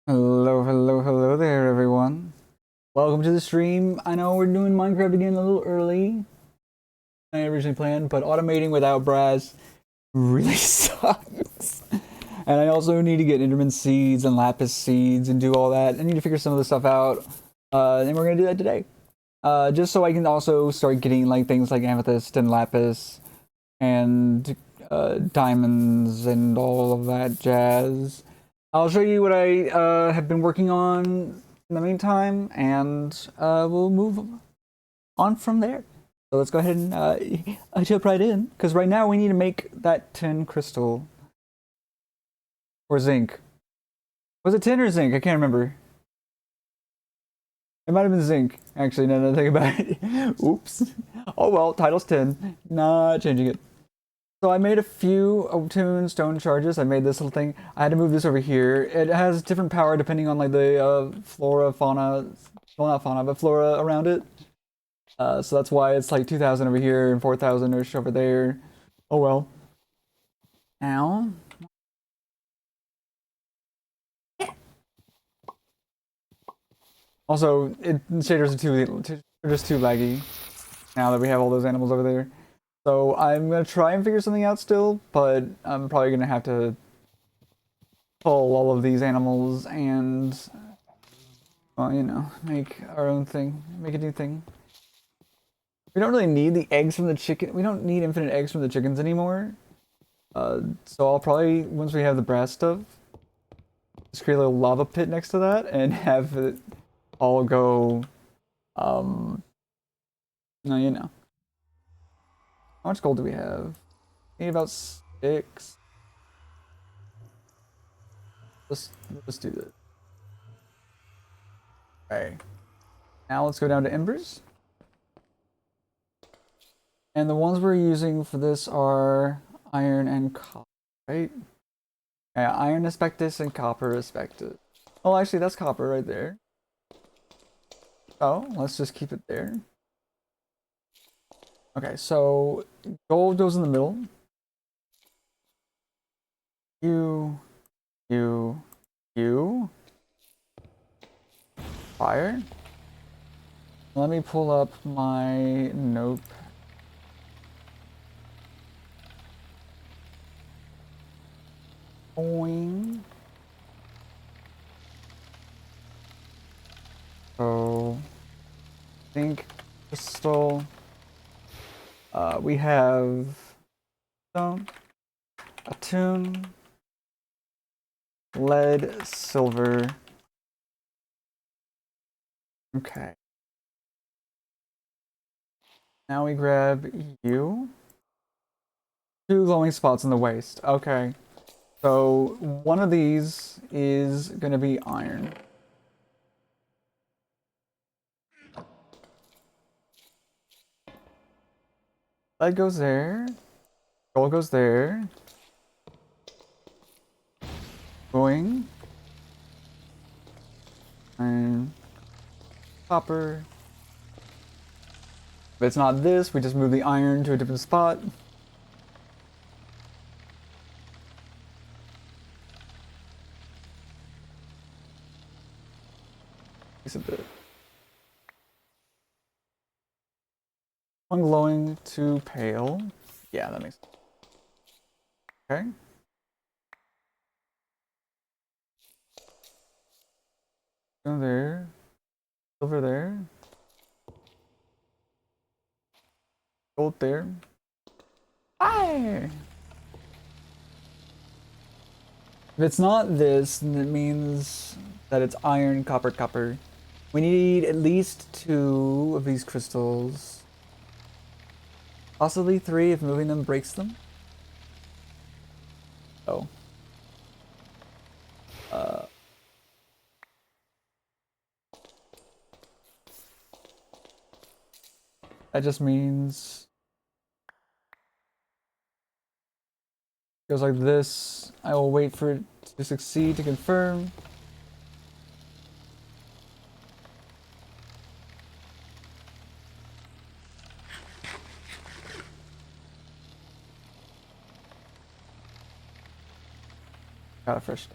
Hello there, everyone. Welcome to the stream. I know we're doing Minecraft again a little early than I originally planned, but automating without brass really sucks. And I also need to get Enderman seeds and Lapis seeds and do all that. I need to figure some of the stuff out, and we're gonna do that today. Just so I can also start getting like things like amethyst and lapis and diamonds and all of that jazz. I'll show you what I have been working on in the meantime, and we'll move on from there. So let's go ahead and jump right in, because right now we need to make that tin crystal. Or zinc. Was it tin or zinc? I can't remember. It might have been zinc, actually, now that I think about it. Oops. Oh well, title's tin. Not changing it. So I made a few obtune stone charges. I made this little thing. I had to move this over here. It has different power depending on like the flora, fauna, well not fauna, but flora around it. So that's why it's like 2,000 over here and 4,000-ish over there. Oh well. Ow. Also, shaders are just too laggy now that we have all those animals over there. So I'm gonna try and figure something out still, but I'm probably gonna have to pull all of these animals and, well, you know, make our own thing, make a new thing. We don't really need the eggs from the chicken. We don't need infinite eggs from the chickens anymore. So I'll probably, once we have the brass stuff, just create a little lava pit next to that and have it all go, no, you know. How much gold do we have? Need about 6. Let's do this. Okay. Now let's go down to embers. And the ones we're using for this are iron and copper, right? Yeah, iron asbestos and copper asbestos. Oh, actually, that's copper right there. Oh, let's just keep it there. Okay, so gold goes in the middle. You, you, you. Fire. Let me pull up my nope. Boing. So, think crystal. We have stone, atune, lead, silver. Okay. Now we grab you. 2 glowing spots in the waist. Okay. So one of these is gonna be iron. Lead goes there. Gold goes there. Going. And copper. If it's not this, we just move the iron to a different spot. Makes it bit. One glowing, 2 pale. Yeah, that makes sense. Okay. Go there. Silver there. Gold there. Fire! If it's not this, then it means that it's iron, copper, copper. We need at least 2 of these crystals. Possibly 3 if moving them breaks them. Oh. That just means it goes like this. I will wait for it to succeed to confirm. Got a fresh.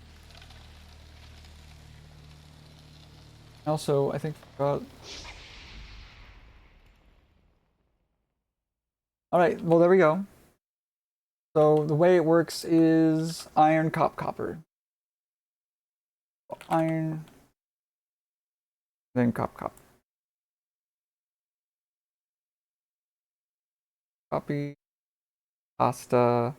Also, I think forgot. All right, well there we go. So the way it works is iron, copper, iron, then copper. Copy, pasta,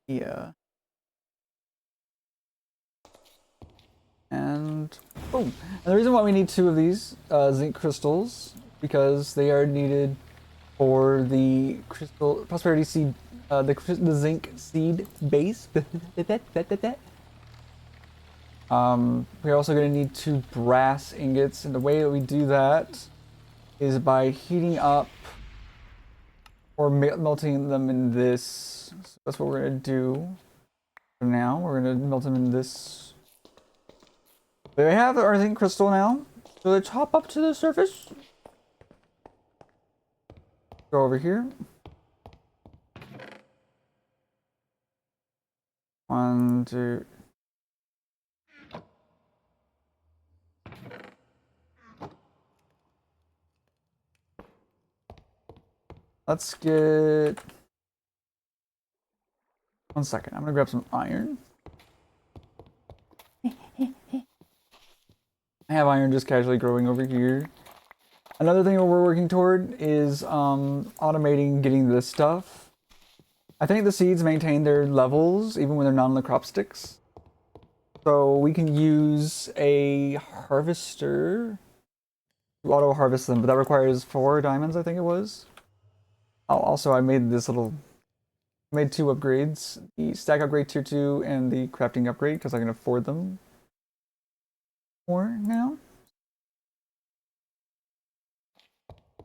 yeah, and boom. And the reason why we need 2 of these zinc crystals because they are needed for the crystal prosperity seed, the zinc seed base. We're also going to need 2 brass ingots, and the way that we do that is by heating up or melting them in this. So that's what we're going to do for now. We're going to melt them in this. There we have our zinc crystal now. So let's hop up to the surface. Go over here. 1, 2. Let's get 1 second. I'm gonna grab some iron. I have iron just casually growing over here. Another thing that we're working toward is automating getting this stuff. I think the seeds maintain their levels even when they're not on the crop sticks. So we can use a harvester to auto harvest them, but that requires 4 diamonds, I think it was. Oh, also I made this little, made 2 upgrades, the stack upgrade tier 2 and the crafting upgrade because I can afford them more now.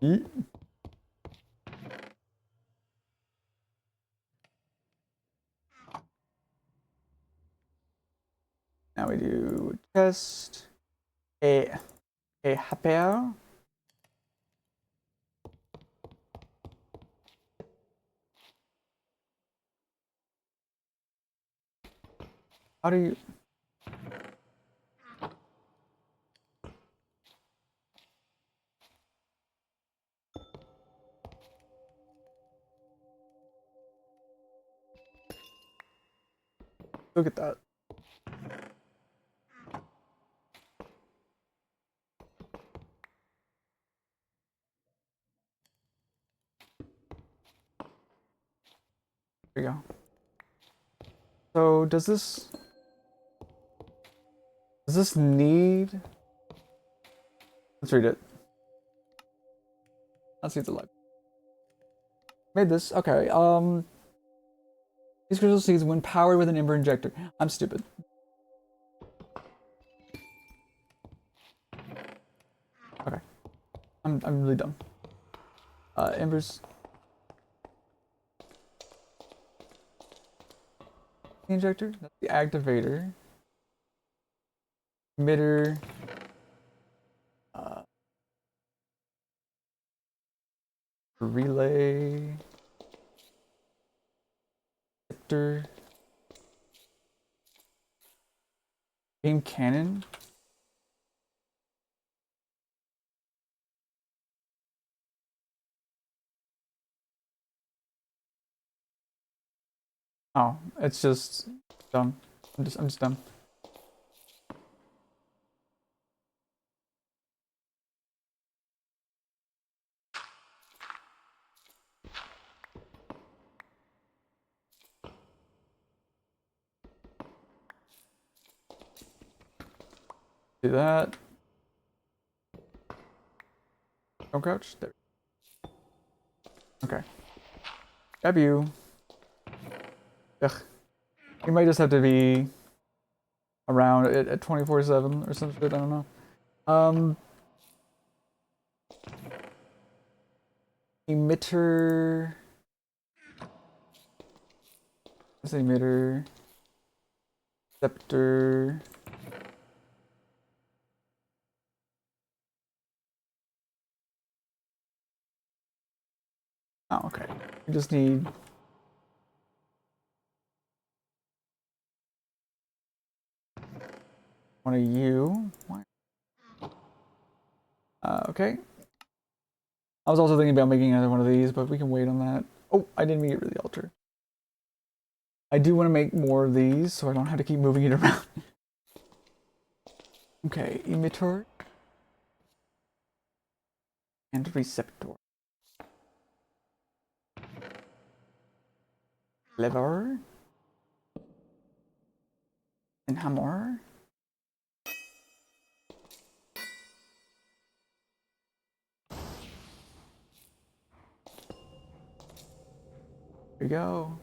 Yeet. Now we do chest, a happer. How do you? Look at that. There you go. So does this need? Let's read it. Let's see the light. Made this. Okay. These crystal seeds, when powered with an ember injector. I'm stupid. Okay. I'm really dumb. Embers. The injector. That's the activator. Emitter. Relay. Vector. Beam cannon. Oh, it's just dumb. I'm just dumb. Do that. Don't crouch. There. Okay. Grab you. Ugh. You might just have to be around it at 24/7 or some shit. I don't know. Emitter. What's the emitter? Scepter. Oh, okay. We just need One of you. Why? Okay. I was also thinking about making another one of these, but we can wait on that. Oh, I didn't make it really altar. I do want to make more of these, so I don't have to keep moving it around. Okay, emitter and receptor. Lever and hammer. There we go.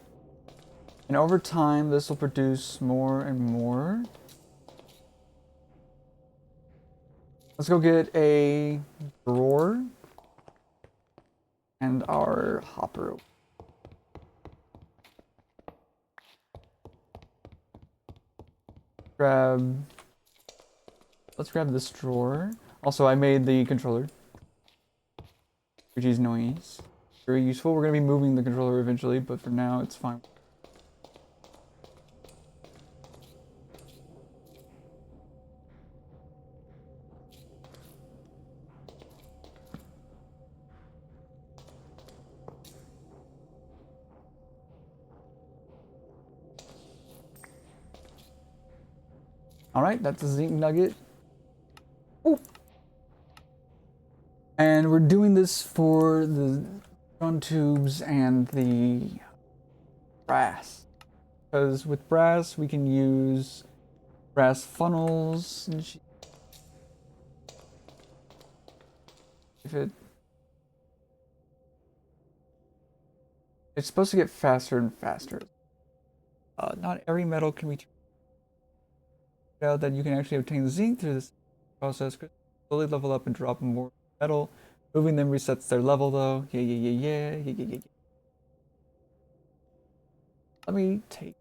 And over time, this will produce more and more. Let's go get a drawer and our hopper. Let's grab this drawer. Also, I made the controller, which is nice. Very useful. We're gonna be moving the controller eventually, but for now, it's fine. Alright, that's a zinc nugget. Ooh. And we're doing this for the stone tubes and the brass. Because with brass, we can use brass funnels. And if it's supposed to get faster and faster. Not every metal can be out that you can actually obtain zinc through this process. Slowly level up and drop more metal. Moving them resets their level though. Yeah. Let me take.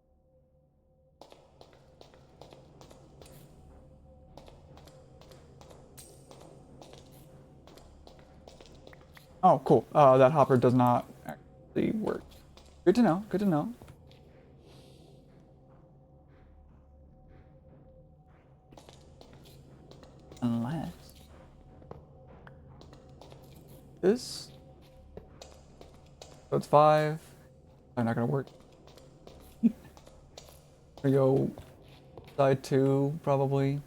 Oh, cool. That hopper does not actually work. Good to know. Good to know. Unless this. So it's 5. I'm not gonna work. We go side 2 probably.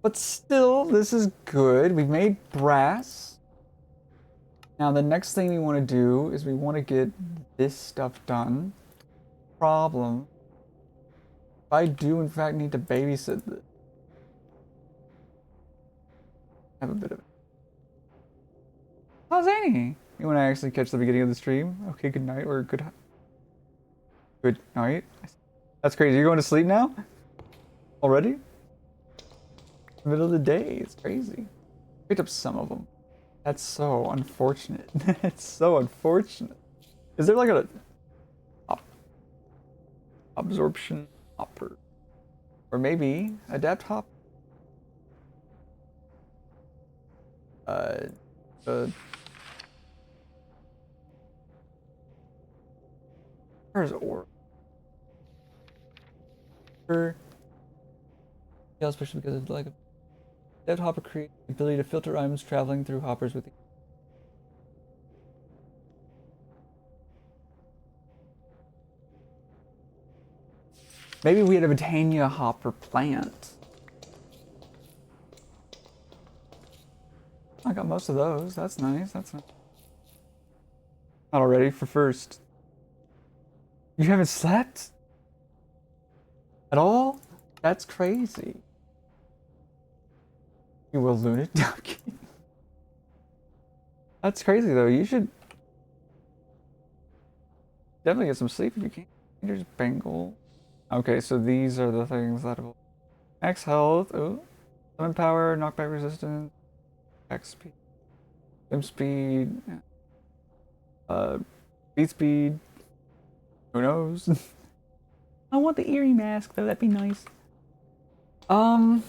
But still, this is good. We've made brass. Now the next thing we want to do is we want to get this stuff done. Problem. If I do in fact need to babysit this. I have a bit of it. How's Annie? You want to actually catch the beginning of the stream? Okay, good night or good night. That's crazy. You're going to sleep now? Already? Middle of the day. It's crazy. Picked up some of them. That's so unfortunate. It's so unfortunate. Is there like a absorption hopper? Or maybe adapt hop? Where's ore? Yeah, especially because it's like a adapt hopper creates the ability to filter items traveling through hoppers with. Maybe we had a Botania hopper plant. I got most of those. That's nice. That's nice. Not already for first. You haven't slept? At all? That's crazy. You will lunatic. That's crazy though. You should definitely get some sleep if you can. There's Bengal. Okay, so these are the things that will max health. Oh, summon power, knockback resistance, attack speed, swim speed, beat speed. Who knows? I want the eerie mask though. That'd be nice. I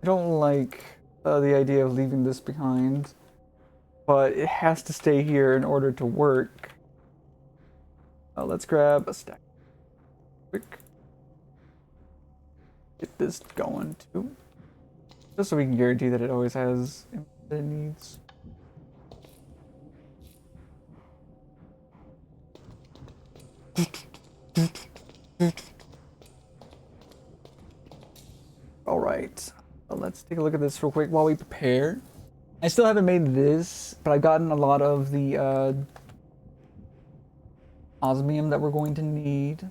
don't like the idea of leaving this behind, but it has to stay here in order to work. Let's grab a stack. quick. Get this going too. Just so we can guarantee that it always has what it needs. All right, well, let's take a look at this real quick while we prepare. I still haven't made this, but I've gotten a lot of the osmium that we're going to need.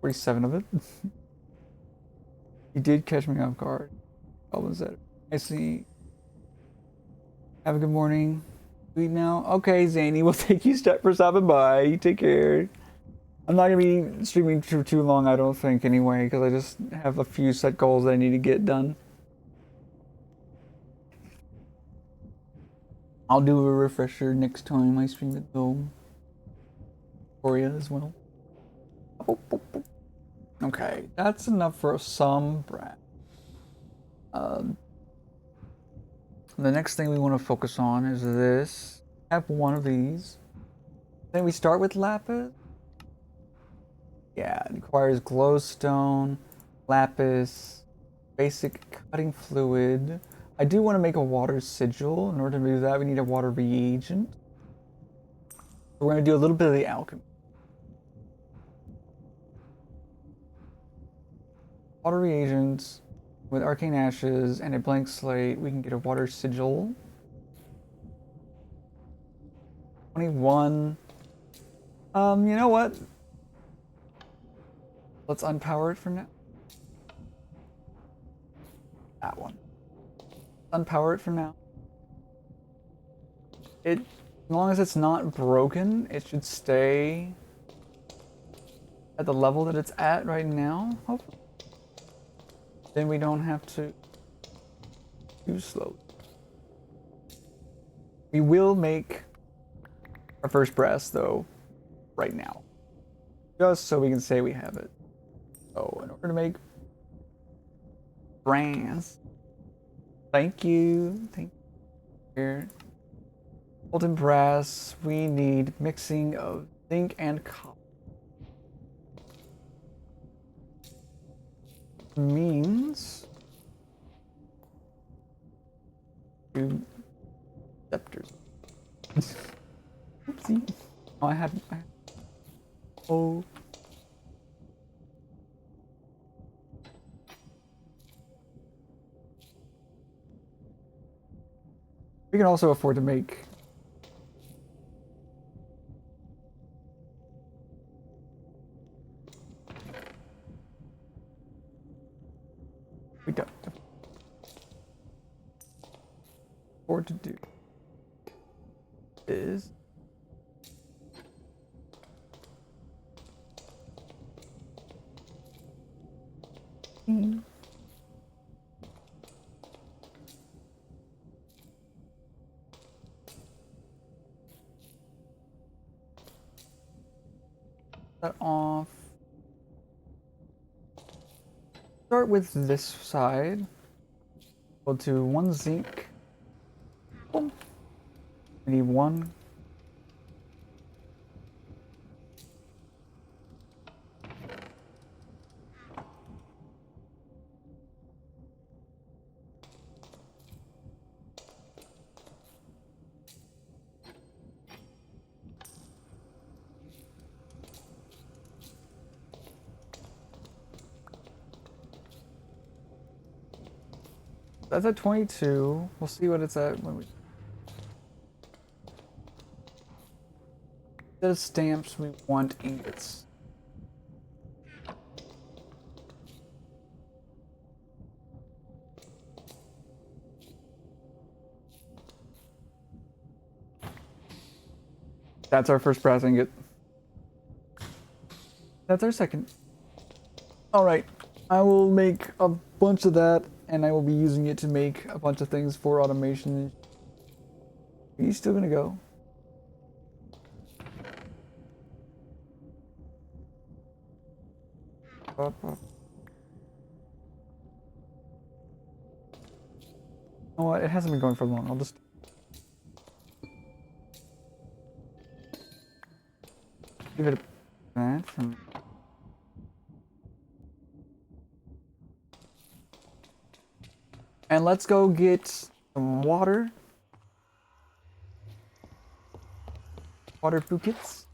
47 of it. You did catch me off guard. What was that? I see. Have a good morning. Sweet now. Okay, Zany, we'll thank you for stopping by. You take care. I'm not gonna be streaming for too long, I don't think, anyway, because I just have a few set goals that I need to get done. I'll do a refresher next time I stream it though. For you as well. Okay, that's enough for some brass. The next thing we want to focus on is this. I have one of these. Then we start with Lapis. Yeah, it requires glowstone, Lapis, basic cutting fluid. I do want to make a water sigil. In order to do that, we need a water reagent. We're going to do a little bit of the alchemy. Water reagents with arcane ashes and a blank slate. We can get a water sigil. 21. You know what? Let's unpower it for now. That one. Unpower it for now. As long as it's not broken, it should stay at the level that it's at right now, hopefully. Then we don't have to use slowly. We will make our first brass though, right now. Just so we can say we have it. So in order to make brass, thank you. Here. Molten brass, we need mixing of zinc and copper. Means 2 scepters. Oopsie. Oh, I had. Oh. We can also afford to make. We don't afford to do is that off. Start with this side. We'll do 1 zinc. Boom. We need 1. That's at 22. We'll see what it's at when we. Instead of stamps, we want ingots. That's our first brass ingot. That's our second. Alright, I will make a bunch of that, and I will be using it to make a bunch of things for automation. Are you still gonna go? You know what? It hasn't been going for long. I'll just give it a that from. And let's go get some water. Water buckets.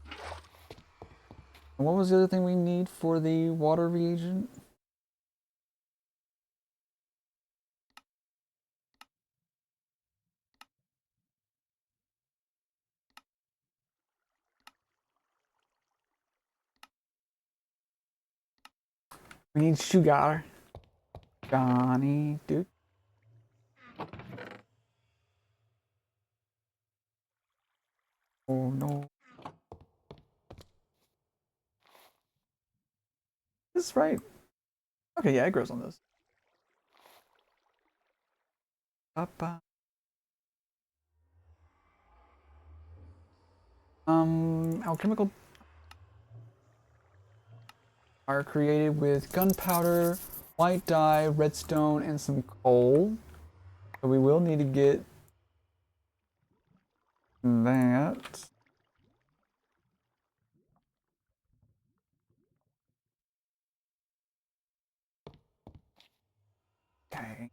And what was the other thing we need for the water reagent? We need sugar. Johnny, dude. Oh no. This is right. Okay, yeah, it grows on this. Papa. Alchemical are created with gunpowder, white dye, redstone, and some coal. So we will need to get that. Okay.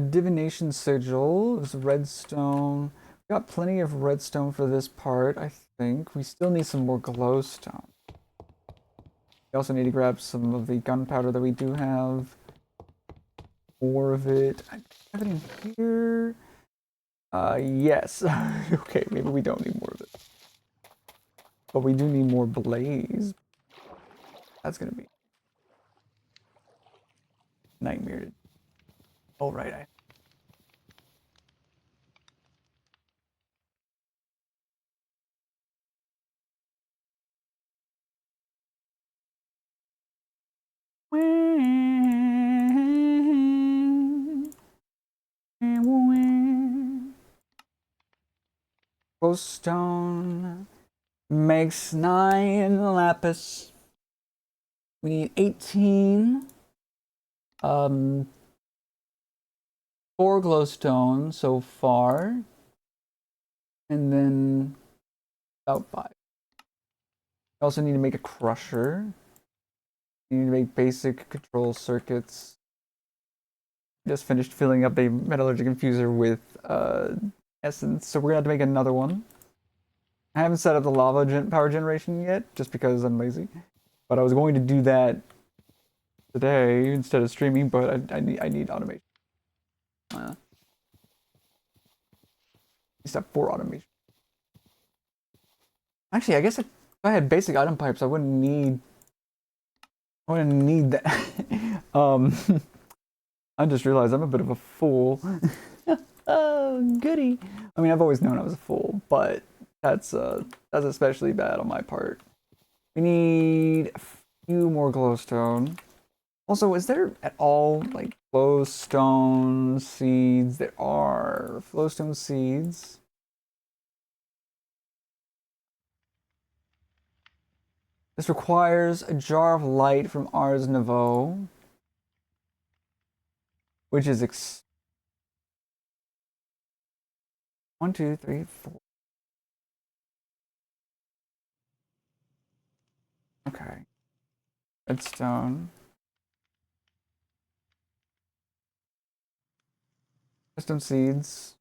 Divination sigil is redstone. We got plenty of redstone for this part, I think. We still need some more glowstone. We also need to grab some of the gunpowder that we do have. More of it. I have it in here. Yes. Okay, maybe we don't need more of it. But we do need more blaze. That's gonna be nightmare. Oh, right. Glowstone makes 9 lapis. We need 18. 4 glowstone so far. And then about 5. We also need to make a crusher. We need to make basic control circuits. Just finished filling up a metallurgic infuser with essence, so we're gonna have to make another one. I haven't set up the lava power generation yet, just because I'm lazy. But I was going to do that today instead of streaming, but I need automation. At least have 4 automation. Actually, I guess if I had basic item pipes, I wouldn't need that. I just realized I'm a bit of a fool. Oh, goody. I mean, I've always known I was a fool, but that's especially bad on my part. We need a few more glowstone. Also, is there at all like glowstone seeds? There are glowstone seeds. This requires a jar of light from Ars Nouveau, which is 1, 2, 3, 4. Okay. Redstone. Custom seeds.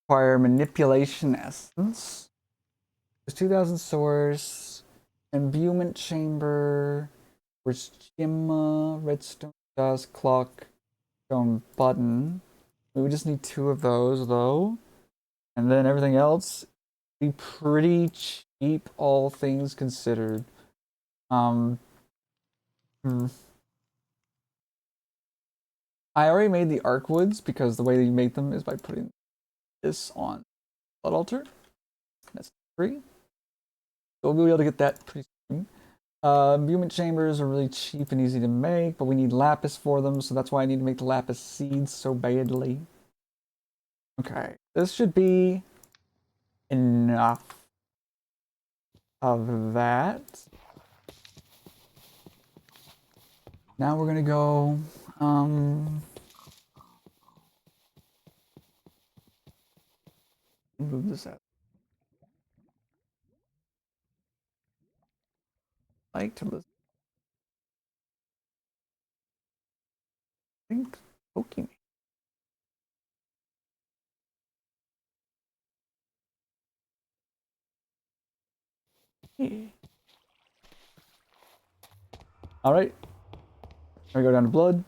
Require manipulation essence. There's 2,000 source. Imbuement chamber. Where's Gemma? Redstone dust. Clock. Stone button. We just need 2 of those though. And then everything else be pretty cheap, all things considered. Um, hmm. I already made the arc woods because the way that you make them is by putting this on blood altar. That's free. So we'll be able to get that pretty soon. Imbuement chambers are really cheap and easy to make, but we need lapis for them, so that's why I need to make the lapis seeds so badly. Okay, this should be enough of that. Now we're gonna go, move this out. like to listen. I think poking me. All right. I go down to blood.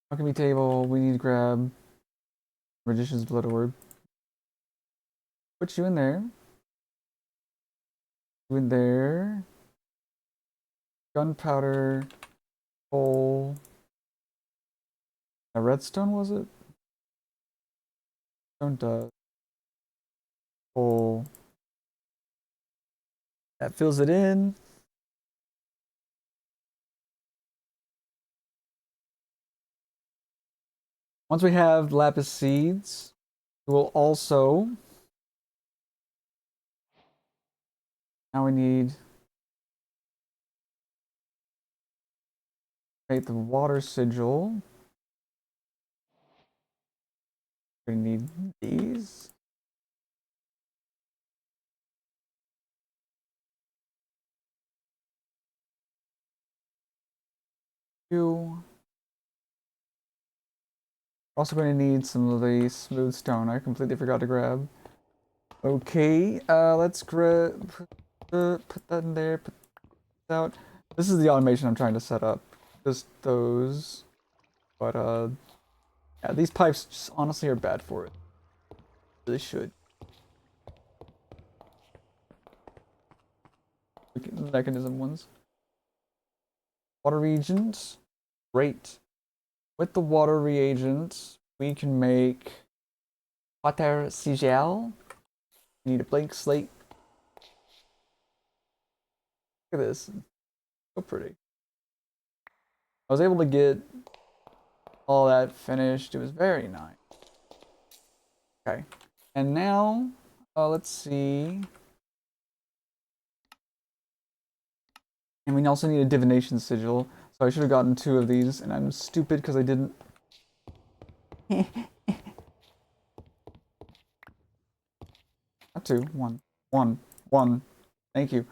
Alchemy table. We need to grab Magician's Blood Orb. Put you in there. You in there. Gunpowder. Coal. A redstone, was it? Stone dust. Coal. That fills it in. Once we have Lapis seeds, we will also... Now we need... Create the water sigil. We need these. Two. Also going to need some of the smooth stone. I completely forgot to grab. Okay, let's grab... Put that in there. Put that out. This is the automation I'm trying to set up. Just those. But, yeah, these pipes just honestly are bad for it. Really should. Mechanism ones. Water reagents. Great. With the water reagents, we can make water sigil. We need a blank slate. Look at this. So pretty. I was able to get all that finished. It was very nice. Okay. And now, let's see. And we also need a divination sigil. So I should have gotten 2 of these, and I'm stupid because I didn't. Not 2. 1. 1. 1. Thank you.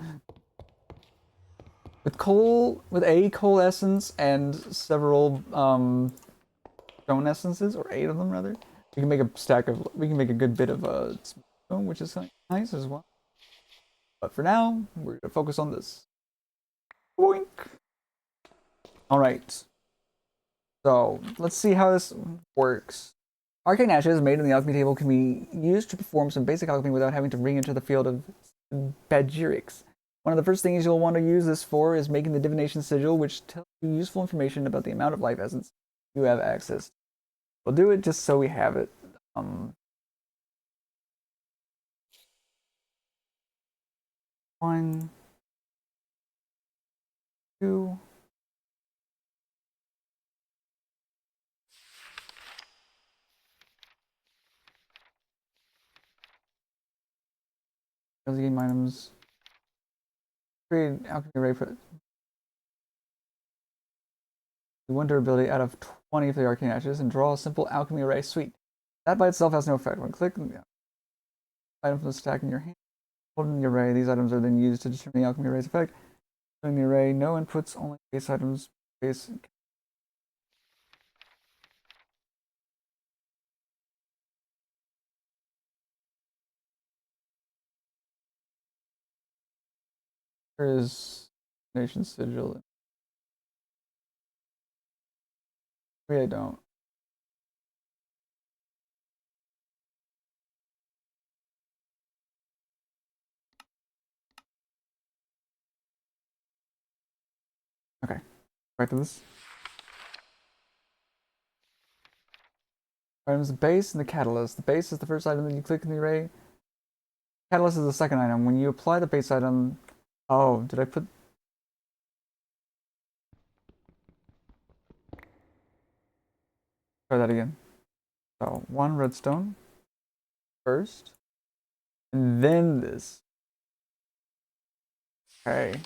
With coal essence and several stone essences, or 8 of them rather, we can make a good bit of stone, which is nice as well. But for now, we're gonna focus on this. Boink. All right. So let's see how this works. Arcane ashes made in the alchemy table can be used to perform some basic alchemy without having to re-enter the field of Badgerics. One of the first things you'll want to use this for is making the divination sigil, which tells you useful information about the amount of life essence you have access to. We'll do it just so we have it. 1, 2. Game items. Create alchemy array for the wonder ability out of 20 of the arcane ashes and draw a simple alchemy array suite. That by itself has no effect. When clicking the item from the stack in your hand, holding the array, these items are then used to determine the alchemy array's effect. In the array, no inputs, only base items. Base. There is nation sigil. Maybe I don't. Okay, back to this. Items: the base and the catalyst. The base is the first item that you click in the array. Catalyst is the second item. When you apply the base item, oh, did I put? try that again. So 1 redstone first, and then this. Okay.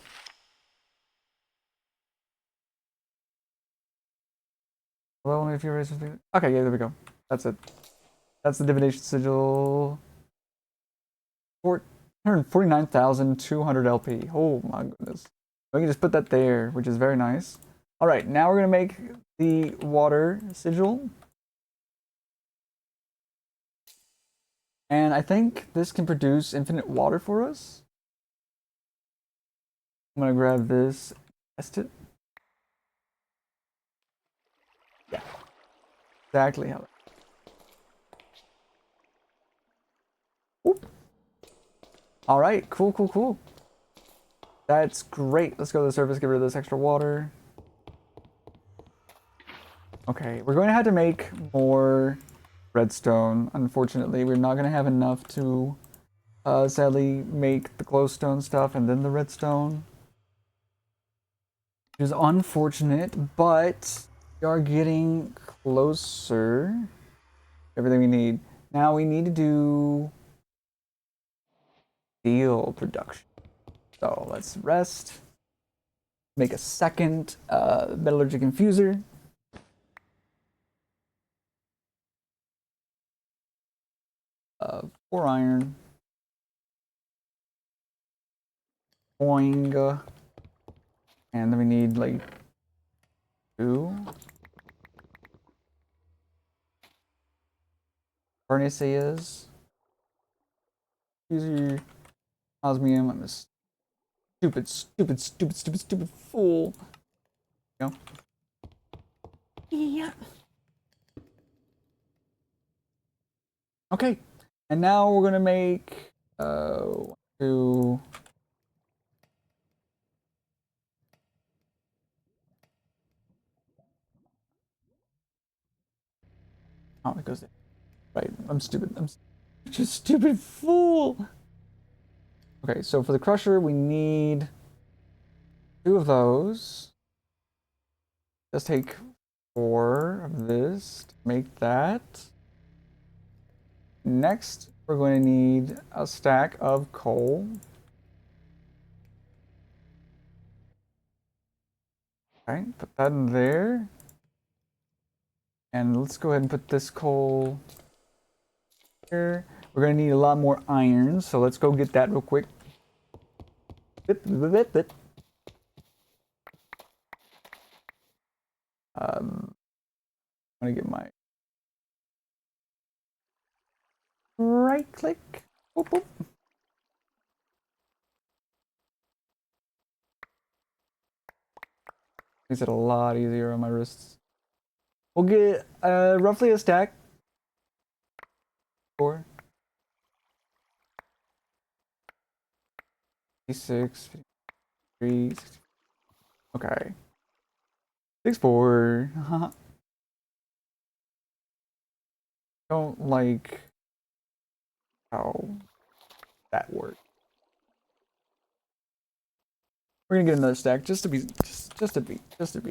Well, only if you raise something. Okay, yeah, there we go. That's it. That's the divination sigil. 449,200 LP. Oh my goodness. We can just put that there, which is very nice. All right, now we're gonna make the water sigil. And I think this can produce infinite water for us. I'm gonna grab this, test it. Yeah, exactly how. Oop. All right, cool, cool, cool. That's great. Let's go to the surface, get rid of this extra water. Okay, we're going to have to make more redstone. Unfortunately, we're not going to have enough to sadly make the glowstone stuff and then the redstone. Which is unfortunate, but we are getting closer. Everything we need. Now we need to do steel production. So let's rest. Make a second metallurgic infuser. 4 iron. Boing. And then we need like 2. Furnaces. User osmium. I'm a stupid fool. You know? Yeah. Okay. And now we're gonna make 2. Oh, it goes there. Right. I'm stupid. I'm such a stupid fool. Okay, so for the crusher, we need 2 of those. Let's take 4 of this to make that. Next, we're going to need a stack of coal. Okay, put that in there. And let's go ahead and put this coal here. We're going to need a lot more iron, so let's go get that real quick. I'm going to get my right click. Whoop, whoop. Makes it a lot easier on my wrists. We'll get roughly a stack. 4. 56, 53, 60. Okay. 64. Don't like how that works. We're gonna get another stack just to be just to be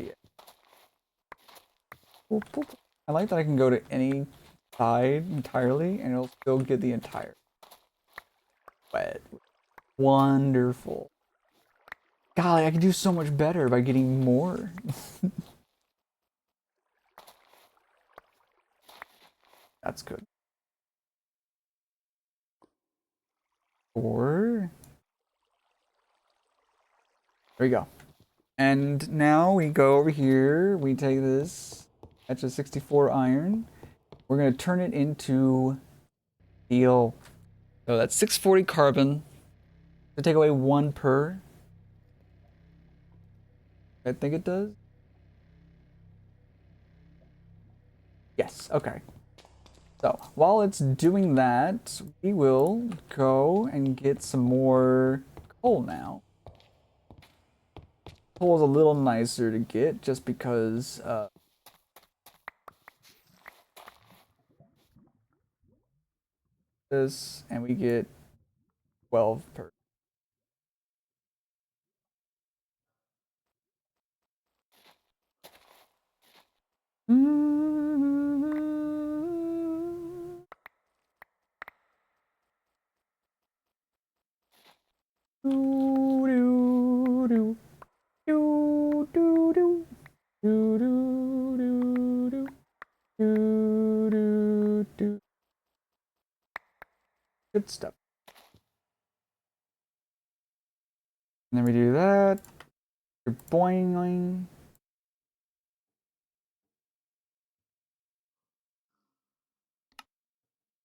it. Boop, boop. I like that I can go to any side entirely and it'll still get the entire bed. Wonderful. Golly, I can do so much better by getting more. That's good. 4. There we go. And now we go over here. We take this. That's a 64 iron. We're going to turn it into steel. So that's 640 carbon. To take away 1 per. I think it does. Yes, okay. So while it's doing that, we will go and get some more coal now. Coal is a little nicer to get just because this, and we get 12 per. Good stuff. And then we do that. You're boing.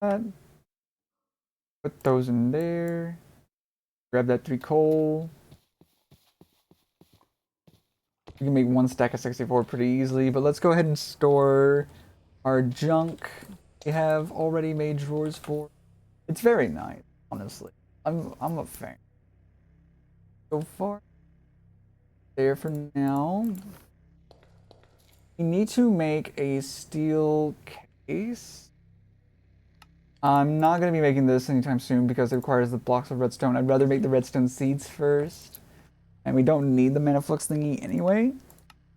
That. Put those in there. Grab that 3 coal. We can make 1 stack of 64 pretty easily, but let's go ahead and store our junk we have already made drawers for. It's very nice, honestly. I'm a fan. So far, there for now. We need to make a steel case. I'm not going to be making this anytime soon because it requires the blocks of redstone. I'd rather make the redstone seeds first. And we don't need the mana flux thingy anyway.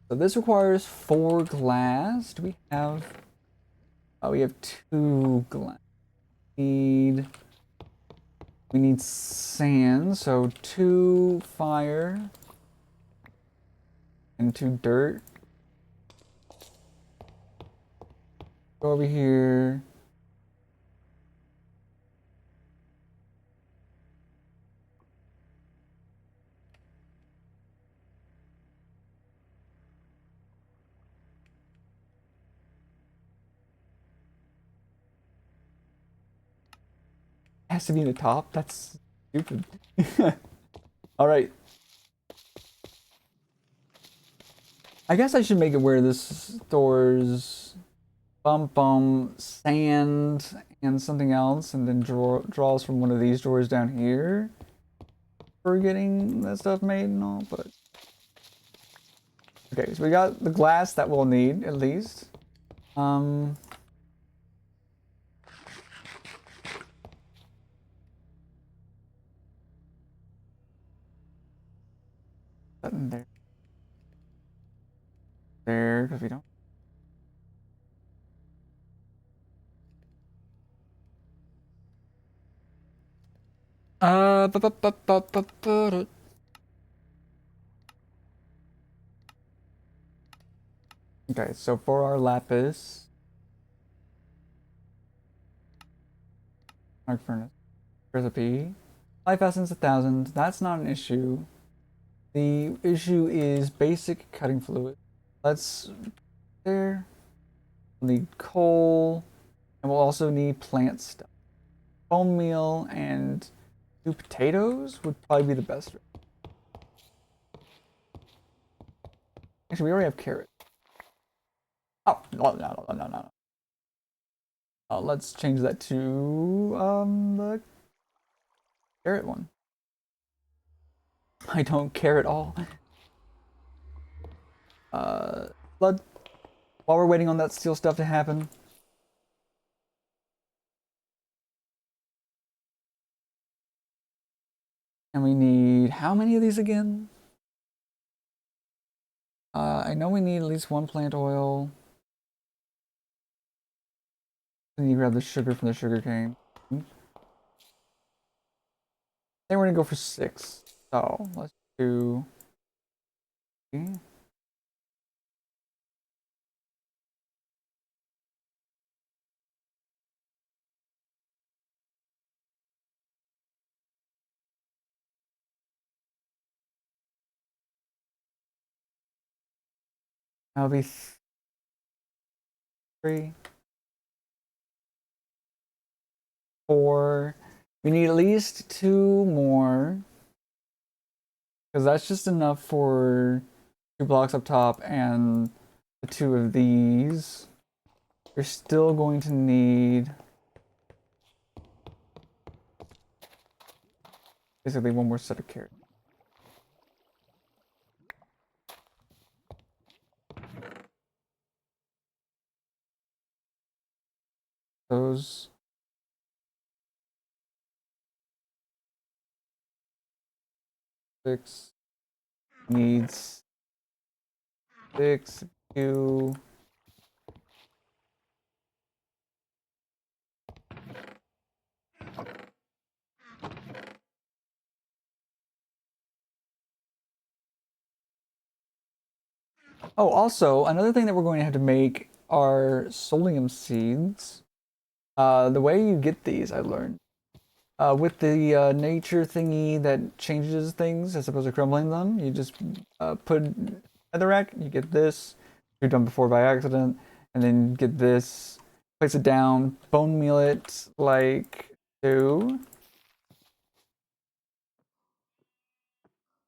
So this requires 4 glass. Do we have... Oh, we have 2 glass. We need sand, so 2 fire and 2 dirt. Go over here. It has to be in the top? That's stupid. Alright. I guess I should make it where this stores sand and something else, and then draws from one of these drawers down here for getting that stuff made and all, but... Okay, so we got the glass that we'll need, at least. Button there. There, because we don't... Okay, so for our lapis... Arc furnace. Recipe. Life essence 1000. That's not an issue. The issue is basic cutting fluid. Let's... There. We'll need coal. And we'll also need plant stuff. Bone meal and 2 potatoes would probably be the best. Actually, we already have carrots. Oh, no. Let's change that to the carrot one. I don't care at all. Blood. While we're waiting on that steel stuff to happen. And we need how many of these again? I know we need at least 1 plant oil. We need to grab the sugar from the sugar cane. Then we're gonna go for 6. So let's do. That'll be 3, 4. We need at least 2 more. Because that's just enough for 2 blocks up top and the 2 of these. You're still going to need basically 1 more set of carrots. Those 6 needs 6, 2. Oh, also, another thing that we're going to have to make are solium seeds. The way you get these, I learned. With the nature thingy that changes things as opposed to crumbling them, you just put netherrack, you get this. You've done before by accident, and then get this, place it down, bone meal it like two,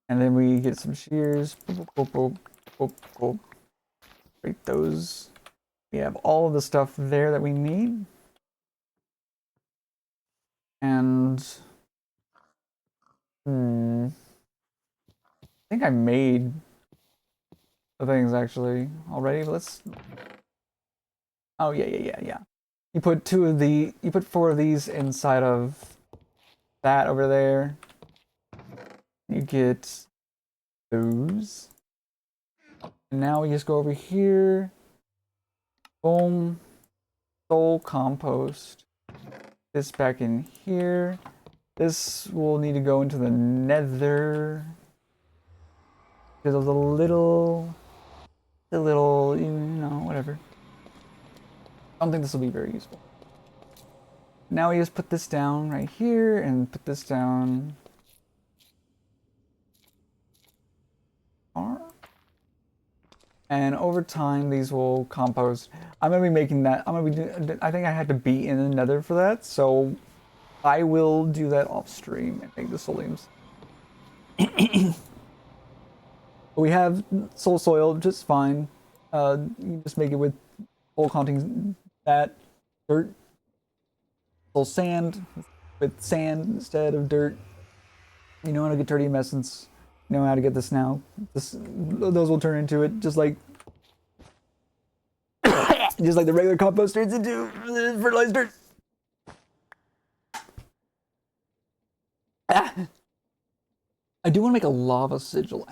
and then we get some shears. Boop, boop, boop, boop, boop. Break those. We have all of the stuff there that we need, and I think I made the things actually already. Let's. Oh yeah. You put you put four of these inside of that over there. You get those. And now we just go over here. Boom. Soul compost. This back in here. This will need to go into the nether. There's a little, you know, whatever. I don't think this will be very useful. Now we just put this down right here and put this down. And over time, these will compost. I'm gonna be making that. I'm gonna be doing. I think I had to be in the nether for that, so I will do that off stream and make the soliums. We have soul soil just fine. You just make it with soul counting that dirt, soul sand with sand instead of dirt. You know how to get dirty essence. You know how to get this now. Those will turn into it, just like the regular compost turns into fertilized dirt. Ah. I do want to make a lava sigil.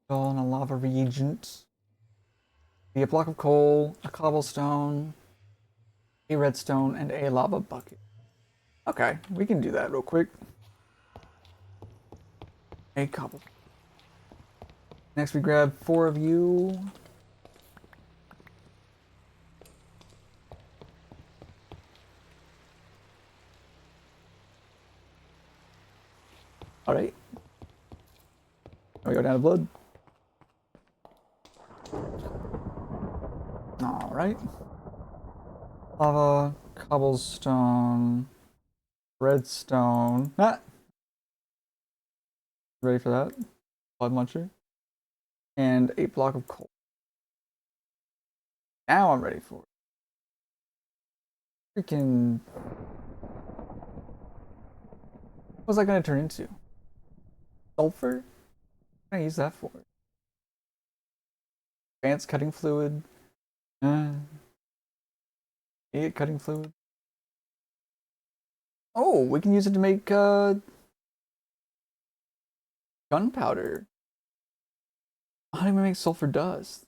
And a lava reagent. A block of coal, a cobblestone, a redstone, and a lava bucket. Okay, we can do that real quick. A cobble. Next, we grab 4 of you. All right. We go down to blood. All right. Lava, cobblestone, redstone. Ah! Ready for that? Blood muncher. And a block of coal. Now I'm ready for it. Freaking. What was that going to turn into? Sulfur? What can I use that for? Advanced cutting fluid. Cutting fluid. Oh, we can use it to make gunpowder. How do we make sulfur dust?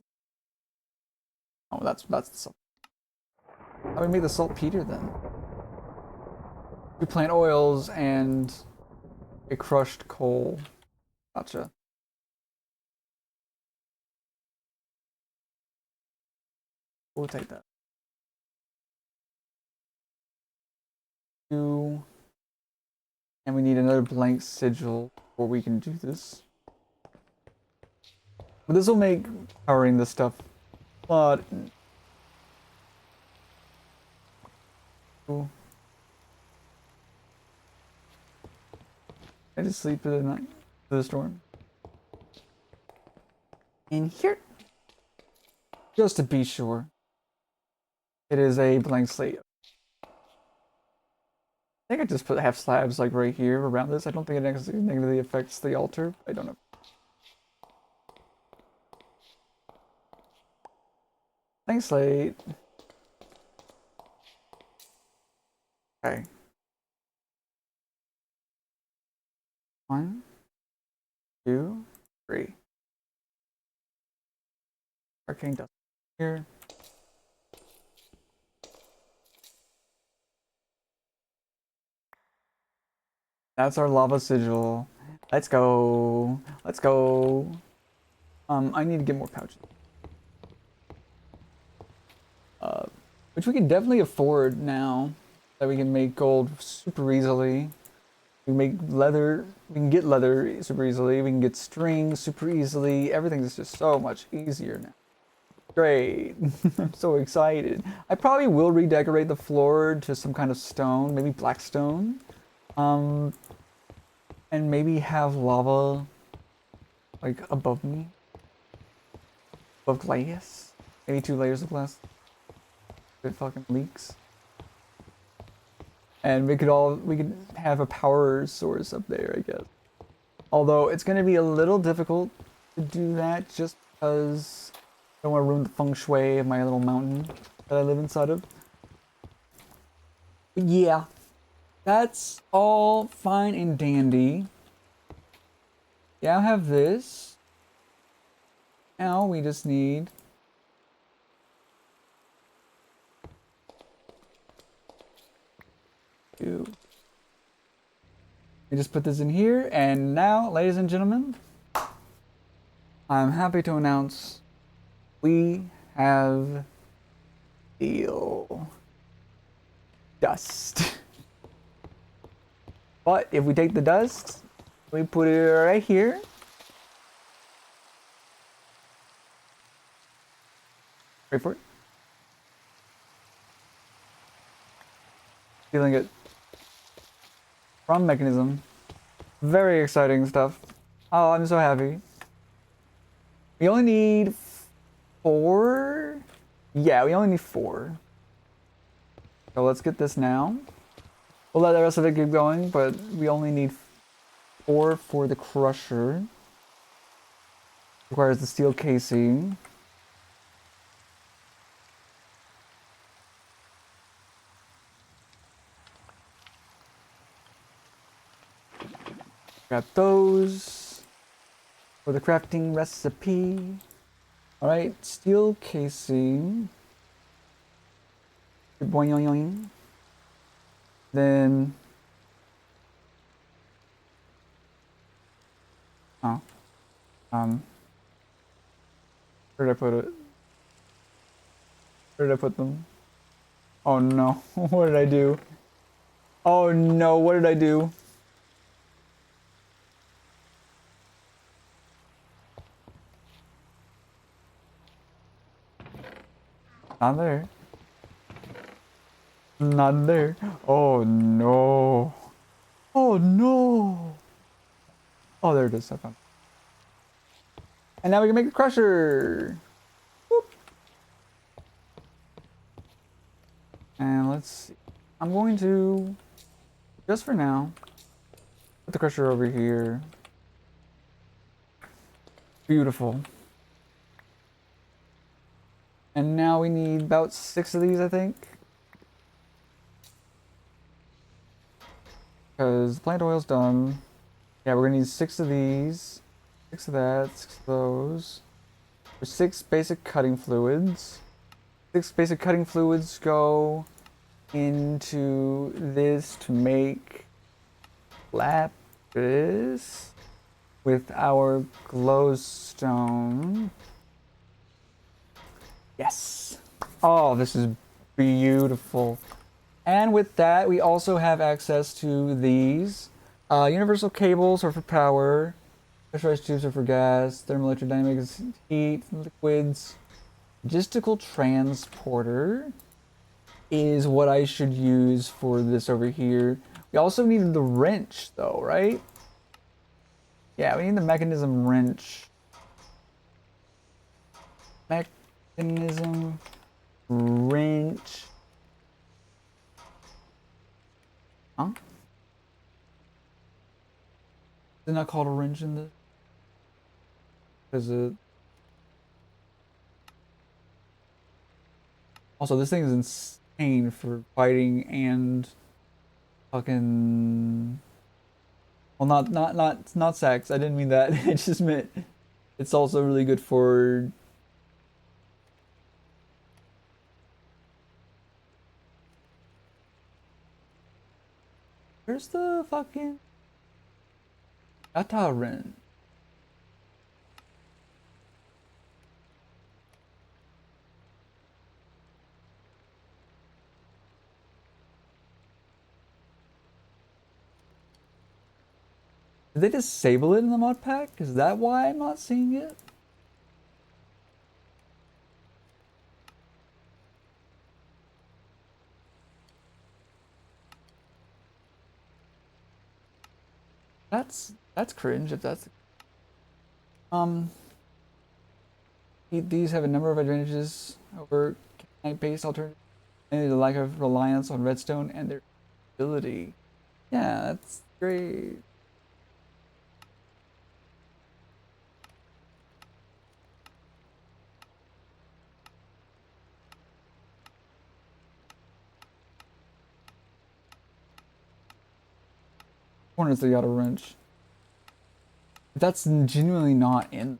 Oh, that's the sulfur. How do we make the saltpeter then? We plant oils and a crushed coal. Gotcha. We'll take that. 2. And we need another blank sigil before we can do this. But this will make powering this stuff a lot. Cool. I just sleep through the night, through the storm. In here, just to be sure, it is a blank slate. I think I just have slabs like right here around this. I don't think it negatively affects the altar. I don't know. Blank slate. Okay. 1, 2, 3. Arcane dust here. That's our lava sigil. Let's go. Let's go. I need to get more pouches. Which we can definitely afford now that we can make gold super easily. We can make leather. We can get leather super easily. We can get string super easily. Everything's just so much easier now. Great. I'm so excited. I probably will redecorate the floor to some kind of stone, maybe black stone. And maybe have lava like above me. Above glass. Maybe 2 layers of glass. It fucking leaks. And we could have a power source up there, I guess. Although it's gonna be a little difficult to do that just because I don't want to ruin the feng shui of my little mountain that I live inside of. But yeah, that's all fine and dandy. Yeah, I'll have this. Now we just need to... We just put this in here, and now, ladies and gentlemen, I'm happy to announce we have steel dust. But if we take the dust, we put it right here. Wait for it. Feeling it. From mechanism. Very exciting stuff. Oh, I'm so happy. We only need 4? Yeah, we only need 4. So let's get this now. We'll let the rest of it keep going, but we only need 4 for the crusher. Requires the steel casing. Grab those for the crafting recipe. Alright, steel casing. Boing. Then... Oh. Where did I put it? Where did I put them? Oh no, what did I do? Oh no, what did I do? Not there. Not there. Oh no. Oh no. Oh, there it is. I found it. And now we can make a crusher. Whoop. And let's see. I'm going to, just for now, put the crusher over here. Beautiful. And now we need about 6 of these, I think. Because the plant oil's done. Yeah, we're gonna need 6 of these. 6 of that, 6 of those. There's 6 basic cutting fluids. 6 basic cutting fluids go into this to make lapis with our glowstone. Yes. Oh, this is beautiful. And with that, we also have access to these. Universal cables are for power. Pressurized tubes are for gas. Thermoelectrodynamics, heat, liquids. Logistical transporter is what I should use for this over here. We also need the wrench though, right? Yeah, we need the mechanism wrench. Mechanism wrench. Huh? Is it not called a wrench in this? Is it? Also, this thing is insane for fighting and fucking. Well, not sex. I didn't mean that. I just meant it's also really good for. Where's the fucking? Atarin. Did they disable it in the mod pack? Is that why I'm not seeing it? That's cringe if that's um these have a number of advantages over night-based alternatives, mainly the lack of reliance on redstone and their ability. Yeah, that's great. Corners the auto wrench. That's genuinely not in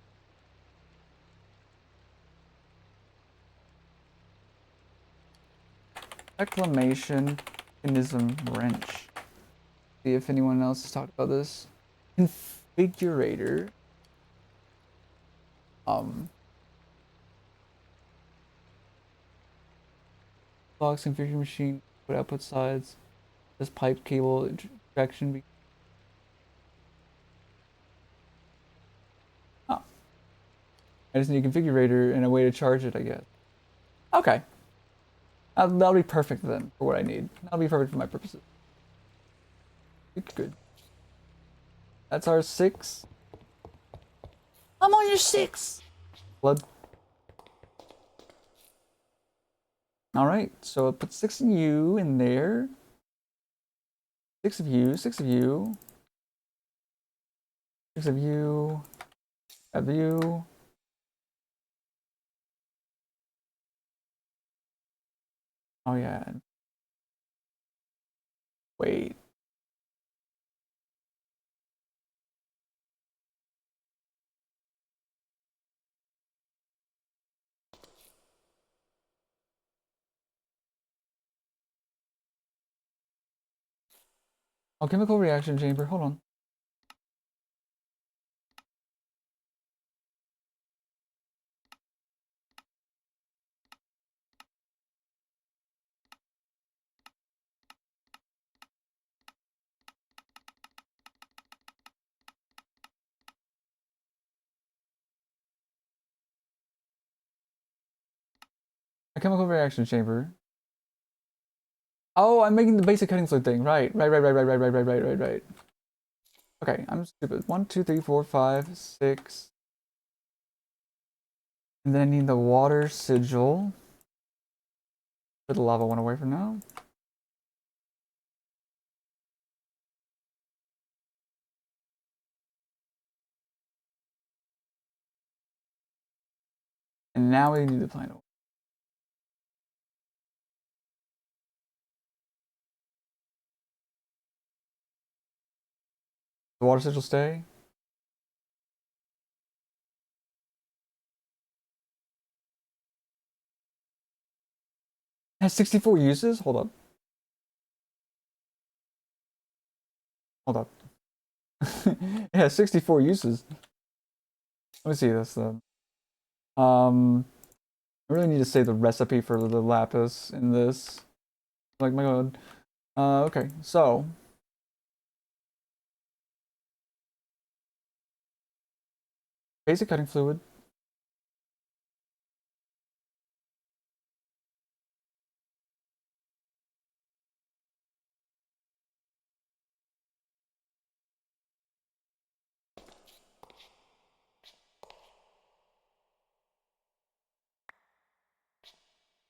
Reclamation mechanism wrench. See if anyone else has talked about this. Configurator. Um, Box configuration machine, put output sides. This pipe cable injection. Oh, I just need a configurator and a way to charge it, I guess. Okay. That'll be perfect then for what I need. That'll be perfect for my purposes. Good. That's our 6. I'm on your 6. Blood. Alright, so I'll put 6 of you in there. 6 of you, 6 of you. 6 of you. Of you. Oh yeah. Wait. Alchemical reaction chamber. Hold on. A chemical reaction chamber. Oh, I'm making the basic cutting fluid thing. Right. Okay, I'm stupid. 1, 2, 3, 4, 5, 6. And then I need the water sigil. Put the lava one away for now. And now we need the plant. The water sigil stay. It has 64 uses? Hold up. Hold up. It has 64 uses. Let me see this then. I really need to say the recipe for the lapis in this. Like, my god. Okay, so. Basic cutting fluid.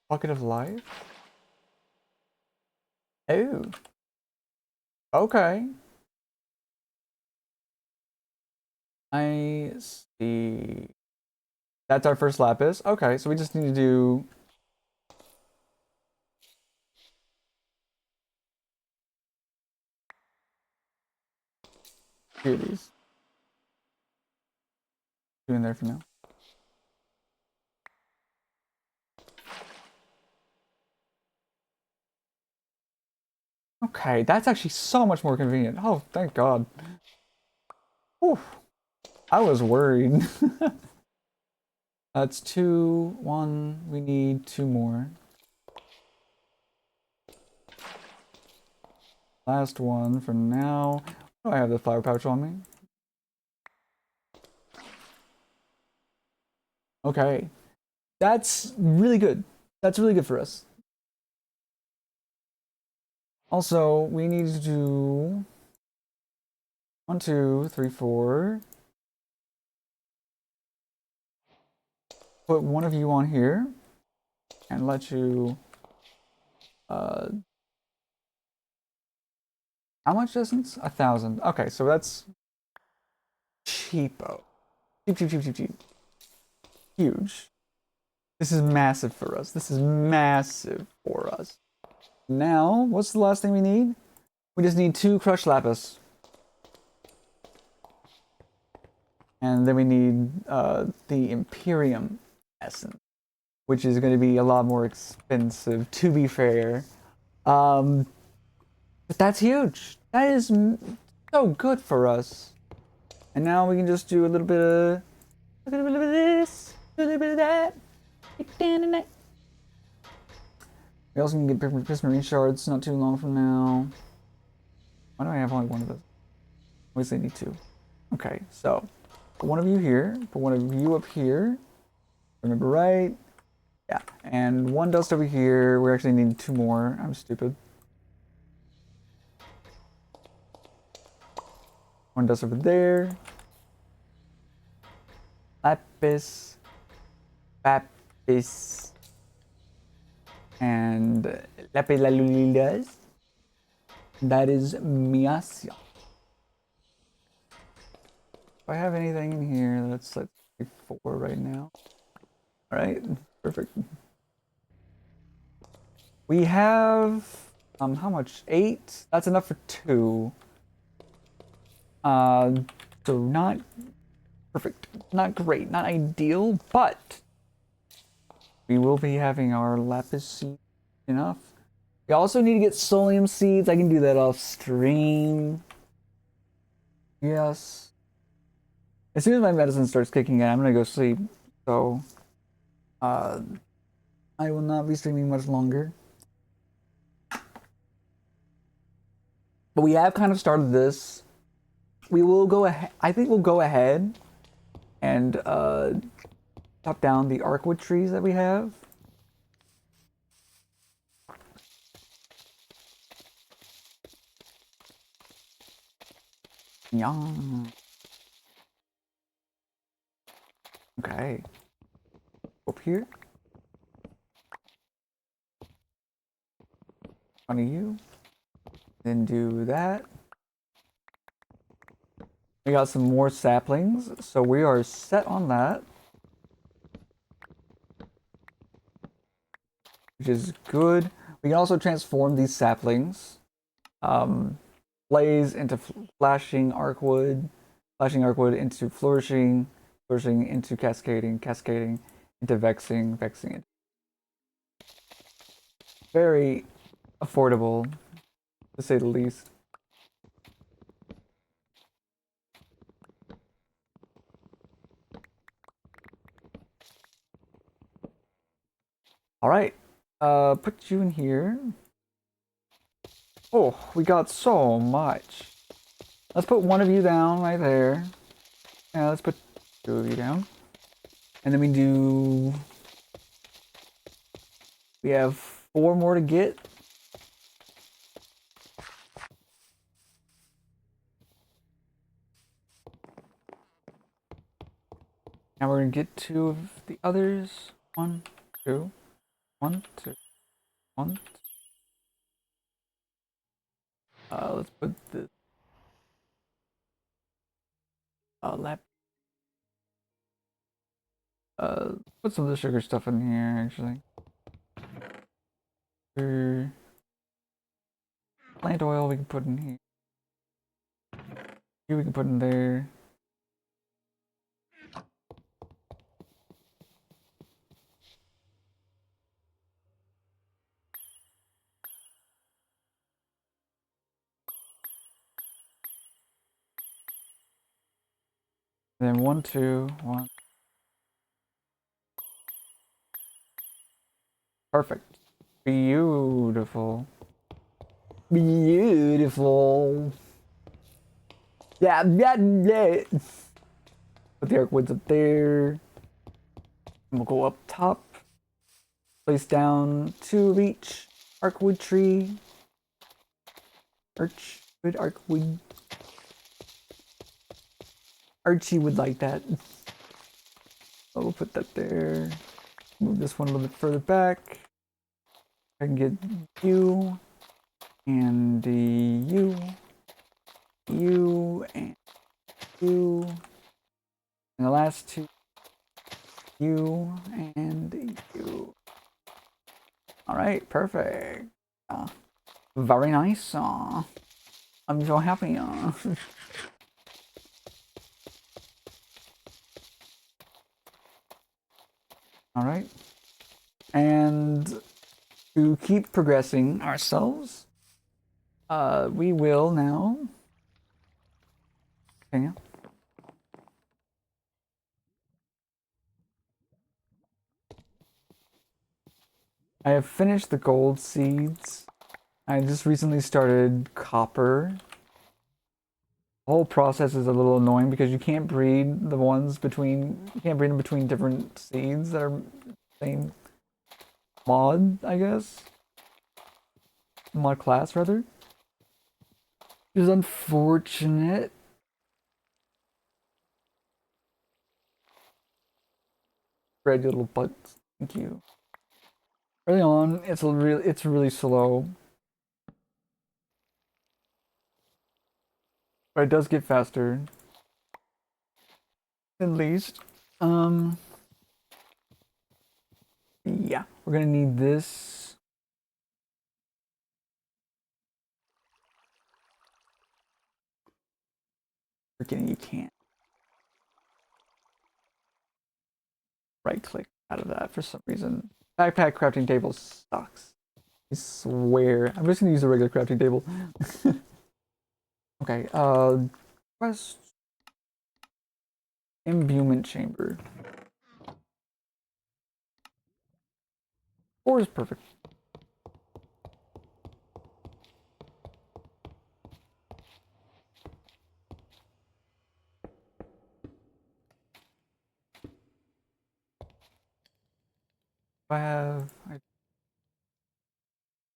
Bucket of life. Oh. Okay. I see. That's our first lapis. Okay, so we just need to do. Two of these. Two in there for now. Okay, that's actually so much more convenient. Oh, thank God. Whew, I was worried. That's 2, 1. We need 2 more. Last one for now. Oh, I have the flower pouch on me. Okay. That's really good. That's really good for us. Also, we need to do 1, 2, 3, 4. Put one of you on here and let you. How much distance? 1,000. Okay, so that's cheapo. Cheap, cheap, cheap, cheap, cheap. Huge. This is massive for us. This is massive for us. Now, what's the last thing we need? We just need 2 crushed lapis. And then we need the Imperium essence, which is going to be a lot more expensive, to be fair. But that's huge. That is so good for us. And now we can just do a little bit of this, a little bit of that. We also can get prismarine shards not too long from now. Why do I have only one of those? Obviously I need 2. Okay, so put one of you here, put one of you up here. Remember right? Yeah, and 1 dust over here. We actually need 2 more. I'm stupid. 1 dust over there. Lapis. Lapis. And lapis lalulilas. That is Miasia. If I have anything in here, that's like 4 right now. Alright, perfect. We have how much? 8? That's enough for 2. So not perfect. Not great, not ideal, but we will be having our lapis seed enough. We also need to get solium seeds. I can do that off stream. Yes. As soon as my medicine starts kicking in, I'm gonna go sleep. So I will not be streaming much longer. But we have kind of started this. We will go ahead. I think we'll go ahead and chop down the arcwood trees that we have. Yeah. Okay. Up here. One of you. Then do that. We got some more saplings, so we are set on that. Which is good. We can also transform these saplings. Blaze into flashing arcwood into flourishing, flourishing into cascading, cascading into vexing, vexing into very affordable, to say the least. All right, put you in here. Oh, we got so much. Let's put one of you down right there. Yeah, let's put 2 of you down. And then we have 4 more to get. Now we're gonna get 2 of the others. 1, 2, 1, 2, 1. Let's put the lap. Put some of the sugar stuff in here actually. Plant oil we can put in here. Here we can put in there. And then 1, 2, 1. Perfect. Beautiful. Beautiful. Yeah, yeah, yeah. Put the arcwoods up there. And we'll go up top. Place down 2 of each arcwood tree. Archwood. Archie would like that. So we'll put that there. Move this one a little bit further back. I can get you and you, and you, and the last 2, you and you. All right, perfect. Very nice. I'm so happy. All right, and to keep progressing ourselves, we will now. Hang on. I have finished the gold seeds. I just recently started copper. The whole process is a little annoying because you can't breed the ones between, you can't breed them between different seeds that are same mod, I guess. Mod class, rather. Which is unfortunate. Red little bugs. Thank you. Early on, it's really slow. But it does get faster. At least. Yeah. We're gonna need this. Freaking you can't. Right click out of that for some reason. Backpack crafting table sucks. I swear. I'm just gonna use a regular crafting table. Okay, quest imbuement chamber. 4 is perfect.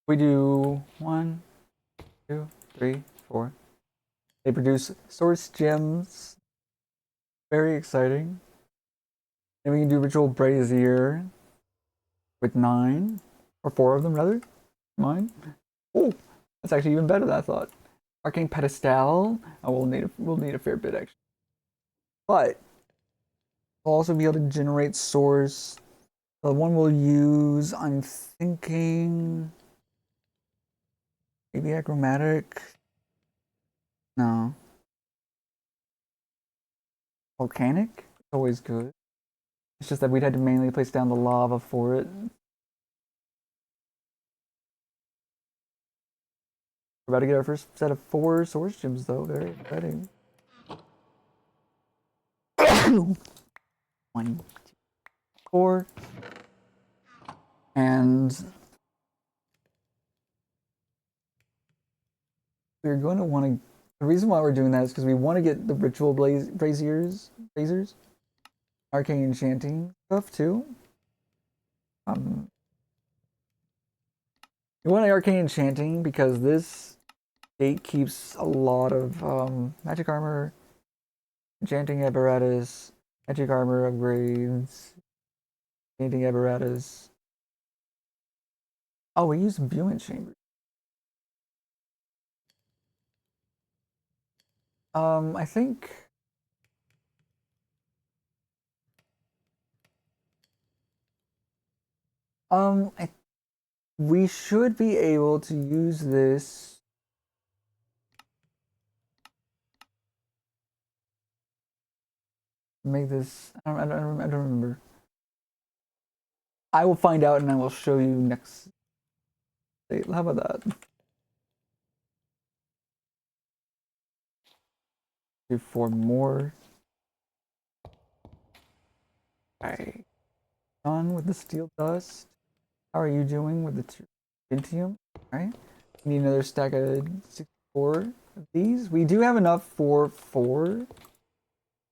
We do 1, 2, 3, 4. They produce source gems. Very exciting. Then we can do ritual brazier with 9, or 4 of them rather. 9. Oh, that's actually even better than I thought. Arcane pedestal. Oh, we'll need a fair bit actually. But we'll also be able to generate source. The one we'll use, I'm thinking maybe achromatic. No. Volcanic? It's always good. It's just that we'd had to manually place down the lava for it. We're about to get our first set of 4 source gems though. Very exciting. 1, 2, 4. And we're going to want to. The reason why we're doing that is because we want to get the ritual braziers, arcane enchanting stuff too. We want arcane enchanting because this gate keeps a lot of magic armor, enchanting apparatus, magic armor upgrades, enchanting apparatus. Oh, we use imbuement chamber. I think I we should be able to use this. Make this. I don't remember. I will find out and I will show you next. How about that? Do 4 more. Okay. Done with the steel dust. How are you doing with the Tintium? Alright. We need another stack of 64 of these. We do have enough for 4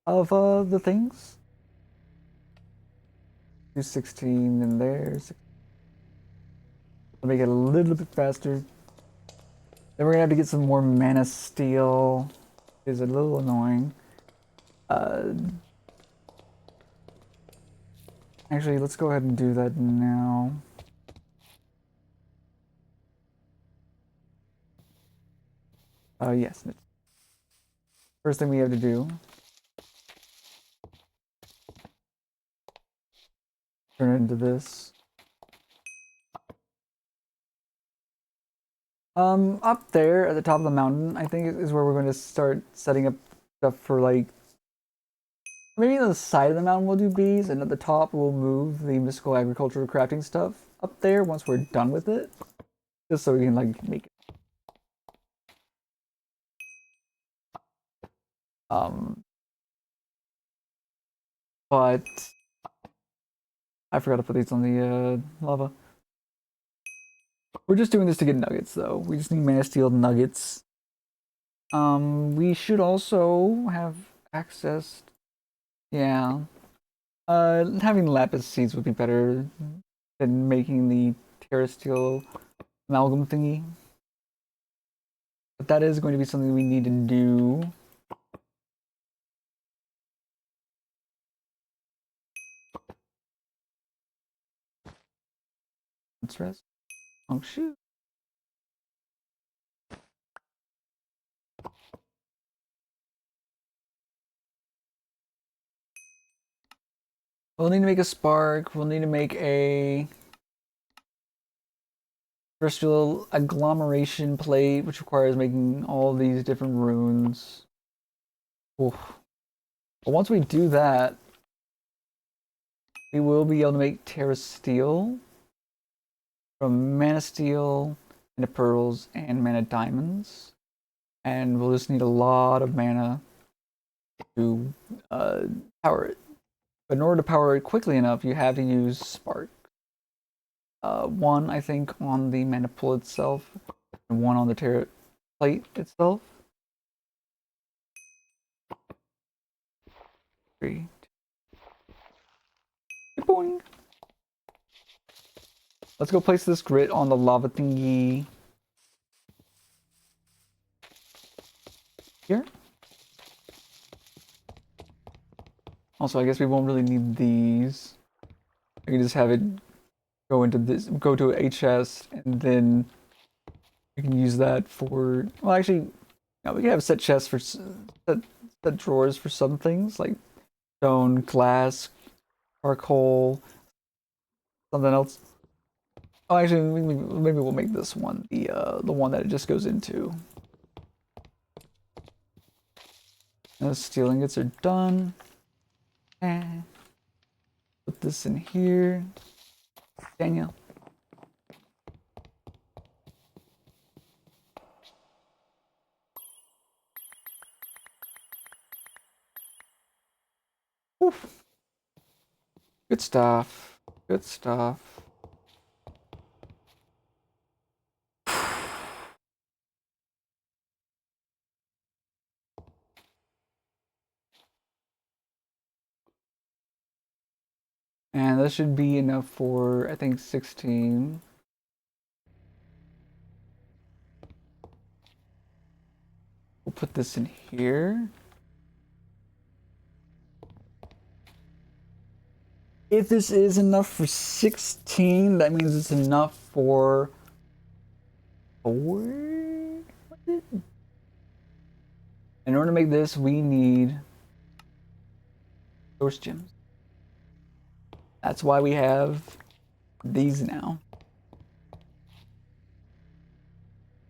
of the things. Do 16 in there. Make it a little bit faster. Then we're gonna have to get some more mana steel. It's a little annoying. Actually, let's go ahead and do that now. Yes. First thing we have to do. Turn it into this. Up there at the top of the mountain, I think is where we're going to start setting up stuff for like. Maybe on the side of the mountain we'll do bees, and at the top we'll move the mystical agricultural crafting stuff up there once we're done with it. Just so we can like make it. But I forgot to put these on the lava. We're just doing this to get nuggets though. We just need mana steel nuggets. We should also have access. Yeah. Having lapis seeds would be better than making the terrestrial amalgam thingy. But that is going to be something we need to do. Let's rest. Oh shoot. We'll need to make a spark. We'll need to make a terrestrial agglomeration plate, which requires making all these different runes. Oof. But once we do that, we will be able to make Terra Steel from Mana Steel, Mana Pearls, and Mana Diamonds. And we'll just need a lot of mana to power it. But in order to power it quickly enough, you have to use Spark. One, I think, on the Mana Pool itself, and one on the Terra Plate itself. 3, 2, boing. Let's go place this grit on the lava thingy here. Also, I guess we won't really need these. I can just have it go into this, go to a chest, and then we can use that for. Well, actually, no, we can have set chests for set drawers for some things like stone, glass, charcoal, something else. Oh, actually, maybe we'll make this one the one that it just goes into. And the steel ingots are done. Put this in here. Daniel. Oof. Good stuff. Good stuff. And that should be enough for, I think, 16. We'll put this in here. If this is enough for 16, that means it's enough for 4? In order to make this, we need source gems. That's why we have these now.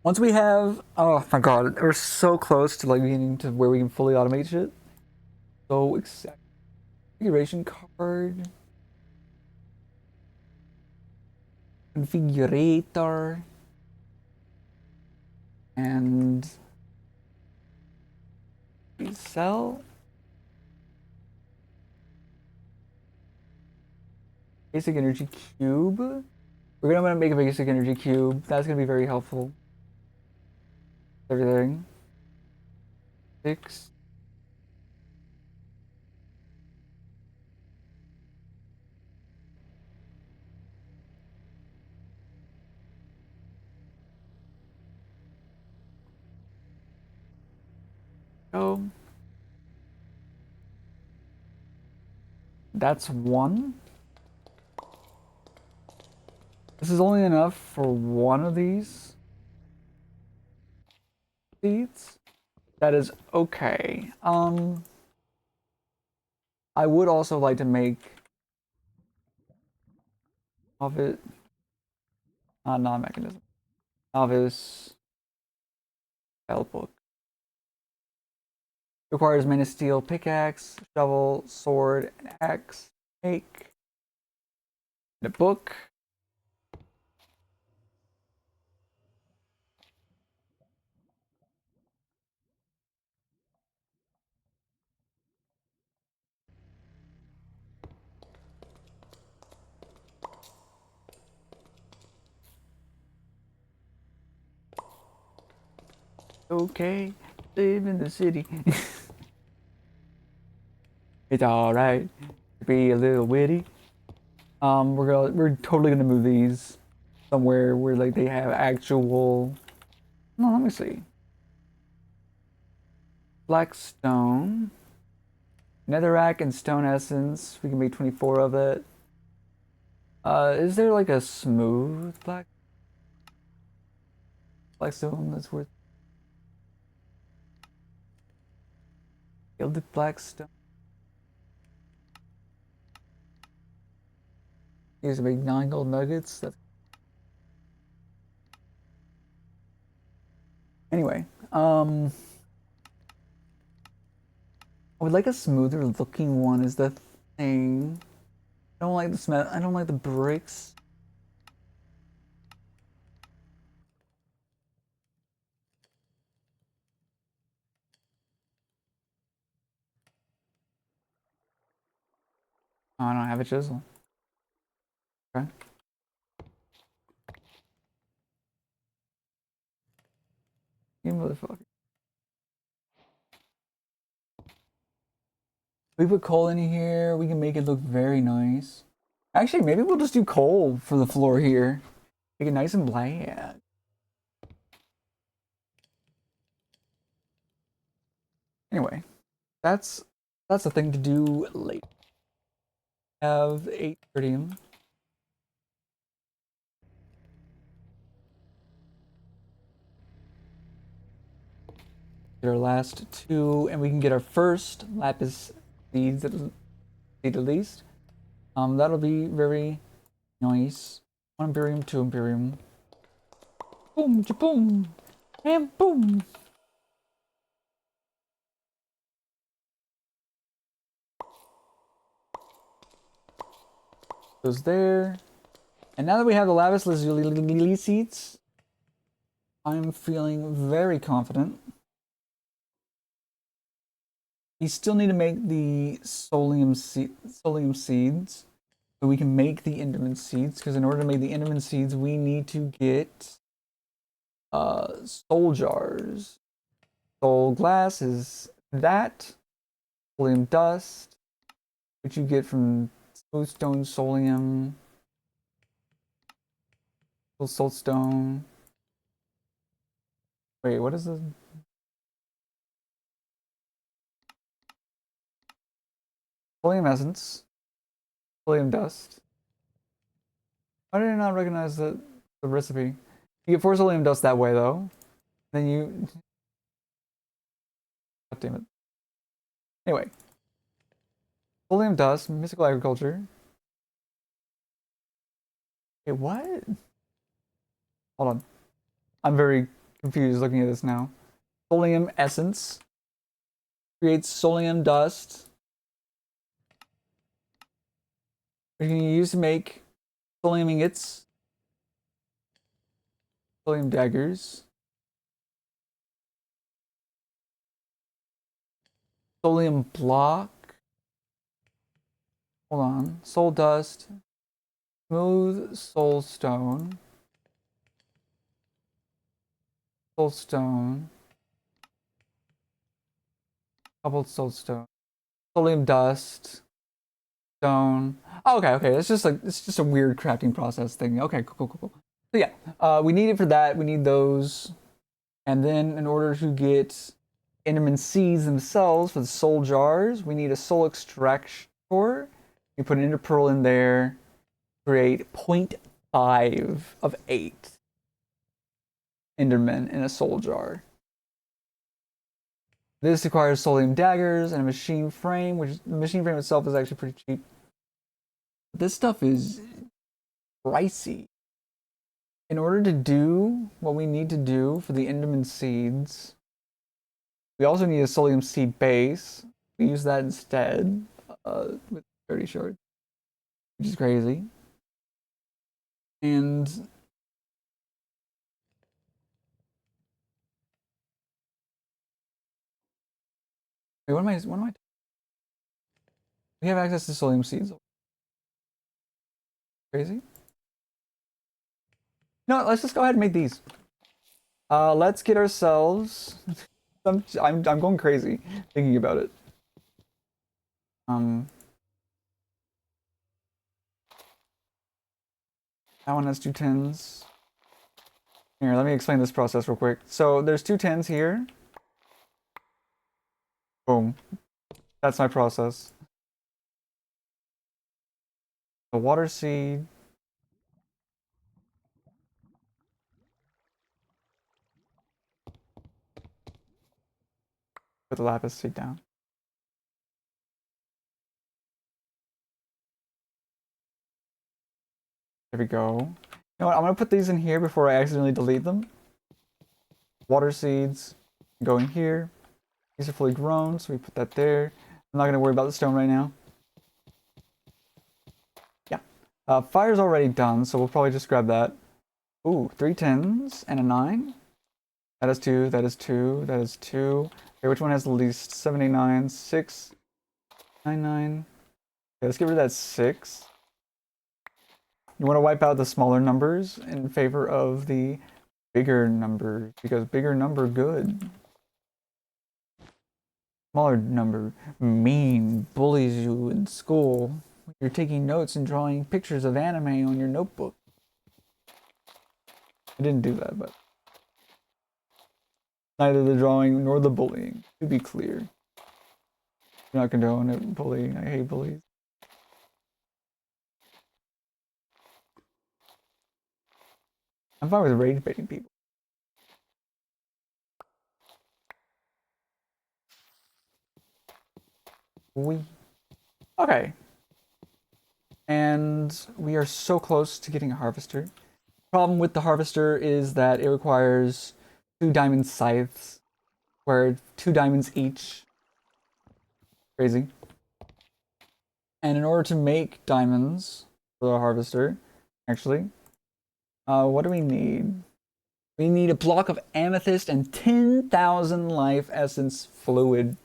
Once we have, oh my god, we're so close to like getting to where we can fully automate shit. So excited. Configuration card. Configurator. And we sell. Basic energy cube. We're gonna make a basic energy cube. That's gonna be very helpful. Everything. 6. Go. That's 1. This is only enough for one of these seeds. That is okay. I would also like to make of it non-mechanism. Novice spellbook. Requires mana steel, pickaxe, shovel, sword, and axe. Make the book. Okay, live in the city. It's alright to be a little witty. We're totally gonna move these somewhere where like they have actual. No, let me see. Black stone, netherrack, and stone essence. We can make 24 of it. Is there like a smooth black stone that's worth gilded black stone? Use to make 9 gold nuggets. That's anyway. I would like a smoother looking one. Is the thing. I don't like the smell. I don't like the bricks. Oh, I don't have a chisel. Okay. You motherfucker. We put coal in here. We can make it look very nice. Actually, maybe we'll just do coal for the floor here. Make it nice and black. Anyway, that's the thing to do later. Have 8 tritium. Get our last 2, and we can get our first lapis seeds at least. That'll be very nice. 1 Imperium, 2 Imperium. Boom, boom, and boom. Goes there. And now that we have the lapis lazuli seeds, I'm feeling very confident. We still need to make the solium seeds, so we can make the enderman seeds. Because in order to make the enderman seeds, we need to get soul jars. Soul glass is that. Solium dust, which you get from smoothstone solium, soulstone. Wait, what is this? Solium essence, solium dust. Why did I not recognize the recipe? You get 4 solium dust that way though. Then you. God damn it. Anyway, solium dust, mystical agriculture. Wait, what? Hold on. I'm very confused looking at this now. Solium essence creates solium dust, which you can use to make solium ingots, solium daggers, solium block. Hold on. Soul dust. Smooth soulstone. Soulstone. Cobbled soulstone. Solium dust. Stone. Oh, okay. It's just a weird crafting process thing. Okay, cool. So yeah, we need it for that. We need those. And then in order to get Enderman seeds themselves for the soul jars, we need a soul extractor. You put an ender pearl in there, create 0.5 of 8 Endermen in a soul jar. This requires solium daggers and a machine frame, which the machine frame itself is actually pretty cheap. But this stuff is pricey. In order to do what we need to do for the Enderman seeds, we also need a solium seed base. We use that instead with 30 shards, which is crazy. And wait, what am I? We have access to solium seeds. Crazy. No, let's just go ahead and make these. Let's get ourselves. I'm going crazy thinking about it. That one has 2 tins. Here, let me explain this process real quick. So there's 2 tins here. Boom. That's my process. The water seed. Put the lapis seed down. There we go. You know what? I'm gonna put these in here before I accidentally delete them. Water seeds go in here. These are fully grown, so we put that there. I'm not gonna worry about the stone right now. Yeah. Fire's already done, so we'll probably just grab that. Ooh, 3 tins and a 9. That is 2, that is 2, that is 2. Okay, which one has the least? 79, 6, 99. Okay, let's get rid of that 6. You want to wipe out the smaller numbers in favor of the bigger numbers, because bigger number good. Smaller number mean, bullies you in school. You're taking notes and drawing pictures of anime on your notebook. I didn't do that, but neither the drawing nor the bullying, to be clear. Do not condone it, bullying. I hate bullies. I'm fine with rage baiting people. Okay. And we are so close to getting a harvester. Problem with the harvester is that it requires 2 diamond scythes, where 2 diamonds each. Crazy. And in order to make diamonds for the harvester, actually, what do we need? We need a block of amethyst and 10,000 life essence fluid.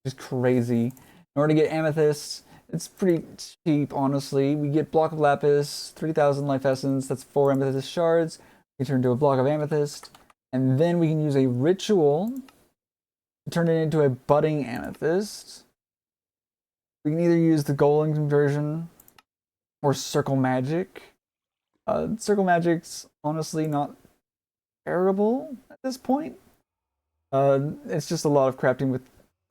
Just crazy. In order to get amethyst, it's pretty cheap, honestly. We get block of lapis, 3,000 life essence, that's 4 amethyst shards. We turn into a block of amethyst, and then we can use a ritual to turn it into a budding amethyst. We can either use the golem conversion or circle magic. Circle magic's honestly not terrible at this point. It's just a lot of crafting with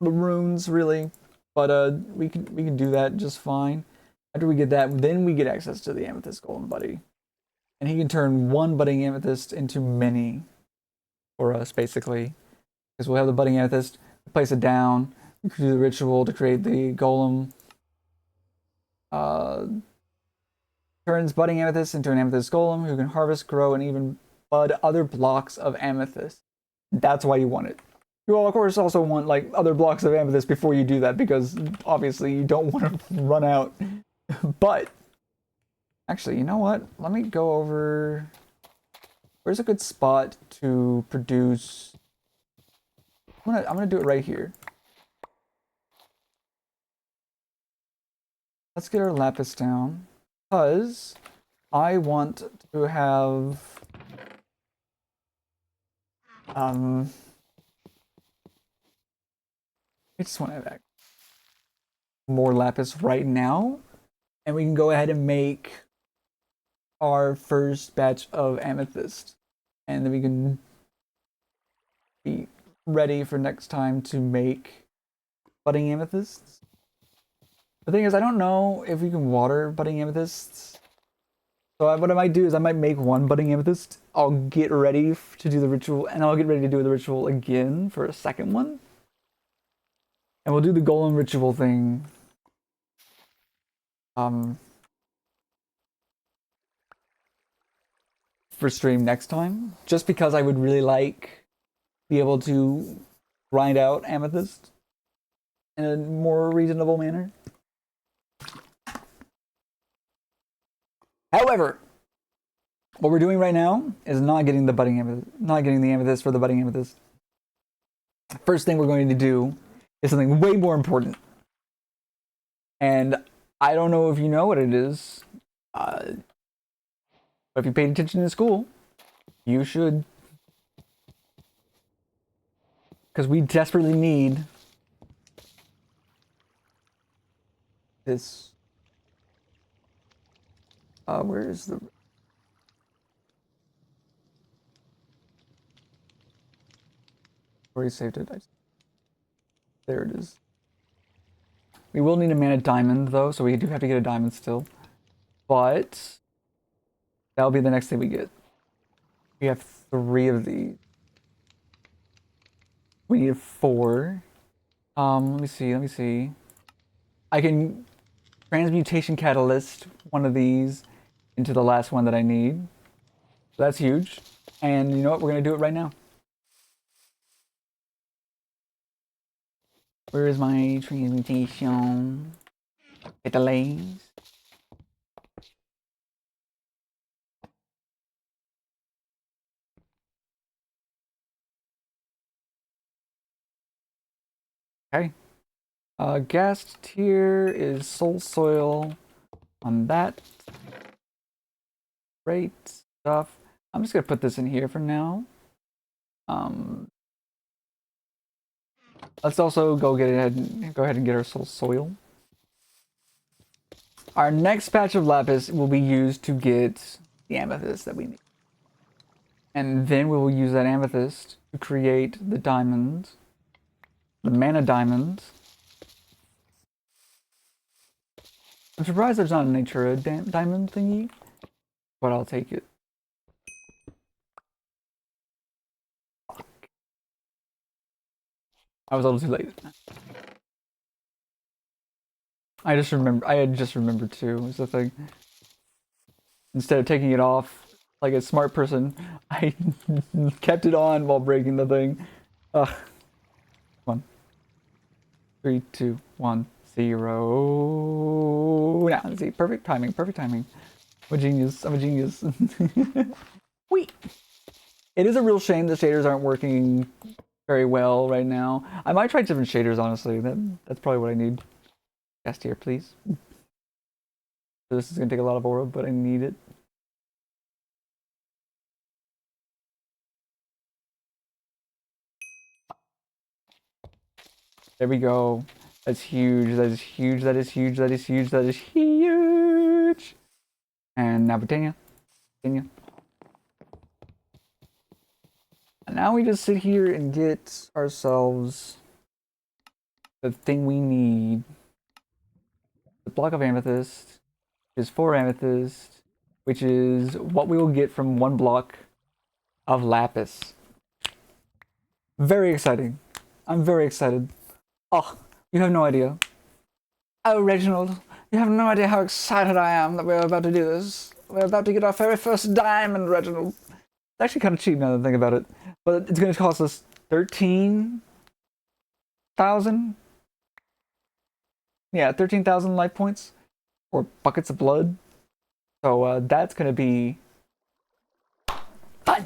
the runes, really. But we can do that just fine. After we get that, then we get access to the amethyst golem buddy, and he can turn 1 budding amethyst into many for us, basically. Because we'll have the budding amethyst, place it down, we can do the ritual to create the golem. Turns budding amethyst into an amethyst golem who can harvest, grow, and even bud other blocks of amethyst. That's why you want it. You will, of course, also want like other blocks of amethyst before you do that, because obviously you don't want to run out. But actually, you know what? Let me go over. Where's a good spot to produce? I'm gonna do it right here. let's get our lapis down, because I want to have I just want to have more lapis right now, and we can go ahead and make our first batch of amethyst, and then we can be ready for next time to make budding amethysts. The thing is, I don't know if we can water budding amethysts. So what I might do is I might make one budding amethyst. I'll get ready to do the ritual, and I'll get ready to do the ritual again for a second one. And we'll do the golem ritual thing. For stream next time, just because I would really like be able to grind out amethyst in a more reasonable manner. However, what we're doing right now is not getting the budding amethyst, not getting the amethyst for the budding amethyst. First thing we're going to do is something way more important, and I don't know if you know what it is, but if you paid attention in school, you should, because we desperately need this. Where is the? Where you saved it? There it is. We will need a mana diamond though, so we do have to get a diamond still. But that'll be the next thing we get. We have 3 of these. We need 4. Let me see. I can transmutation catalyst one of these into the last one that I need. So that's huge. And you know what? We're gonna do it right now. Where is my transmutation catalyst? Okay. Gas tier is soul soil on that. Great stuff. I'm just gonna put this in here for now. Let's also go ahead and get our soul soil. Our next batch of lapis will be used to get the amethyst that we need. And then we will use that amethyst to create the diamonds, the mana diamonds. I'm surprised there's not a Natura diamond thingy, but I'll take it. Fuck. I was a little too late. I had just remembered too, is the thing. Instead of taking it off like a smart person, I kept it on while breaking the thing. Ugh. 1, 3, 2, 1, 0. Now, let's see. Perfect timing. I'm a genius. Wait. It is a real shame the shaders aren't working very well right now. I might try different shaders, honestly. That's probably what I need. Gas tier, please. This is gonna take a lot of aura, but I need it. There we go. That's huge. That is huge. And now Britannia. And now we just sit here and get ourselves the thing we need. The block of amethyst, which is 4 amethyst, which is what we will get from 1 block of lapis. Very exciting. I'm very excited. Oh, you have no idea. Oh, Reginald, you have no idea how excited I am that we're about to do this. We're about to get our very first diamond, Reginald. It's actually kind of cheap now that I think about it. But it's going to cost us 13,000? Yeah, 13,000 life points. Or buckets of blood. So that's going to be fun.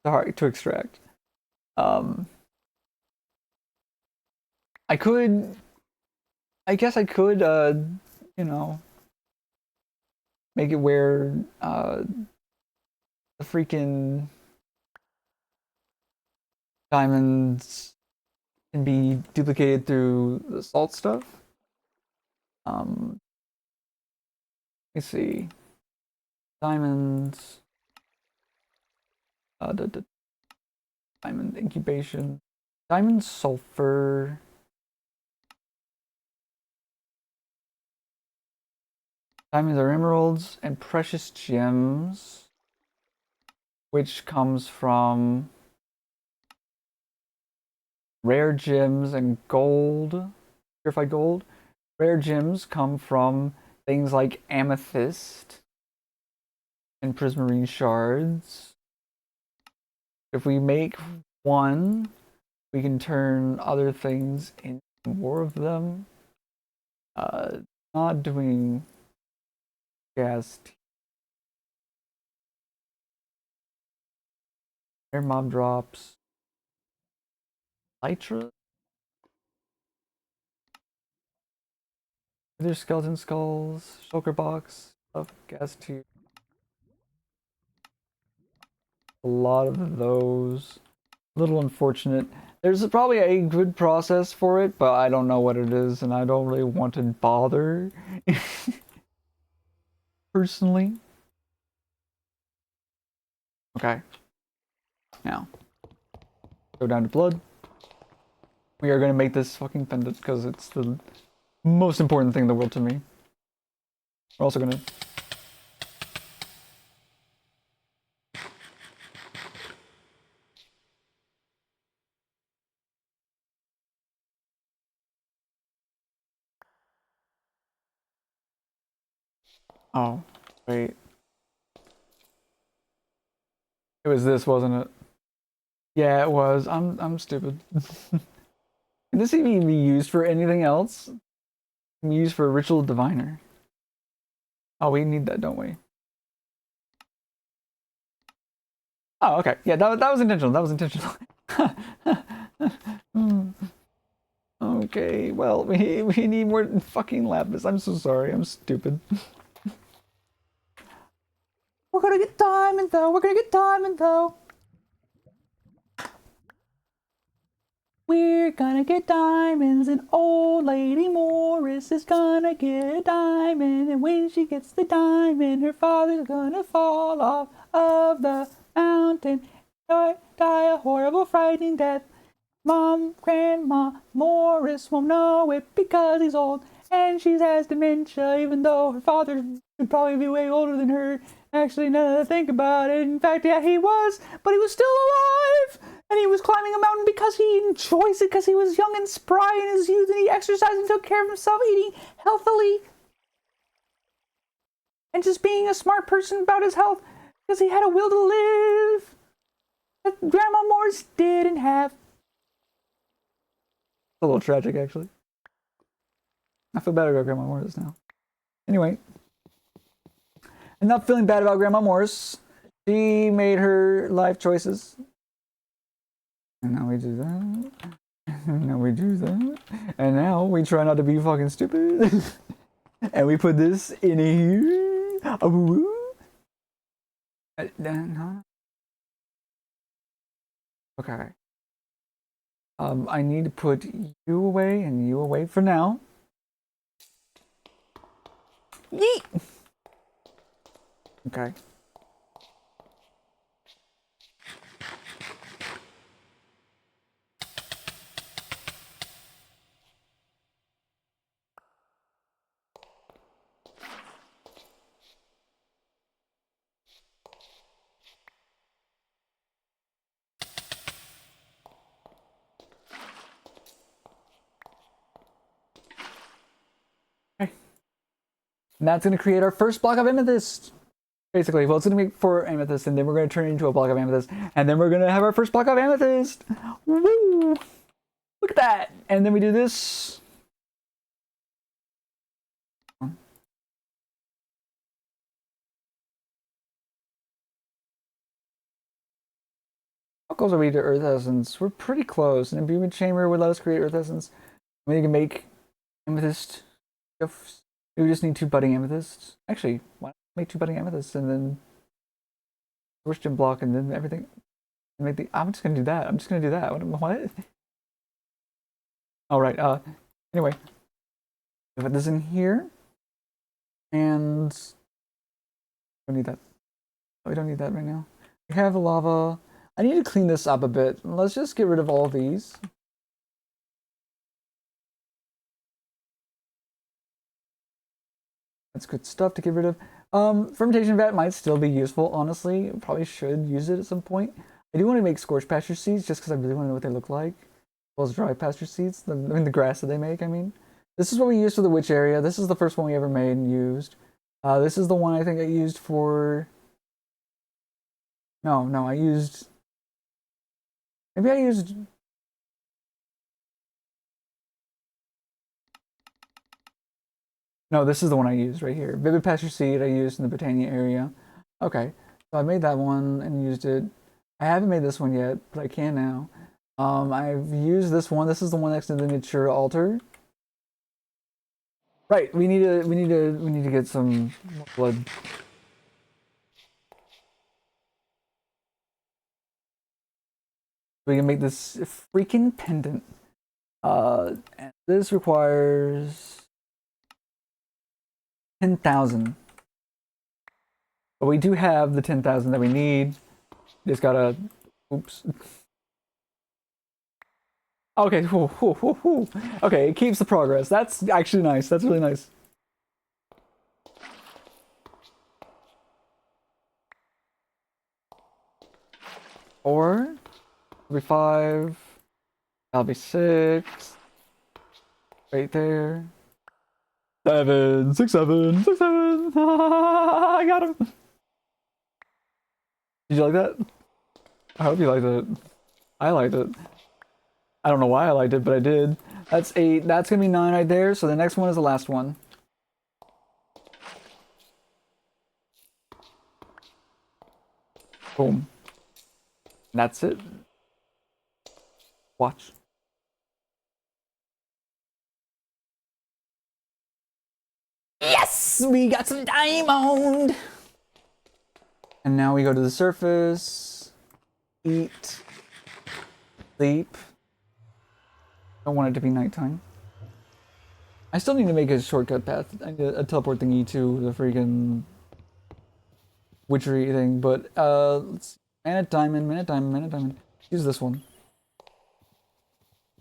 Hard to extract. I guess I could you know, make it where the freaking diamonds can be duplicated through the salt stuff. Let me see. Diamonds. The diamond incubation. Diamond sulfur. Diamonds are emeralds and precious gems, which comes from rare gems and gold, purified gold. Rare gems come from things like amethyst and prismarine shards. If we make one, we can turn other things into more of them. Not doing gas. Rare mob drops. Lytra? There's skeleton skulls, shulker box, stuff, gas tube. A lot of those. A little unfortunate. There's probably a good process for it, but I don't know what it is, and I don't really want to bother. Personally. Okay. Now. Go down to blood. We are gonna make this fucking pendant because it's the most important thing in the world to me. We're also gonna... Oh, wait. It was this, wasn't it? Yeah, it was. I'm stupid. Can this even be used for anything else? It can be used for a ritual diviner. Oh, we need that, don't we? Oh, okay. Yeah, that was intentional. That was intentional. Okay, well, we need more fucking lapis. I'm so sorry. I'm stupid. We're gonna get diamond, though. We're gonna get diamond, though. We're gonna get diamonds, and old lady Morris is gonna get a diamond. And when she gets the diamond, her father's gonna fall off of the mountain, die a horrible, frightening death. Grandma Morris won't know it because he's old, and she has dementia, even though her father should probably be way older than her. Actually, now that I think about it, in fact, yeah, he was, but he was still alive! And he was climbing a mountain because he enjoys it, because he was young and spry in his youth, and he exercised and took care of himself, eating healthily. And just being a smart person about his health, because he had a will to live that Grandma Morris didn't have. It's a little tragic, actually. I feel bad about Grandma Morris now. Anyway. I'm not feeling bad about Grandma Morris. She made her life choices. And now we do that. And now we do that. And now we try not to be fucking stupid. And we put this in here. Okay. I need to put you away and you away for now. Yeet! Okay. And that's going to create our first block of amethyst. Basically, well, it's going to be 4 amethyst, and then we're going to turn it into a block of amethyst, and then we're going to have our first block of amethyst. Woo! Look at that! And then we do this. How close are we to Earth Essence? We're pretty close. An imbuement chamber would let us create Earth Essence. We can make amethyst We just need 2 budding amethysts. Actually, why not make 2 budding amethysts and then Christian block and then everything. Make the. I'm just gonna do that. I'm just gonna do that. What? All right. Anyway, put this in here, and we don't need that. We don't need that right now. We have the lava. I need to clean this up a bit. Let's just get rid of all of these. That's good stuff to get rid of. Fermentation vat might still be useful, honestly. Probably should use it at some point. I do want to make scorched pasture seeds just because I really want to know what they look like. As well as dry pasture seeds. I mean, the grass that they make, I mean. This is what we used for the witch area. This is the first one we ever made and used. This is the one I think I used for... No, I used... Maybe I used... No, this is the one I used right here. Vivid pasture seed I used in the Britannia area. Okay, so I made that one and used it. I haven't made this one yet, but I can now. I've used this one. This is the one next to the miniature altar. Right, we need to get some blood. We can make this freaking pendant. And this requires 10,000. But we do have the 10,000 that we need. Just gotta, oops. Okay, okay, it keeps the progress. That's actually nice. That's really nice. Four, that'll be 5, that'll be 6, right there. 7, 6, 7, 6, 7. I got him. Did you like that? I hope you liked it. I liked it. I don't know why I liked it, but I did. That's 8. That's gonna be 9 right there. So the next one is the last one. Boom. That's it. Watch. Yes! We got some diamond! And now we go to the surface. Eat. Sleep. Don't want it to be nighttime. I still need to make a shortcut path. I need a teleport thingy to the freaking witchery thing, but let's see. Mana diamond, mana diamond, mana diamond. Use this one.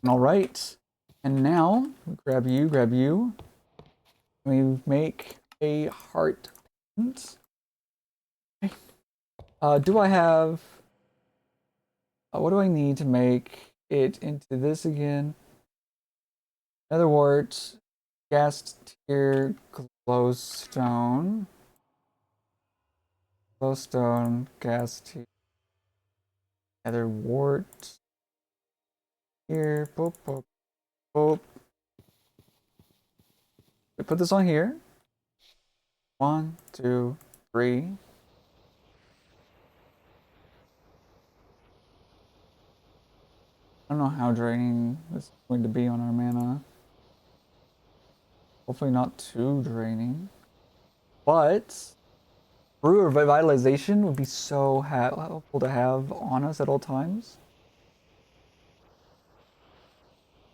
Alright. And now, grab you, grab you. We make a heart. Okay. Do I have... what do I need to make it into this again? Nether wart, gas tier, glowstone. Glowstone, gas tier, nether wart. Here, boop, boop, boop. We put this on here. 1, 2, 3. I don't know how draining this is going to be on our mana. Hopefully not too draining. But Brew Revitalization would be so helpful to have on us at all times.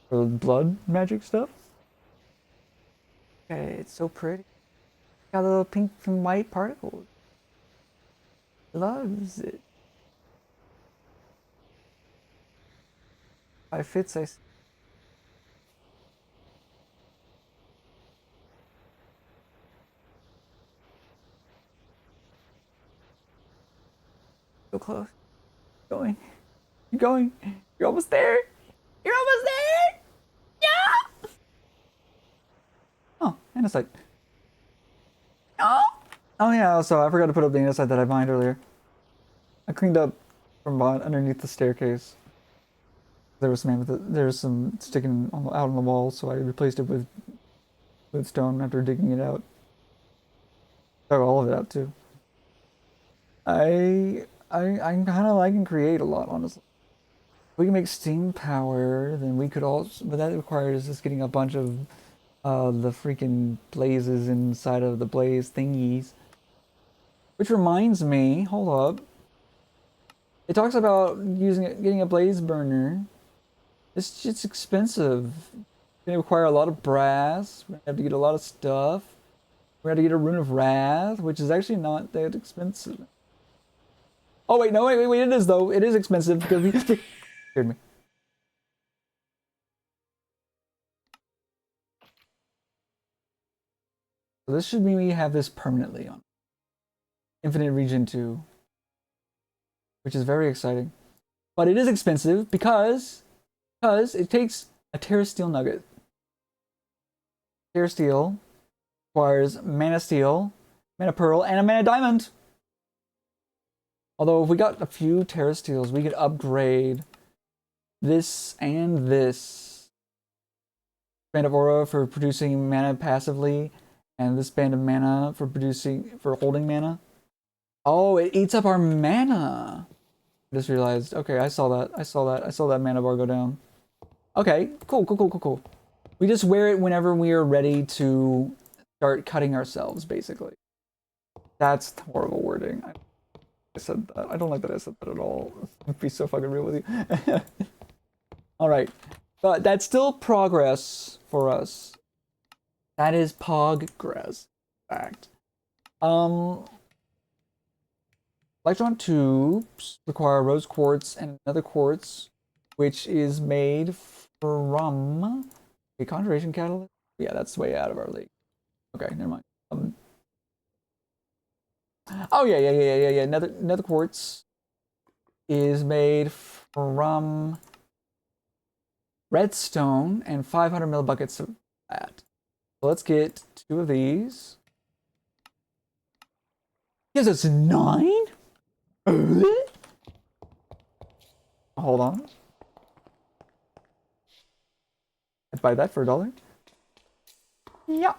For blood magic stuff. Okay, it's so pretty. Got little pink and white particles. Loves it. If it fits, I... So close. Going. You're going. You're almost there. You're almost there. Yeah. Oh, andesite. Oh. Oh yeah. So I forgot to put up the andesite that I mined earlier. I cleaned up from underneath the staircase. There was some sticking out on the wall, so I replaced it with stone after digging it out. Dug all of it out too. I'm kind of liking create a lot, honestly. If we can make steam power, then we could also, but that requires us getting a bunch of the freaking blazes inside of the blaze thingies. Which reminds me, hold up. It talks about getting a blaze burner. It's just expensive. It's gonna require a lot of brass. We're gonna have to get a lot of stuff. We're gonna have to get a rune of wrath, which is actually not that expensive. Oh wait, no, wait, it is though. It is expensive because we scared me. So this should mean we have this permanently on Infinite Region 2, which is very exciting. But it is expensive because it takes a Terra Steel nugget. Terra Steel requires mana steel, mana pearl, and a mana diamond. Although if we got a few Terra Steels, we could upgrade this and this. Band of Aura for producing mana passively, and this band of mana for holding mana. Oh, it eats up our mana. I just realized. Okay, I saw that mana bar go down. Okay, cool. We just wear it whenever we are ready to start cutting ourselves, basically. That's horrible wording. I said that. I don't like that I said that at all. I'd be so fucking real with you. Alright. But that's still progress for us. That is progress. Fact. Electron tubes require rose quartz and another quartz, which is made from a conjuration catalyst. Yeah, that's way out of our league. Okay, never mind. Oh yeah. Another quartz is made from redstone and 500 millibuckets of that. So let's get 2 of these. Gives us 9? Hold on. I'd buy that for $1. Yeah.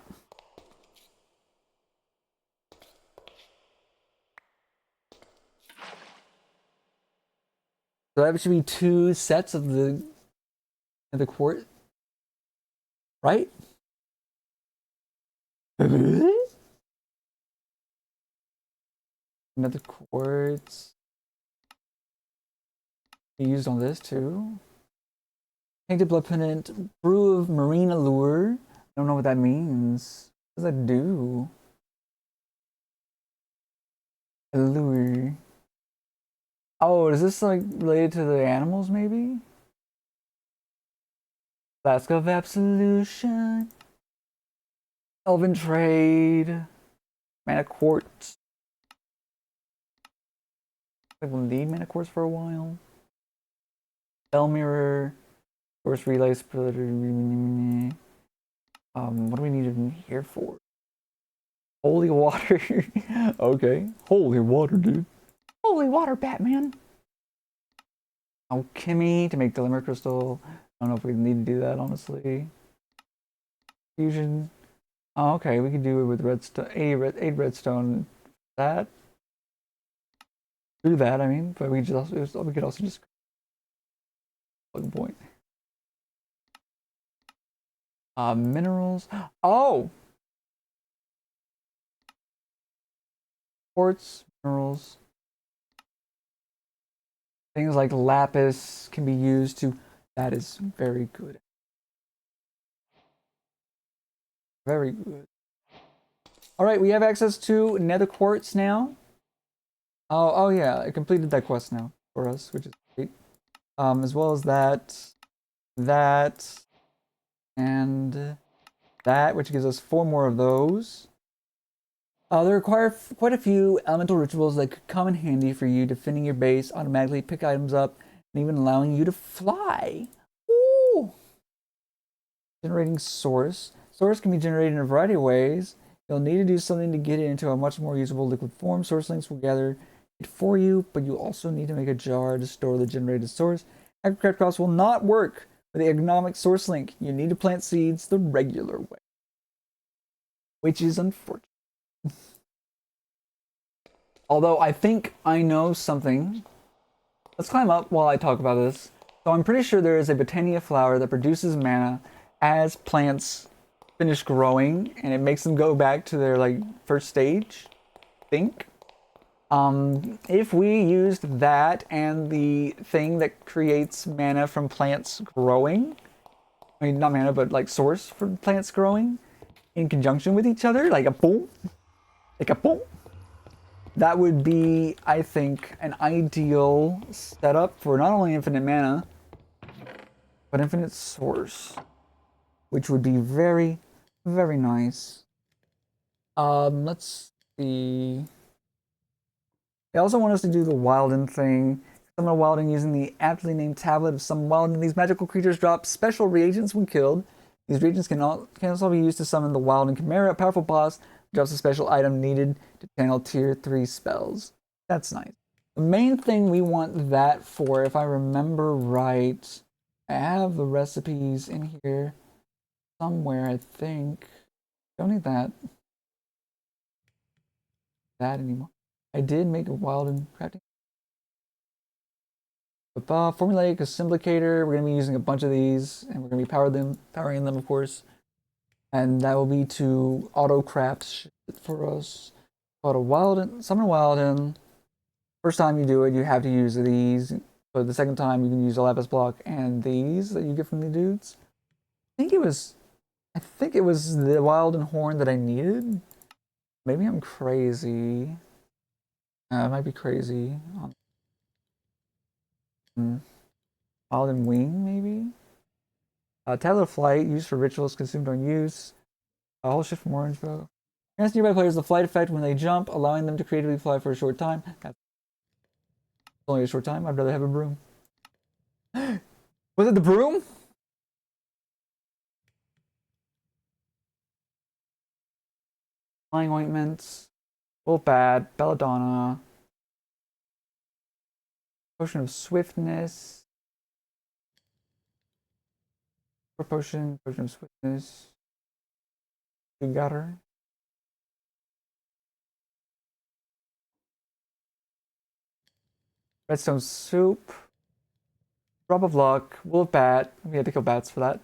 So that should be 2 sets of the quartz, right? Another quartz. Be used on this too. Painted blood pendant, brew of marine allure. I don't know what that means. What does that do? Allure. Oh, is this like related to the animals maybe? Flask of Absolution. Elven Trade. Mana Quartz. I think we'll need Mana Quartz for a while. Spell Mirror. Force Relay Splitter. What do we need in here for? Holy Water. Okay. Holy Water, dude. Holy Water, Batman. Alchemy to make Glimmer Crystal. I don't know if we need to do that, honestly. Fusion. Oh, okay, we can do it with redstone. 8 redstone. That. Do that, I mean, but we could also just plug a point. Minerals. Oh! Quartz, minerals. Things like Lapis can be used to. That is very good. Very good. Alright, we have access to nether quartz now. Oh yeah, I completed that quest now for us, which is great. As well as that, and that, which gives us 4 more of those. They require quite a few elemental rituals that could come in handy for you, defending your base, automatically pick items up, and even allowing you to fly. Ooh! Generating source. Source can be generated in a variety of ways. You'll need to do something to get it into a much more usable liquid form. Source links will gather it for you, but you also need to make a jar to store the generated source. Agrocraft crops will not work with the economic source link. You need to plant seeds the regular way, which is unfortunate. Although I think I know something. Let's climb up while I talk about this. So I'm pretty sure there is a Botania flower that produces mana as plants finish growing, and it makes them go back to their like first stage, I think. If we used that and the thing that creates mana from plants growing, I mean not mana but like source for plants growing in conjunction with each other, like a boom, that would be, I think, an ideal setup for not only infinite mana, but infinite source, which would be very, very nice. Let's see. They also want us to do the Wilden thing. Summon a Wilden using the aptly named tablet of some Wilden. These magical creatures drop special reagents when killed. These reagents can also be used to summon the Wilden Chimera, a powerful boss, drops a special item needed to channel tier 3 spells. That's nice. The main thing we want that for, if I remember right, I have the recipes in here somewhere, I think. Don't need that anymore. I did make a Wilden crafting. Formulaic Assemblator, we're going to be using a bunch of these, and we're going to be powering them, of course. And that will be to auto-craft shit for us. Summon a Wilden. First time you do it, you have to use these. But the second time, you can use a Lapis block and these that you get from the dudes. I think it was the Wilden Horn that I needed. Maybe I'm crazy. I might be crazy. Wilden Wing, maybe? Tablet of Flight, used for rituals, consumed on use. A whole shift from orange bow. Grants nearby players the flight effect when they jump, allowing them to creatively fly for a short time. That's only a short time. I'd rather have a broom. Was it the broom? Flying ointments. Wolfbat, Belladonna. Potion of swiftness. Potion of swiftness. You got her. Redstone soup. Drop of luck. Wolf bat. We had to kill bats for that.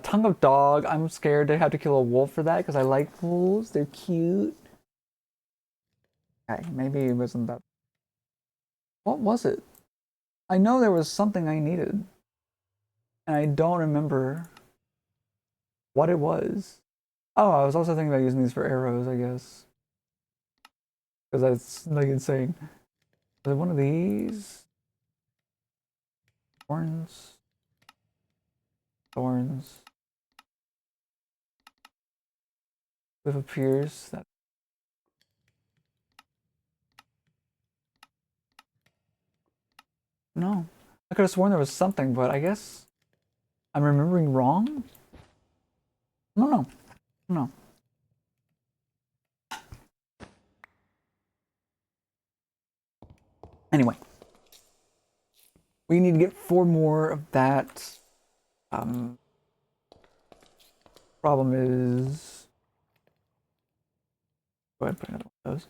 Tongue of dog. I'm scared to have to kill a wolf for that because I like wolves. They're cute. Okay, maybe it wasn't that. What was it? I know there was something I needed. And I don't remember what it was. Oh, I was also thinking about using these for arrows, I guess. Because that's like insane. Is it one of these? Thorns. Thorns. Cliff of Pierce. That. No. I could have sworn there was something, but I guess I'm remembering wrong? No. Anyway. We need to get 4 more of that. Problem is... Go ahead and put another one of those.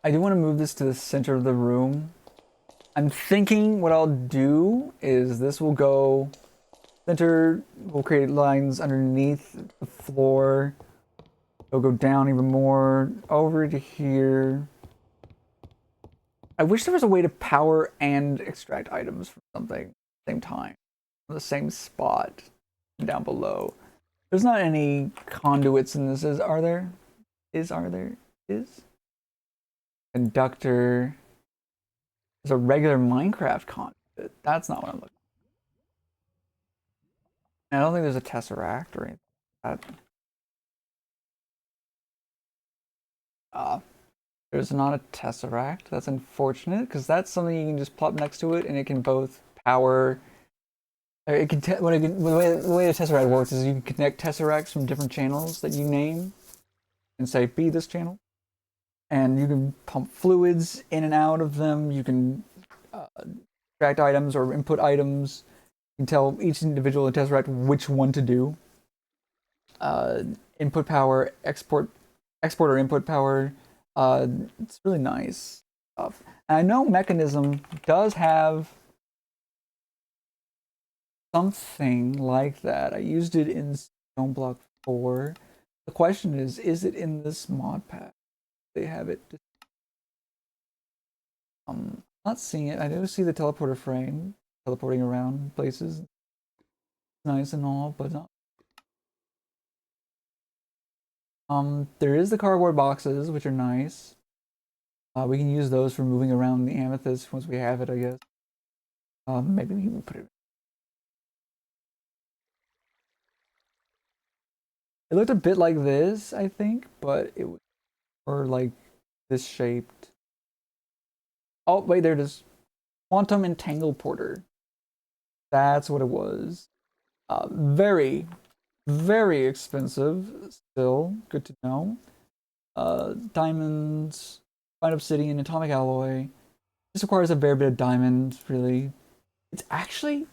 I do want to move this to the center of the room. I'm thinking what I'll do is this will go center, we'll create lines underneath the floor. It'll go down even more over to here. I wish there was a way to power and extract items from something at the same time. On the same spot down below. There's not any conduits in this, are there? Are there? Conductor. There's a regular Minecraft conduit. That's not what I'm looking for. I don't think there's a Tesseract or anything like that. There's not a Tesseract. That's unfortunate, because that's something you can just plop next to it and it can both power... It can the way the Tesseract works is you can connect Tesseracts from different channels that you name and say, be this channel. And you can pump fluids in and out of them. You can extract items or input items. You can tell each individual Tesseract which one to do. Input power, export or input power. It's really nice. stuff. And I know Mechanism does have something like that. I used it in Stone Block 4. The question is it in this mod pack? They have it. Not seeing it. I do see the teleporter frame teleporting around places. Nice and all, but not. There is the cardboard boxes, which are nice. We can use those for moving around the amethyst once we have it, I guess. Maybe we can put it. It looked a bit like this, I think, but it was more like this shaped. Oh, wait, there it is. Quantum Entangle Porter. That's what it was. Very, very expensive still. Good to know. Diamonds, fine obsidian, atomic alloy. This requires a fair bit of diamond, really. It's actually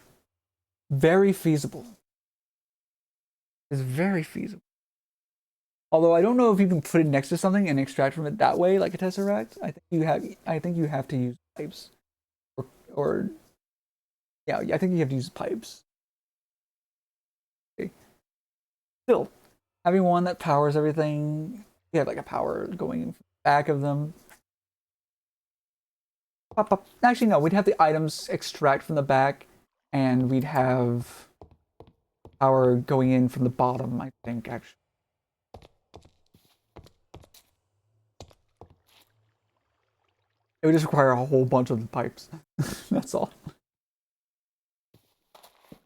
very feasible. It's very feasible. Although I don't know if you can put it next to something and extract from it that way, like a tesseract. I think you have to use pipes, or yeah, I think you have to use pipes. Okay. Still, having one that powers everything, you have like a power going in back of them. Pop, pop. Actually, no, we'd have the items extract from the back, and we'd have power going in from the bottom, I think, actually. It would just require a whole bunch of the pipes. That's all.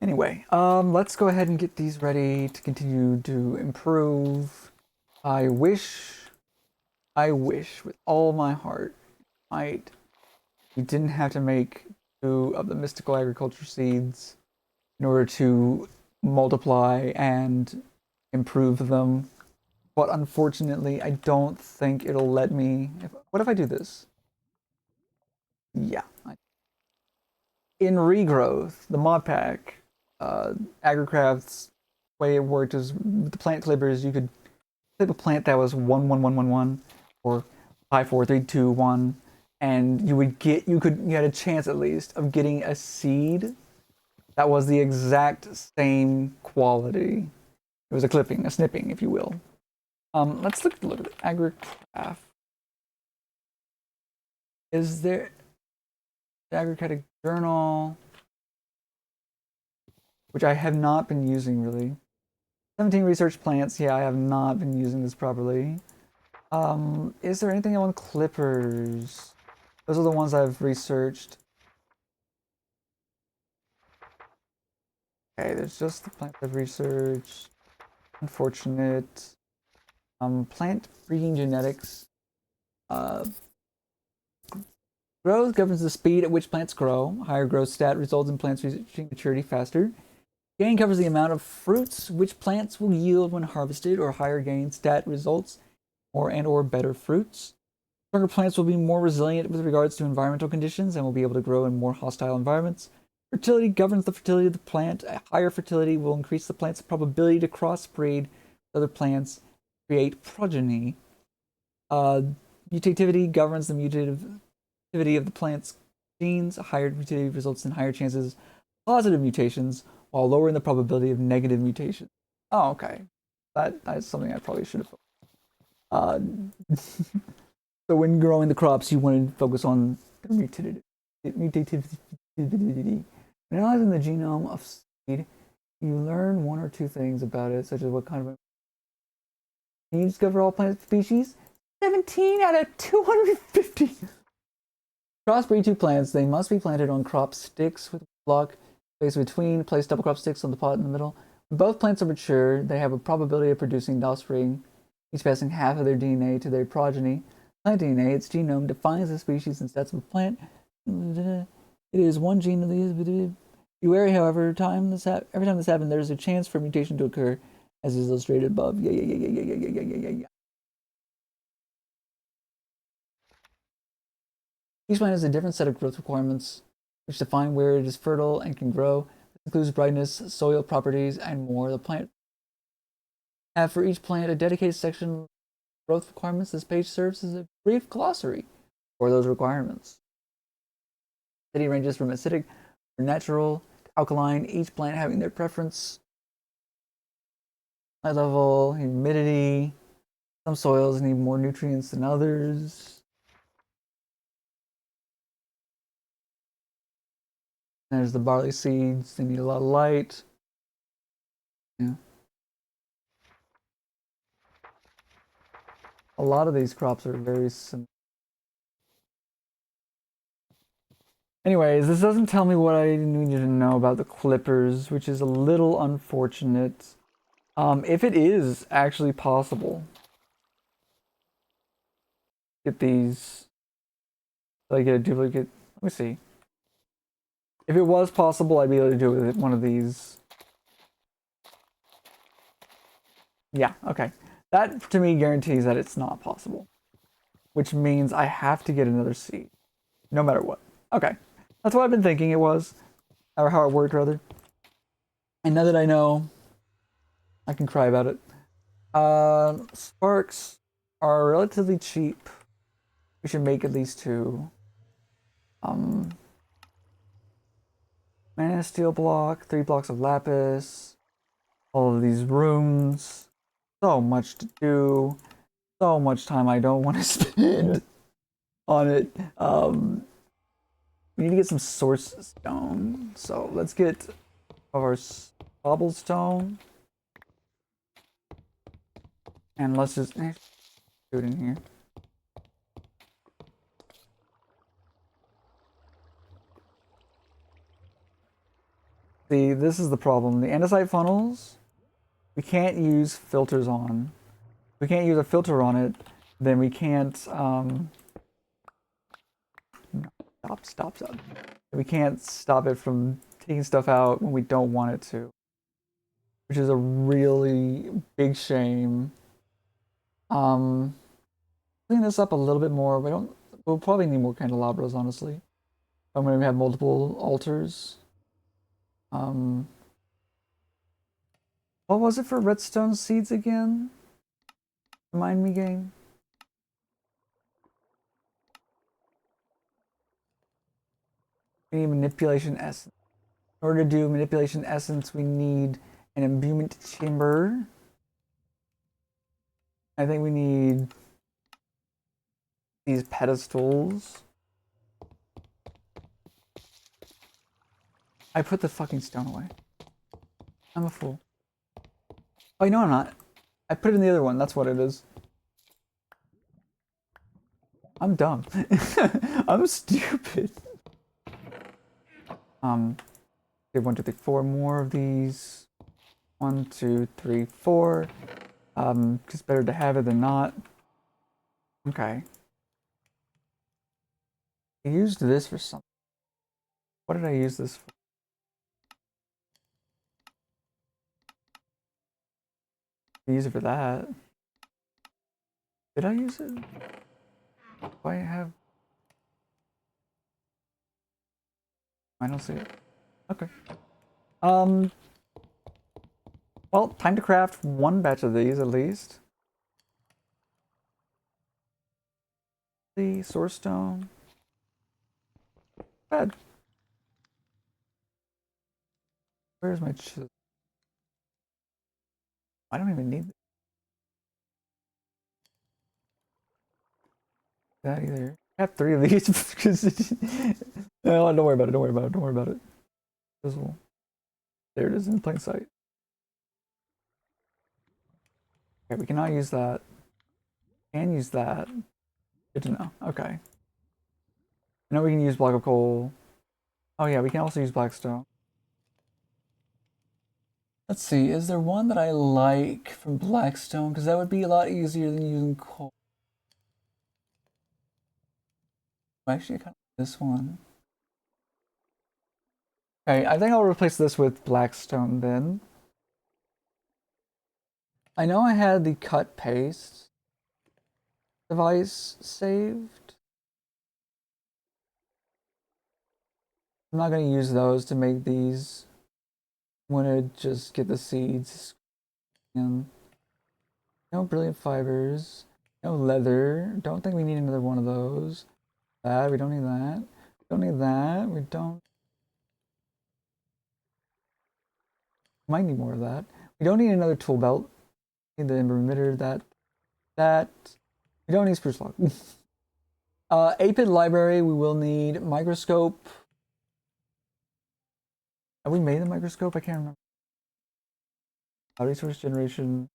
Anyway, let's go ahead and get these ready to continue to improve. I wish with all my heart, might we didn't have to make 2 of the mystical agriculture seeds in order to multiply and improve them. But unfortunately, I don't think it'll let me. What if I do this? Yeah. In Regrowth, the mod pack, Agricraft's way it worked is with the plant clippers, you could clip a plant that was 11111 or 54321, and you had a chance at least of getting a seed that was the exact same quality. It was a clipping, a snipping, if you will. Let's look at Agricraft. Is there the Agricultic Journal, which I have not been using really. 17 research plants. Yeah, I have not been using this properly. Is there anything on clippers? Those are the ones I've researched. Okay, there's just the plants I've researched. Unfortunate. Plant breeding genetics. Growth governs the speed at which plants grow. Higher growth stat results in plants reaching maturity faster. Gain covers the amount of fruits which plants will yield when harvested, or higher gain stat results or better fruits. Stronger plants will be more resilient with regards to environmental conditions and will be able to grow in more hostile environments. Fertility governs the fertility of the plant. A higher fertility will increase the plant's probability to crossbreed with other plants, create progeny. Mutativity governs the mutativity of the plant's genes. A higher mutativity results in higher chances of positive mutations, while lowering the probability of negative mutations. Oh, okay. That's something I probably should have. So when growing the crops, you want to focus on mutativity. When analyzing the genome of seed, you learn 1 or 2 things about it, such as what kind of. Can you discover all plant species? 17 out of 250. Crossbreed 2 plants. They must be planted on crop sticks with block space between. Place double crop sticks on the pot in the middle. When both plants are mature, they have a probability of producing offspring, each passing half of their DNA to their progeny. Plant DNA, its genome, defines the species and stats of a plant. It is one gene of these. Be wary, however, every time this happens, there's a chance for mutation to occur, as is illustrated above. Yeah. Each plant has a different set of growth requirements, which define where it is fertile and can grow. This includes brightness, soil properties, and more. The plant have for each plant a dedicated section of growth requirements. This page serves as a brief glossary for those requirements. Acidity ranges from acidic or natural to alkaline, each plant having their preference. High level, humidity. Some soils need more nutrients than others. There's the barley seeds. They need a lot of light. Yeah. A lot of these crops are very similar. Anyways, this doesn't tell me what I need to know about the clippers, which is a little unfortunate. If it is actually possible, get these, like get a duplicate. Let me see. If it was possible, I'd be able to do it with one of these. Yeah, okay. That to me guarantees that it's not possible, which means I have to get another seed, no matter what. Okay, that's what I've been thinking it was, or how it worked rather. And now that I know, I can cry about it. Sparks are relatively cheap. We should make at least two. Mana steel block, 3 blocks of lapis, all of these rooms. So much to do. So much time I don't want to spend on it. We need to get some source stone. So let's get our cobblestone. And let's just do it in here. See, this is the problem. The andesite funnels, we can't use filters on. We can't use a filter on it, then we can't, stop. We can't stop it from taking stuff out when we don't want it to, which is a really big shame. Clean this up a little bit more. We'll probably need more candelabras, honestly. I'm going to have multiple altars. What was it for redstone seeds again? Remind me, game. We need manipulation essence. In order to do manipulation essence, we need an imbuement chamber. I think we need these pedestals. I put the fucking stone away. I'm a fool. Oh, no, I'm not. I put it in the other one. That's what it is. I'm dumb. I'm stupid. Okay, 1, 2, 3, 4 more of these. 1, 2, 3, 4. Just better to have it than not. Okay. I used this for something. What did I use this for? I use it for that. Did I use it? Do I have? I don't see it. Okay. Well, time to craft one batch of these at least. The source stone. Bad. Where's my chisel? I don't even need that either. I have 3 of these because no, don't worry about it. Don't worry about it. Don't worry about it. Chisel. There it is in plain sight. Okay, we cannot use that. Can use that. Good to know. Okay. I know we can use block of coal. Oh yeah, we can also use blackstone. Let's see, is there one that I like from blackstone? Because that would be a lot easier than using coal. Actually, I kind of like this one. Okay, I think I'll replace this with blackstone then. I know I had the cut paste device saved. I'm not going to use those to make these. I'm going to just get the seeds. And no brilliant fibers. No leather. Don't think we need another one of those. that. We don't need that. We don't need that. We don't. Might need more of that. We don't need another tool belt. We need the ember emitter. That. We don't need spruce log. 8-bit library. We will need microscope. Have we made the microscope? I can't remember. Resource generation.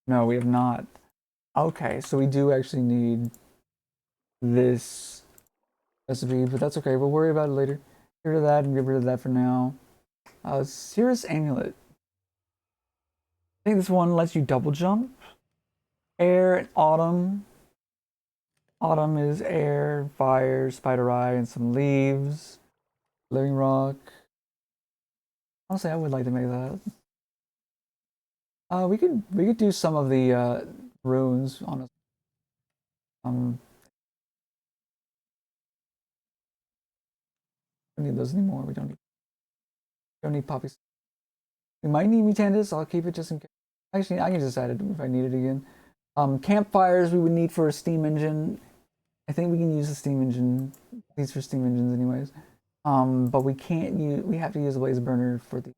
No, we have not. Okay, so we do actually need this recipe, but that's okay. We'll worry about it later. Get rid of that and get rid of that for now. Cirrus Amulet. I think this one lets you double jump. Air and autumn. Autumn is air, fire, spider eye, and some leaves. Living rock. Honestly, I would like to make that. We could do some of the runes on a don't need those anymore. We don't need poppies. We might need mutandis. I'll keep it just in case. Actually, I can just add it if I need it again. Campfires we would need for a steam engine. I think we can use the steam engine. These for steam engines anyways. But we can't use. We have to use a blaze burner for the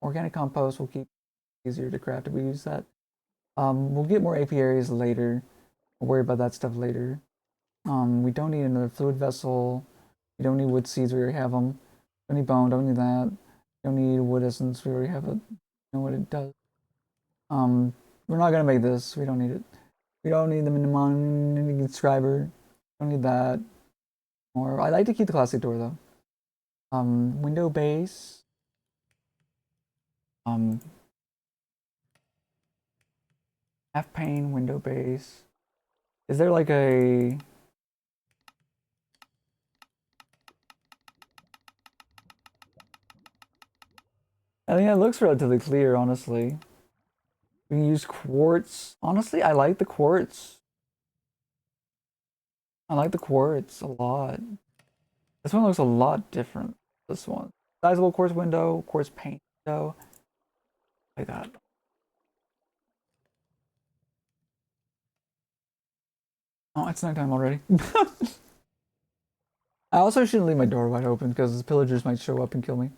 organic compost. We'll keep it easier to craft if we use that. We'll get more apiaries later. We'll worry about that stuff later. We don't need another fluid vessel. We don't need wood seeds. We already have them. Don't need bone. Don't need that. Don't need wood essence. We already have it. Know what it does. We're not gonna make this. We don't need it. We don't need the mnemonic inscriber. Don't need that. Or I like to keep the classic door though. Window base. Um, half pane window base. Is there like a? I think it looks relatively clear, honestly. We can use quartz. Honestly, I like the quartz. I like the quartz a lot. This one looks a lot different. This one. Sizable quartz window, quartz paint window. Like that. Oh, it's nighttime already. I also shouldn't leave my door wide open because pillagers might show up and kill me.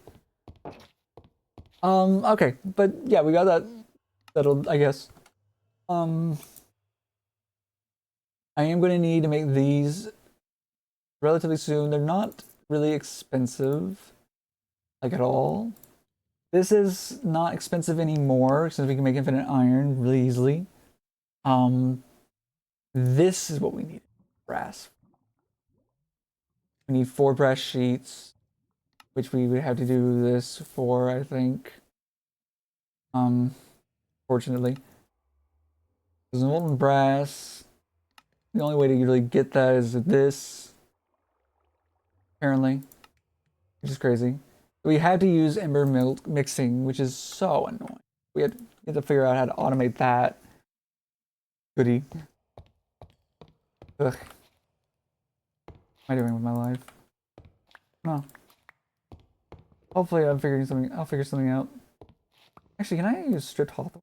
Okay, but yeah, we got that settled, I guess. Um, I am going to need to make these relatively soon. They're not really expensive, like at all. This is not expensive anymore since we can make infinite iron really easily. Um, this is what we need. Brass. We need 4 brass sheets, which we would have to do this for, I think. Fortunately. There's an molten brass. The only way to really get that is this. Apparently. Which is crazy. We had to use ember milk mixing, which is so annoying. We had to figure out how to automate that. Goody. Ugh. What am I doing with my life? No. Hopefully I'll figure something out. Actually, can I use stripped hawthorn?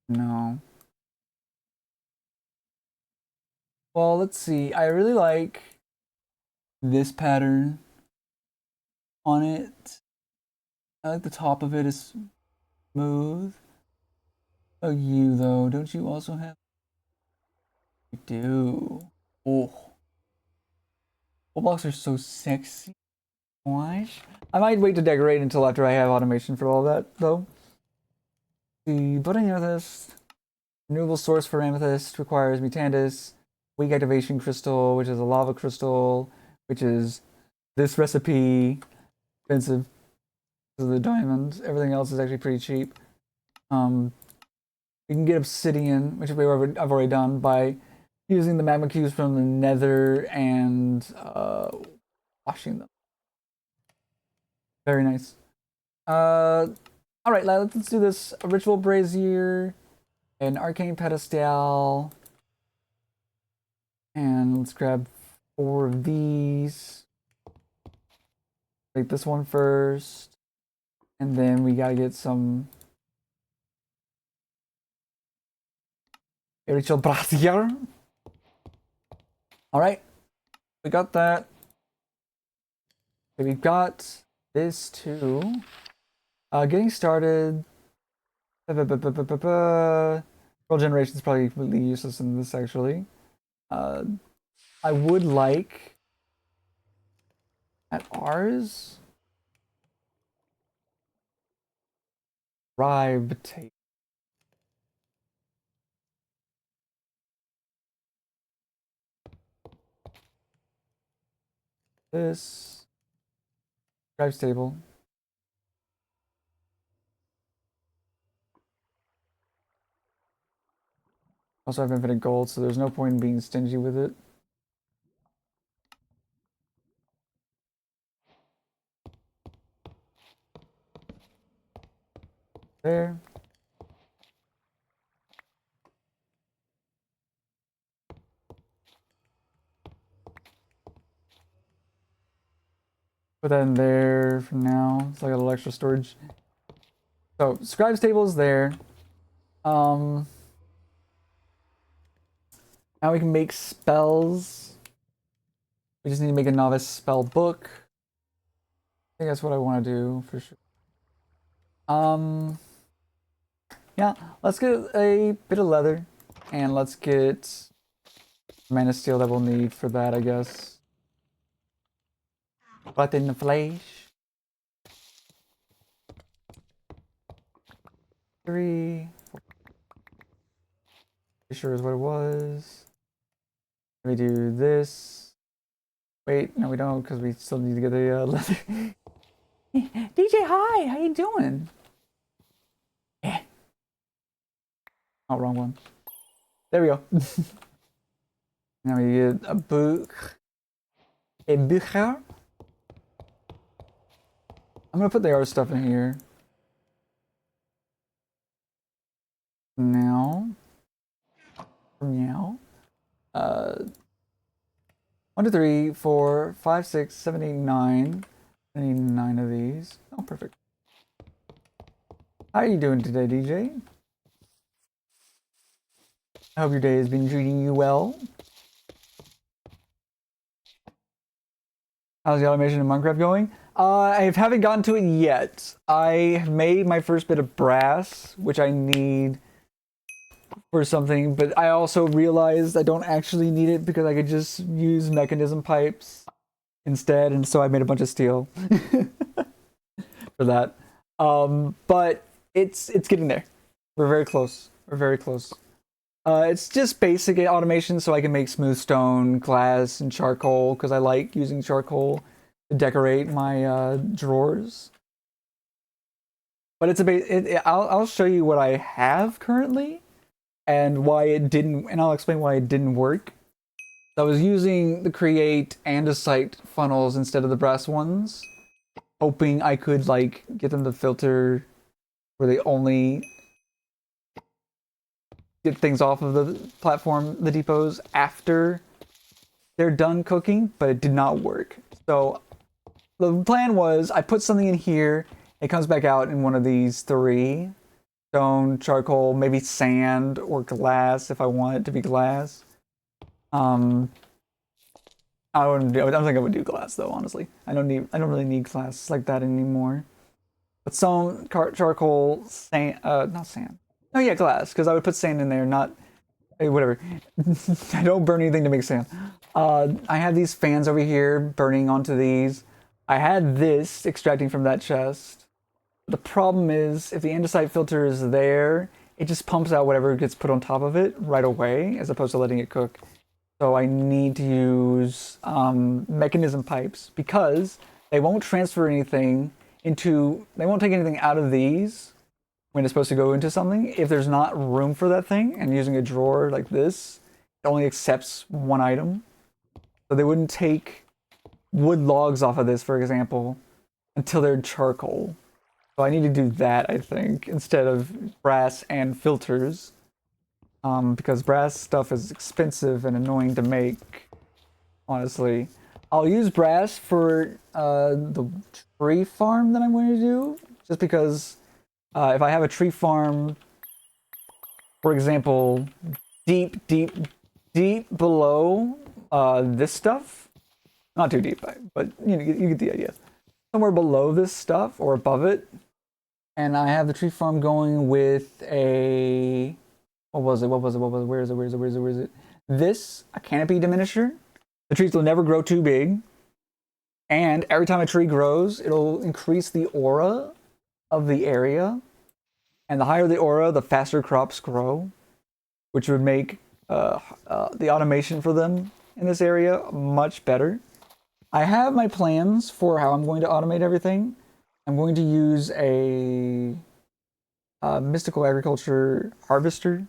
No. Well, let's see. I really like this pattern on it. I like the top of it is smooth. Oh, you though, don't you also have? You do. Oh, blocks are so sexy. Why? I might wait to decorate until after I have automation for all that, though. The budding amethyst, renewable source for amethyst requires mutandis, weak activation crystal, which is a lava crystal, which is this recipe, expensive because of the diamonds. Everything else is actually pretty cheap. We can get obsidian, which I've already done by using the magma cubes from the nether and washing them. Very nice. All right, let's do this. A ritual brazier, an arcane pedestal, and let's grab 4 of these. Take this one first, and then we gotta get some Rachel Brasier. Alright. We got that. Okay, we've got this too. Getting started. World generation is probably completely useless in this actually. I would like at ours Ribe tape. This drive stable. Also have infinite gold, so there's no point in being stingy with it. There. Put that in there for now. So I got a little extra storage. So scribe's table is there. Now we can make spells. We just need to make a novice spell book. I think that's what I want to do for sure. Yeah, let's get a bit of leather, and let's get mana steel that we'll need for that, I guess. But in the flesh. 3. Pretty sure is what it was. Let me do this. Wait, no, we don't, because we still need to get the leather. DJ, hi, how you doing? Yeah. Oh, wrong one. There we go. Now we get a book. A bucher. I'm gonna put the art stuff in here. Now. Meow. 1, 2, 3, 4, 5, 6, 7, 8, 9. I need 9 of these. Oh, perfect. How are you doing today, DJ? I hope your day has been treating you well. How's the automation in Minecraft going? I haven't gotten to it yet. I have made my first bit of brass, which I need for something, but I also realized I don't actually need it because I could just use mechanism pipes instead, and so I made a bunch of steel for that. But it's getting there. We're very close. We're very close. It's just basic automation so I can make smooth stone, glass, and charcoal because I like using charcoal to decorate my drawers. But it's I'll show you what I have currently and why it didn't, and I'll explain why it didn't work. I was using the create andesite funnels instead of the brass ones, hoping I could like get them to filter where they only get things off of the platform, the depots, after they're done cooking, but it did not work. So the plan was I put something in here, it comes back out in one of these 3. Stone, charcoal, maybe sand or glass if I want it to be glass. I don't think I would do glass though, honestly. I don't really need glass like that anymore. But some charcoal, sand, not sand. Oh yeah, glass, because I would put sand in there, not whatever. I don't burn anything to make sand. I have these fans over here burning onto these. I had this extracting from that chest. The problem is, if the andesite filter is there, it just pumps out whatever gets put on top of it right away, as opposed to letting it cook. So I need to use mechanism pipes because they won't transfer anything into, they won't take anything out of these when it's supposed to go into something if there's not room for that thing, and using a drawer like this, it only accepts one item. So they wouldn't take wood logs off of this, for example, until they're charcoal. So I need to do that, I think, instead of brass and filters. Because brass stuff is expensive and annoying to make, honestly. I'll use brass for the tree farm that I'm going to do, just because if I have a tree farm, for example, deep, deep, deep below this stuff. Not too deep, but you know, you get the idea. Somewhere below this stuff or above it. And I have the tree farm going with a what was it? Where is it? This, a canopy diminisher. The trees will never grow too big. And every time a tree grows, it'll increase the aura of the area. And the higher the aura, the faster crops grow, which would make the automation for them in this area much better. I have my plans for how I'm going to automate everything. I'm going to use a mystical agriculture harvester.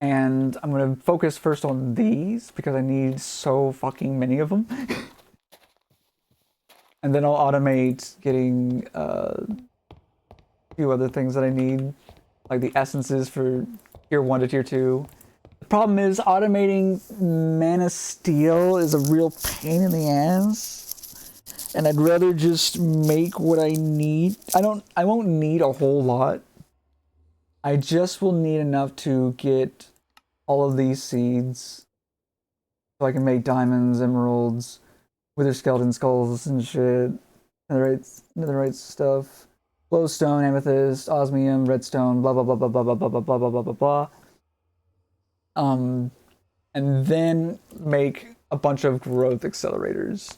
And I'm going to focus first on these because I need so fucking many of them. And then I'll automate getting a few other things that I need, like the essences for tier 1 to tier 2. The problem is automating mana steel is a real pain in the ass. And I'd rather just make what I need. I won't need a whole lot. I just will need enough to get all of these seeds so I can make diamonds, emeralds, wither skeleton skulls and shit. Netherite stuff. Glowstone, amethyst, osmium, redstone, blah blah blah blah blah blah blah blah blah blah blah blah blah. And then make a bunch of growth accelerators,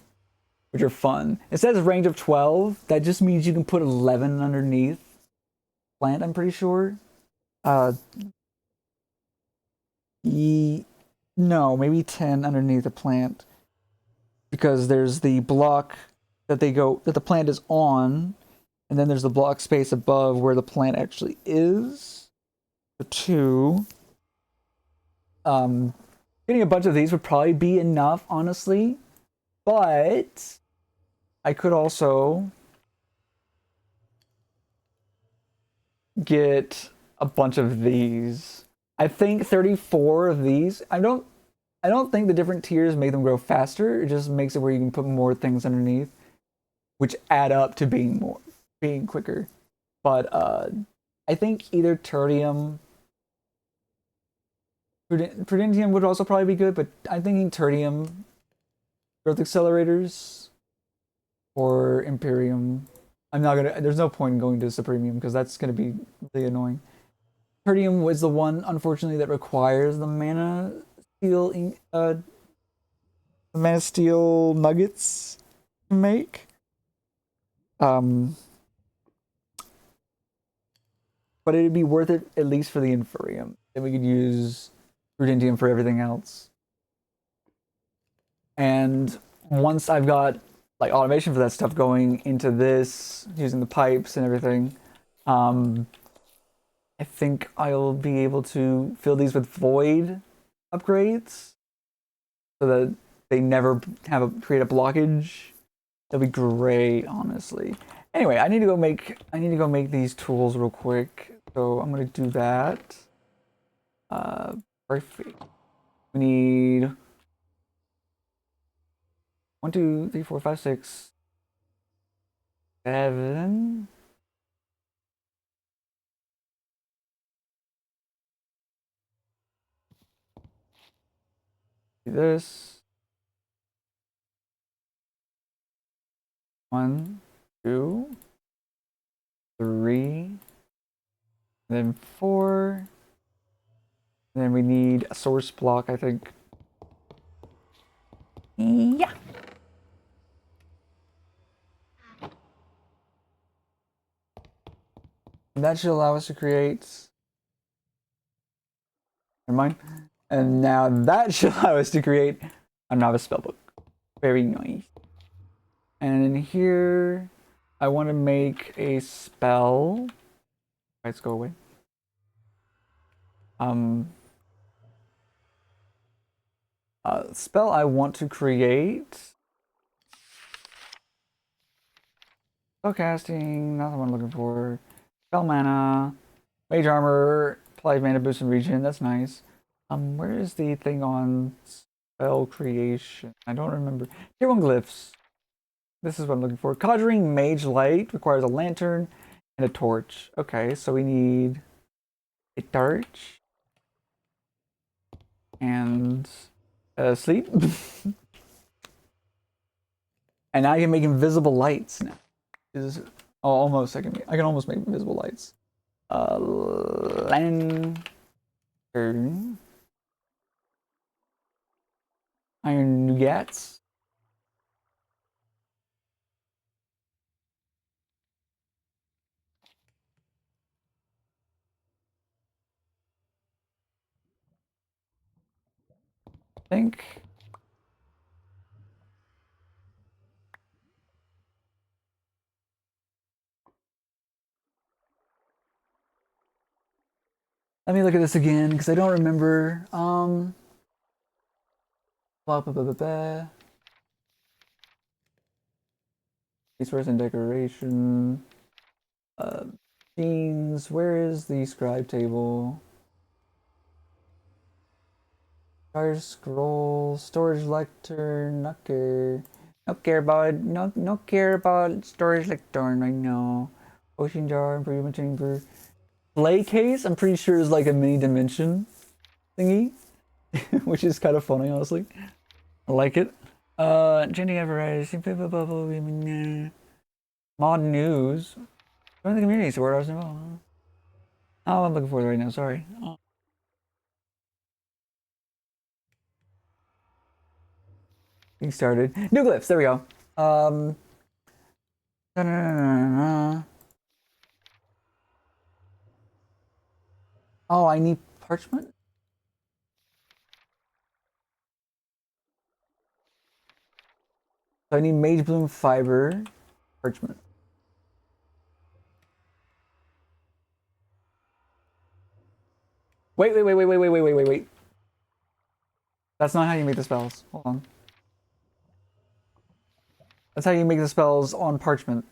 which are fun. It says range of 12. That just means you can put 11 underneath plant, I'm pretty sure. No, maybe 10 underneath a plant. Because there's the block that the plant is on, and then there's the block space above where the plant actually is. For 2. Getting a bunch of these would probably be enough, honestly. But I could also get a bunch of these. I think 34 of these. I don't think the different tiers make them grow faster. It just makes it where you can put more things underneath, which add up to being quicker. But I think either Tertium, Prudentium would also probably be good, but I'm thinking Tertium growth accelerators or Imperium. There's no point in going to Supremium because that's gonna be really annoying. Tertium was the one, unfortunately, that requires the mana steel nuggets to make. But it'd be worth it at least for the Inferium. Then we could use Prudentium for everything else. And once I've got like automation for that stuff going into this, using the pipes and everything, I think I'll be able to fill these with void upgrades so that they never create a blockage. That'd be great, honestly. Anyway, I need to go make these tools real quick. So I'm gonna do that. Perfect. We need 1, 2, 3, 4, 5, 6, 7. Do this. 1, 2, 3, then 4. Then we need a source block, I think. Yeah. That should allow us to create. Never mind. And now that should allow us to create a novice spellbook. Very nice. And in here, I want to make a spell. Let's go away. Spell I want to create. Spellcasting, not the one I'm looking for. Spell mana, mage armor, applied mana boost in region. That's nice. Where is the thing on spell creation? I don't remember. Tier 1 glyphs. This is what I'm looking for. Conjuring Mage Light requires a lantern and a torch. Okay, so we need a torch. and sleep. And now you can make invisible lights now. Is oh, almost I can almost make invisible lights. Lantern, iron nougats. I think. Let me look at this again because I don't remember. Blah, blah, blah, blah, blah. Resource and decoration. Genes. Where is the scribe table? Charge scroll. Storage lectern. Not care. Not care about. Not care about storage lectern right now. Ocean jar. Improvement chamber. Play case. I'm pretty sure is like a mini dimension thingy, which is kind of funny, honestly. I like it. Changing apparatus. Mod news. Join the community. So where I was involved. Oh, I'm looking for it right now. Sorry. Oh. He started. New glyphs. There we go. Oh, I need parchment. So I need mage bloom fiber, parchment. Wait. That's not how you make the spells. Hold on. That's how you make the spells on parchment.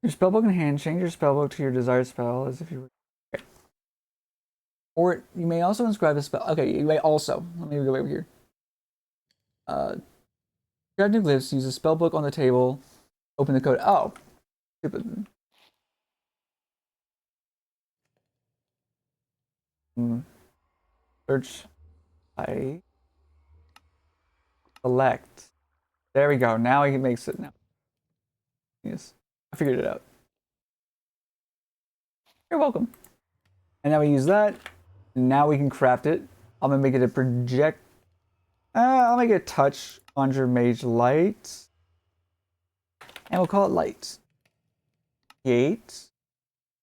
Your spellbook in hand, change your spellbook to your desired spell as if you were. Okay. Or you may also inscribe a spell. Okay, you may also. Let me go over here. Grab new glyphs, use a spellbook on the table, open the code. Oh, stupid. Search. I select. There we go. Now he makes it now. Yes. I figured it out. You're welcome. And now we use that. And now we can craft it. I'm gonna make it a project. I'll make it a touch conjure mage light. And we'll call it light. Gate.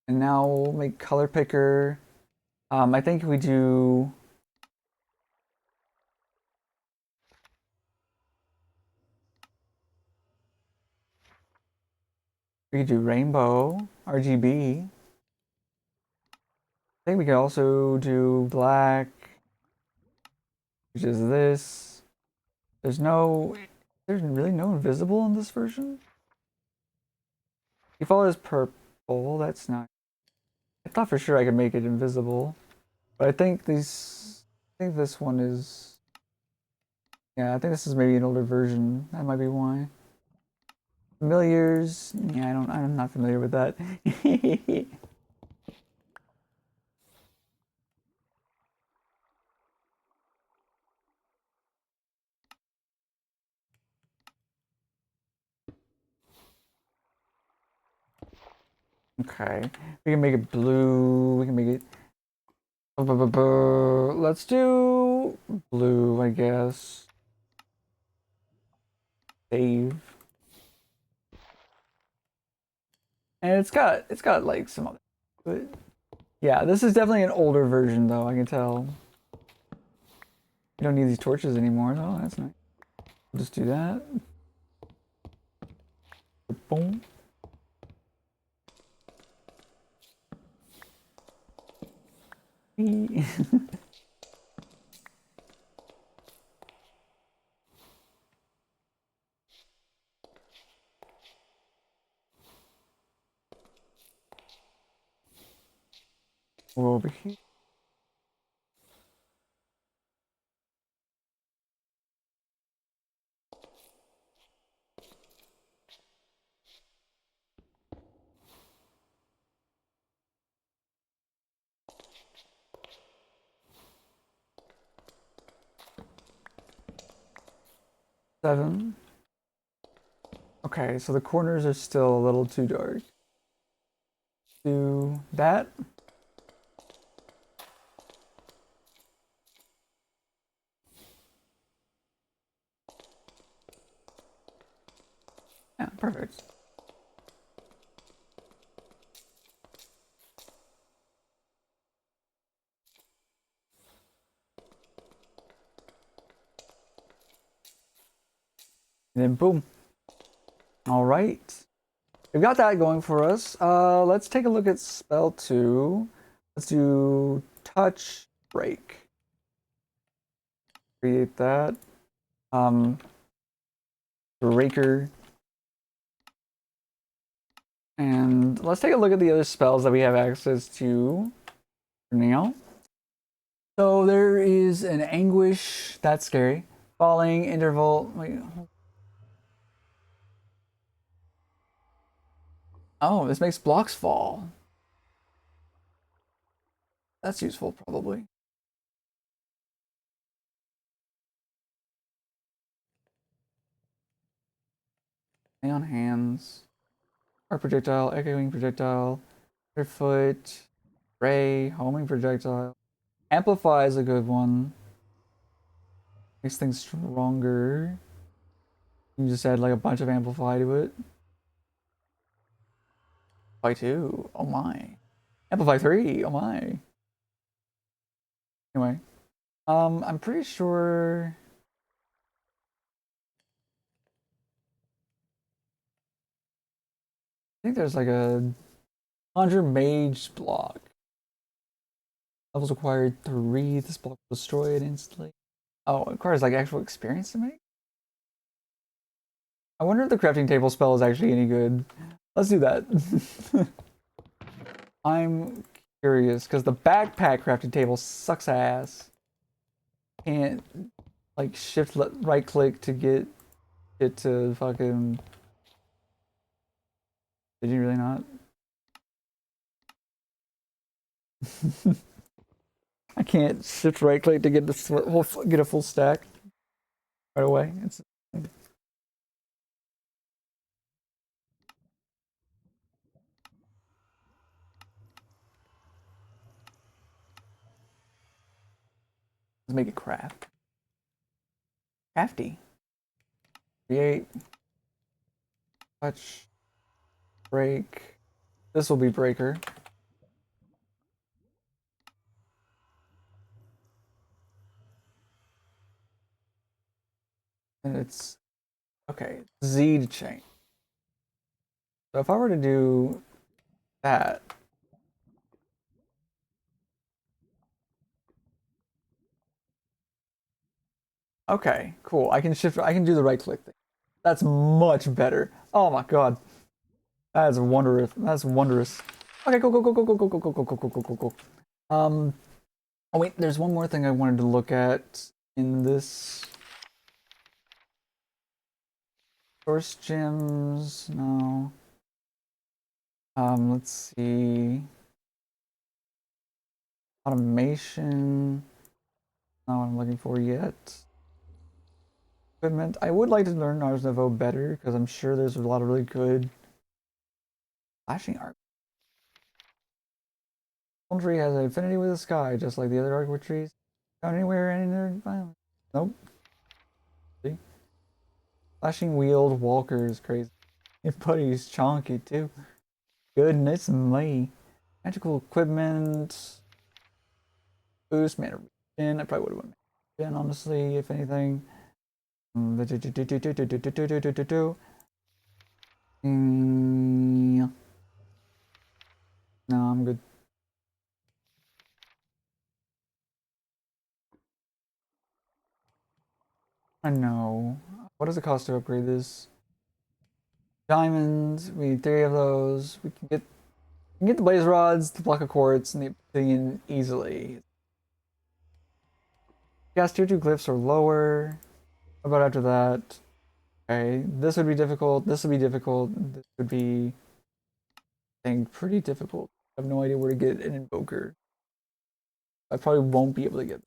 And now we'll make color picker. I think we do. We could do rainbow, RGB. I think we could also do black, which is this. There's really no invisible in this version. Default is purple, that's not. I thought for sure I could make it invisible. But I think this one is. Yeah, I think this is maybe an older version. That might be why. Familiars. Yeah, I'm not familiar with that. Okay. We can make it blue. We can make it. Let's do blue, I guess. Save. And it's got like some other. But yeah, this is definitely an older version though, I can tell. You don't need these torches anymore. Oh, that's nice. We'll just do that. Boom. We're over here. 7. Okay, so the corners are still a little too dark. Do that. Yeah, perfect. And then boom. All right. We've got that going for us. Let's take a look at spell 2. Let's do touch break. Create that. Breaker. And let's take a look at the other spells that we have access to for now. So there is an anguish. That's scary. Falling, interval. Wait. Oh, this makes blocks fall. That's useful, probably. Lay on hands. Arc projectile, echoing projectile, foot, ray, homing projectile. Amplify is a good one. Makes things stronger. You can just add like a bunch of amplify to it. Amplify 2, oh my. Amplify 3, oh my. Anyway, I'm pretty sure. I think there's like a conjure mage block. Levels required 3. This block will destroy it instantly. Oh, it requires like actual experience to make? I wonder if the crafting table spell is actually any good. Let's do that. I'm curious because the backpack crafting table sucks ass. Can't like shift right click to get it to fucking. Did you really not? I can't shift right click to get get a full stack right away. Let's make it craft. Crafty. Create. Touch. Break. This will be breaker. And it's okay. Z to change. So if I were to do that, okay, cool. I can shift. I can do the right click thing. That's much better. Oh my god, that's wondrous. That's wondrous. Okay, go go go go go go go go go go go go go go. Um. Oh wait, there's one more thing I wanted to look at in this. Source gems. No. Let's see. Automation. Not what I'm looking for yet. Equipment. I would like to learn Ars Nouveau better because I'm sure there's a lot of really good flashing art. Golden tree has an affinity with the sky, just like the other hardwood trees. Found anywhere in their environment. Nope. See? Flashing wheeled walker is crazy. Your buddy's chonky too. Goodness me. Magical equipment. Boost mana regen. I probably would have went mana regen, honestly, if anything. No, I'm good. I know. What does it cost to upgrade this? Diamonds. We need 3 of those. We can get the blaze rods, the block of quartz, and the obsidian easily. Gas tier 2 glyphs are lower. How about after that? Okay, this would be difficult. This would be difficult. This would be, I think, pretty difficult. I have no idea where to get an invoker. I probably won't be able to get.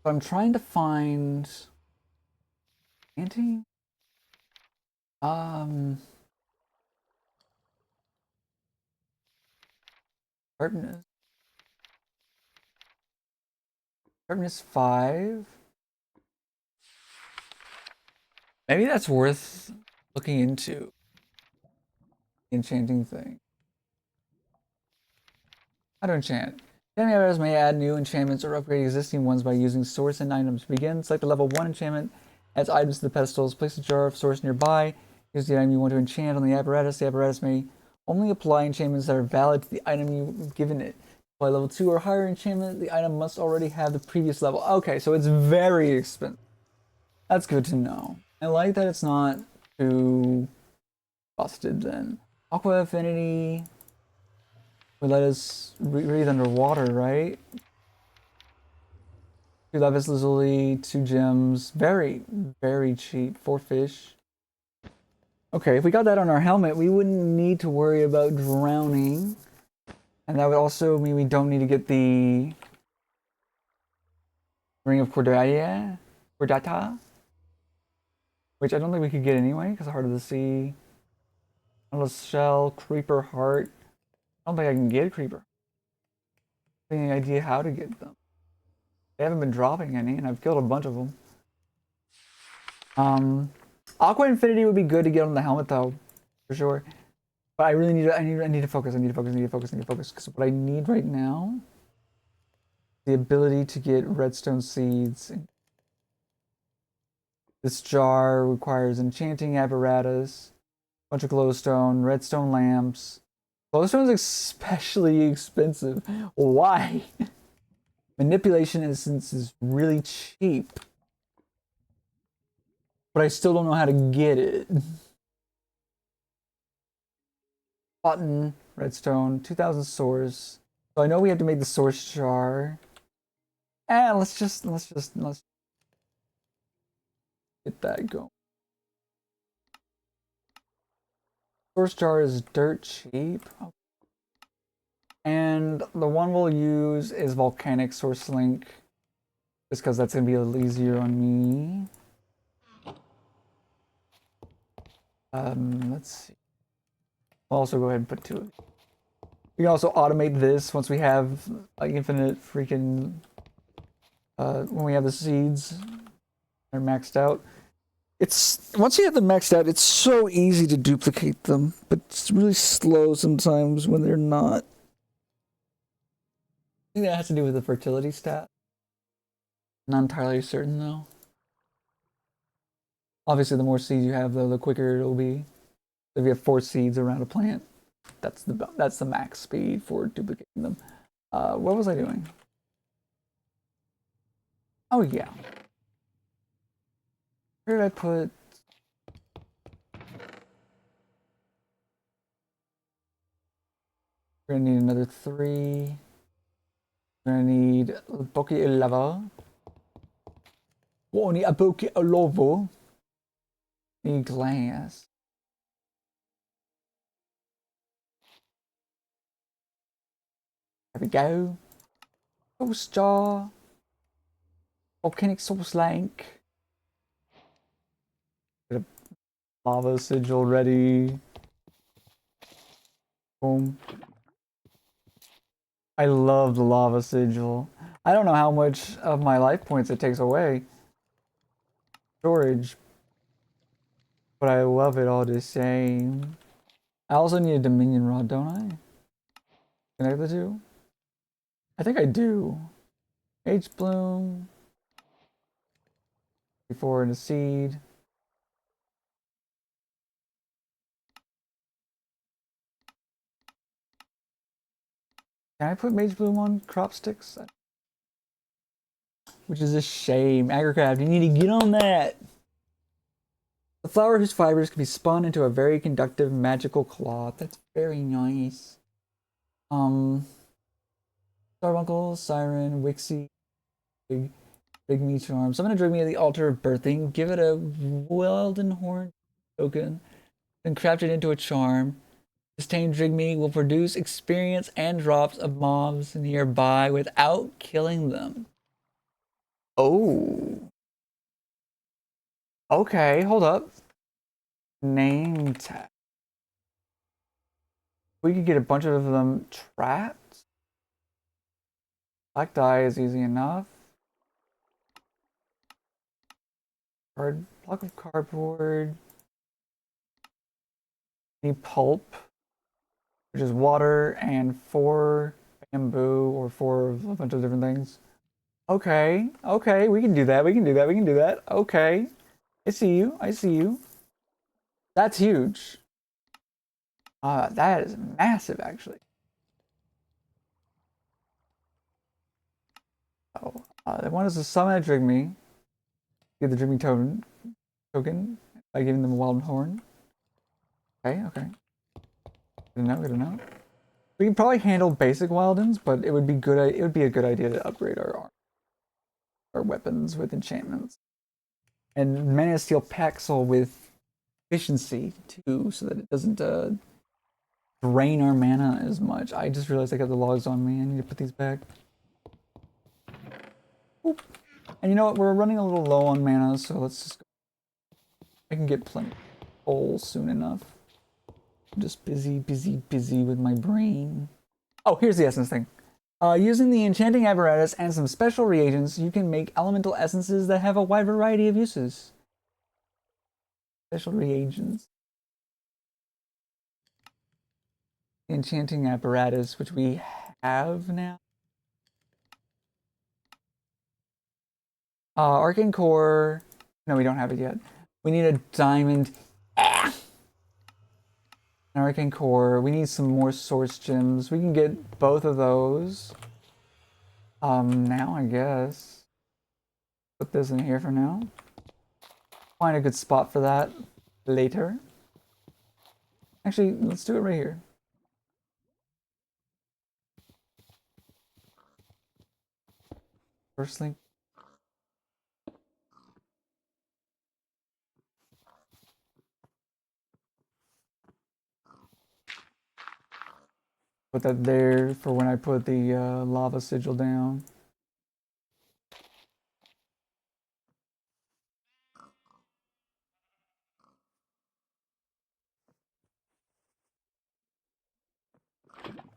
So I'm trying to find anti. Sharpness. Sharpness 5. Maybe that's worth looking into. Enchanting thing. How to enchant. Enchantment areas may add new enchantments or upgrade existing ones by using source and items. Begin, select a level 1 enchantment, adds items to the pedestals, place a jar of source nearby, use the item you want to enchant on the apparatus. The apparatus may only apply enchantments that are valid to the item you've given it. Apply level 2 or higher enchantment, the item must already have the previous level. Okay, so it's very expensive. That's good to know. I like that it's not too busted then. Aqua Affinity would let us breathe underwater, right? 2 Lapis Lazuli, 2 gems. Very, very cheap. 4 fish. Okay, if we got that on our helmet, we wouldn't need to worry about drowning. And that would also mean we don't need to get the Ring of Cordata, which I don't think we could get anyway, because Heart of the Sea. Endless Shell, Creeper Heart. I don't think I can get a Creeper. Any idea how to get them? They haven't been dropping any, and I've killed a bunch of them. Aqua Infinity would be good to get on the helmet though, for sure. But I really need to. I need to focus. I need to focus. I need to focus. I need to focus. Because what I need right now, the ability to get redstone seeds. This jar requires enchanting apparatus, a bunch of glowstone, redstone lamps. Glowstone is especially expensive. Why? Manipulation instance is really cheap, but I still don't know how to get it. Button, redstone, 2000 source. So I know we have to make the source jar. And let's get that going. Source jar is dirt cheap. And the one we'll use is volcanic source link. Just because that's gonna be a little easier on me. Let's see. I'll also go ahead and put 2. We can also automate this once we have like infinite freaking when we have the seeds they're maxed out. It's once you have them maxed out, it's so easy to duplicate them, but it's really slow sometimes when they're not. I think that has to do with the fertility stat. Not entirely certain though. Obviously, the more seeds you have, though, the quicker it'll be. If you have 4 seeds around a plant, that's the max speed for duplicating them. What was I doing? Oh yeah. Where did I put? We're gonna need another 3. We're gonna need a bucket of lava. We'll need a bucket of lava. Need glass. There we go. Source jar. Volcanic source link. Get a lava sigil ready. Boom. I love the lava sigil. I don't know how much of my life points it takes away. Storage. But I love it all the same. I also need a Dominion rod, don't I? Connect the 2? I think I do. H bloom. Before in a seed. Can I put Mage Bloom on crop sticks? Which is a shame. Agricraft, you need to get on that. The flower whose fibers can be spun into a very conductive magical cloth. That's very nice. Carbuncle, Siren, Wixie, Big Me Charm. Summon a Drink Me at the altar of birthing. Give it a Weldon Horn token. Then craft it into a charm. This tame Drigme will produce experience and drops of mobs nearby without killing them. Oh. Okay, hold up. Name tag. We could get a bunch of them trapped. Black dye is easy enough. Block of cardboard. Need pulp, which is water and 4 bamboo or 4 of a bunch of different things. Okay, okay, we can do that. We can do that. We can do that. Okay, I see you. I see you. That's huge. That is massive, actually. Oh, they want us to summon a Drigme. Get the Drigme token by giving them a wild horn. Okay, okay. Good to know. Good to know. We can probably handle basic wildens, but it would be good. It would be a good idea to upgrade our weapons with enchantments. And Mana Steel Paxel with efficiency too, so that it doesn't drain our mana as much. I just realized I got the logs on me. I need to put these back. Oop. And you know what? We're running a little low on mana, so let's just go. I can get plenty full soon enough. I'm just busy with my brain. Oh, here's the essence thing. Using the enchanting apparatus and some special reagents, you can make elemental essences that have a wide variety of uses. Special reagents. Enchanting apparatus, which we have now. Arcane core. No, we don't have it yet. We need a diamond. An arcane core. We need some more source gems. We can get both of those. Now I guess. Put this in here for now. Find a good spot for that later. Actually, let's do it right here. First link. Put that there for when I put the lava sigil down.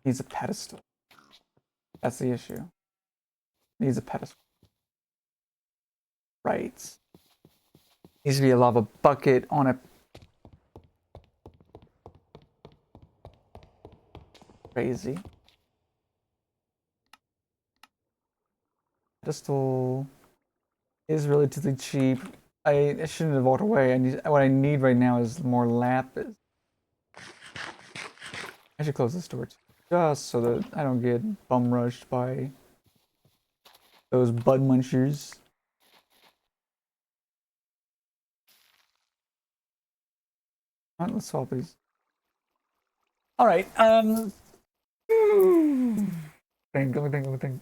Needs a pedestal. That's the issue. Needs a pedestal. Right. Needs to be a lava bucket on a crazy. Pedestal is relatively cheap. I shouldn't have walked away. What I need right now is more lapis. I should close this door too, just so that I don't get bum rushed by those bud munchers. All right, let's swap these. All right. Think. Let me think.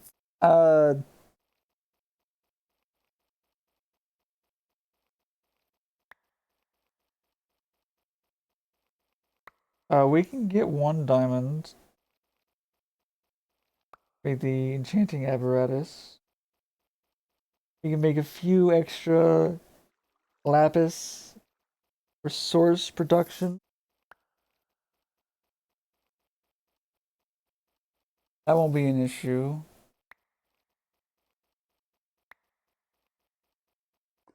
We can get 1 diamond with the enchanting apparatus. We can make a few extra lapis for source production. That won't be an issue.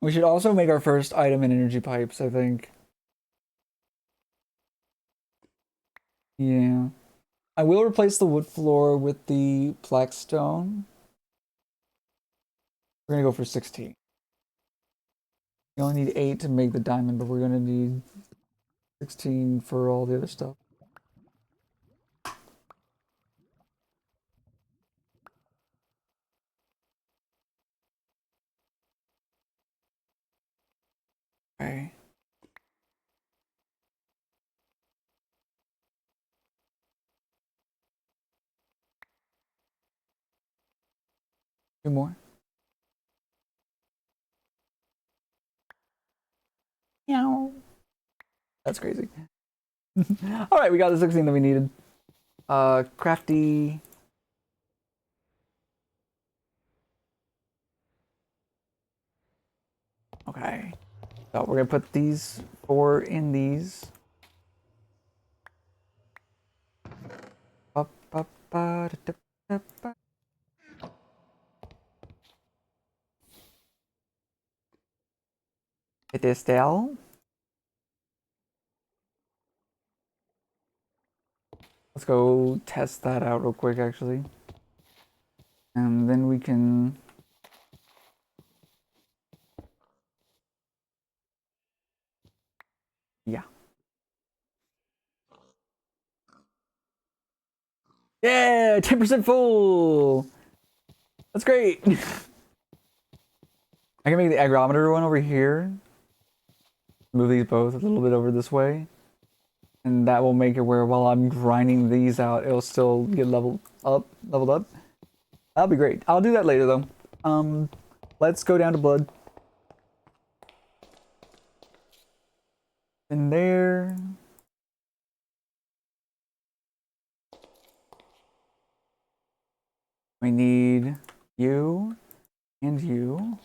We should also make our first item in energy pipes, I think. Yeah. I will replace the wood floor with the black stone. We're gonna go for 16. You only need 8 to make the diamond, but we're gonna need 16 for all the other stuff. Okay. Two more. Meow. That's crazy. All right, we got the 16 that we needed. Crafty. Okay. So we're gonna put these 4 in these. It is still. Let's go test that out real quick, actually. And then we can... Yeah. Yeah, 10% full! That's great! I can make the agrometer one over here. Move these both a little bit over this way. And that will make it where while I'm grinding these out, it'll still get leveled up. That'll be great. I'll do that later though. Let's go down to blood. In there. We need you and you.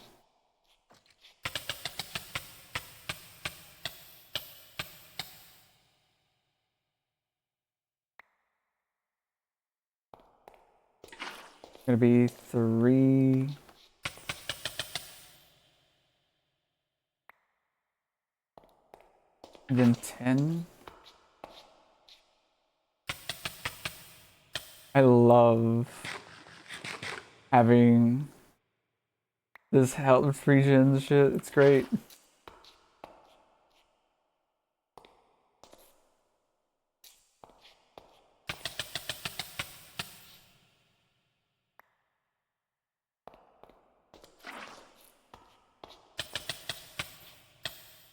Gonna be 3. And then 10. I love having this health regen shit. It's great.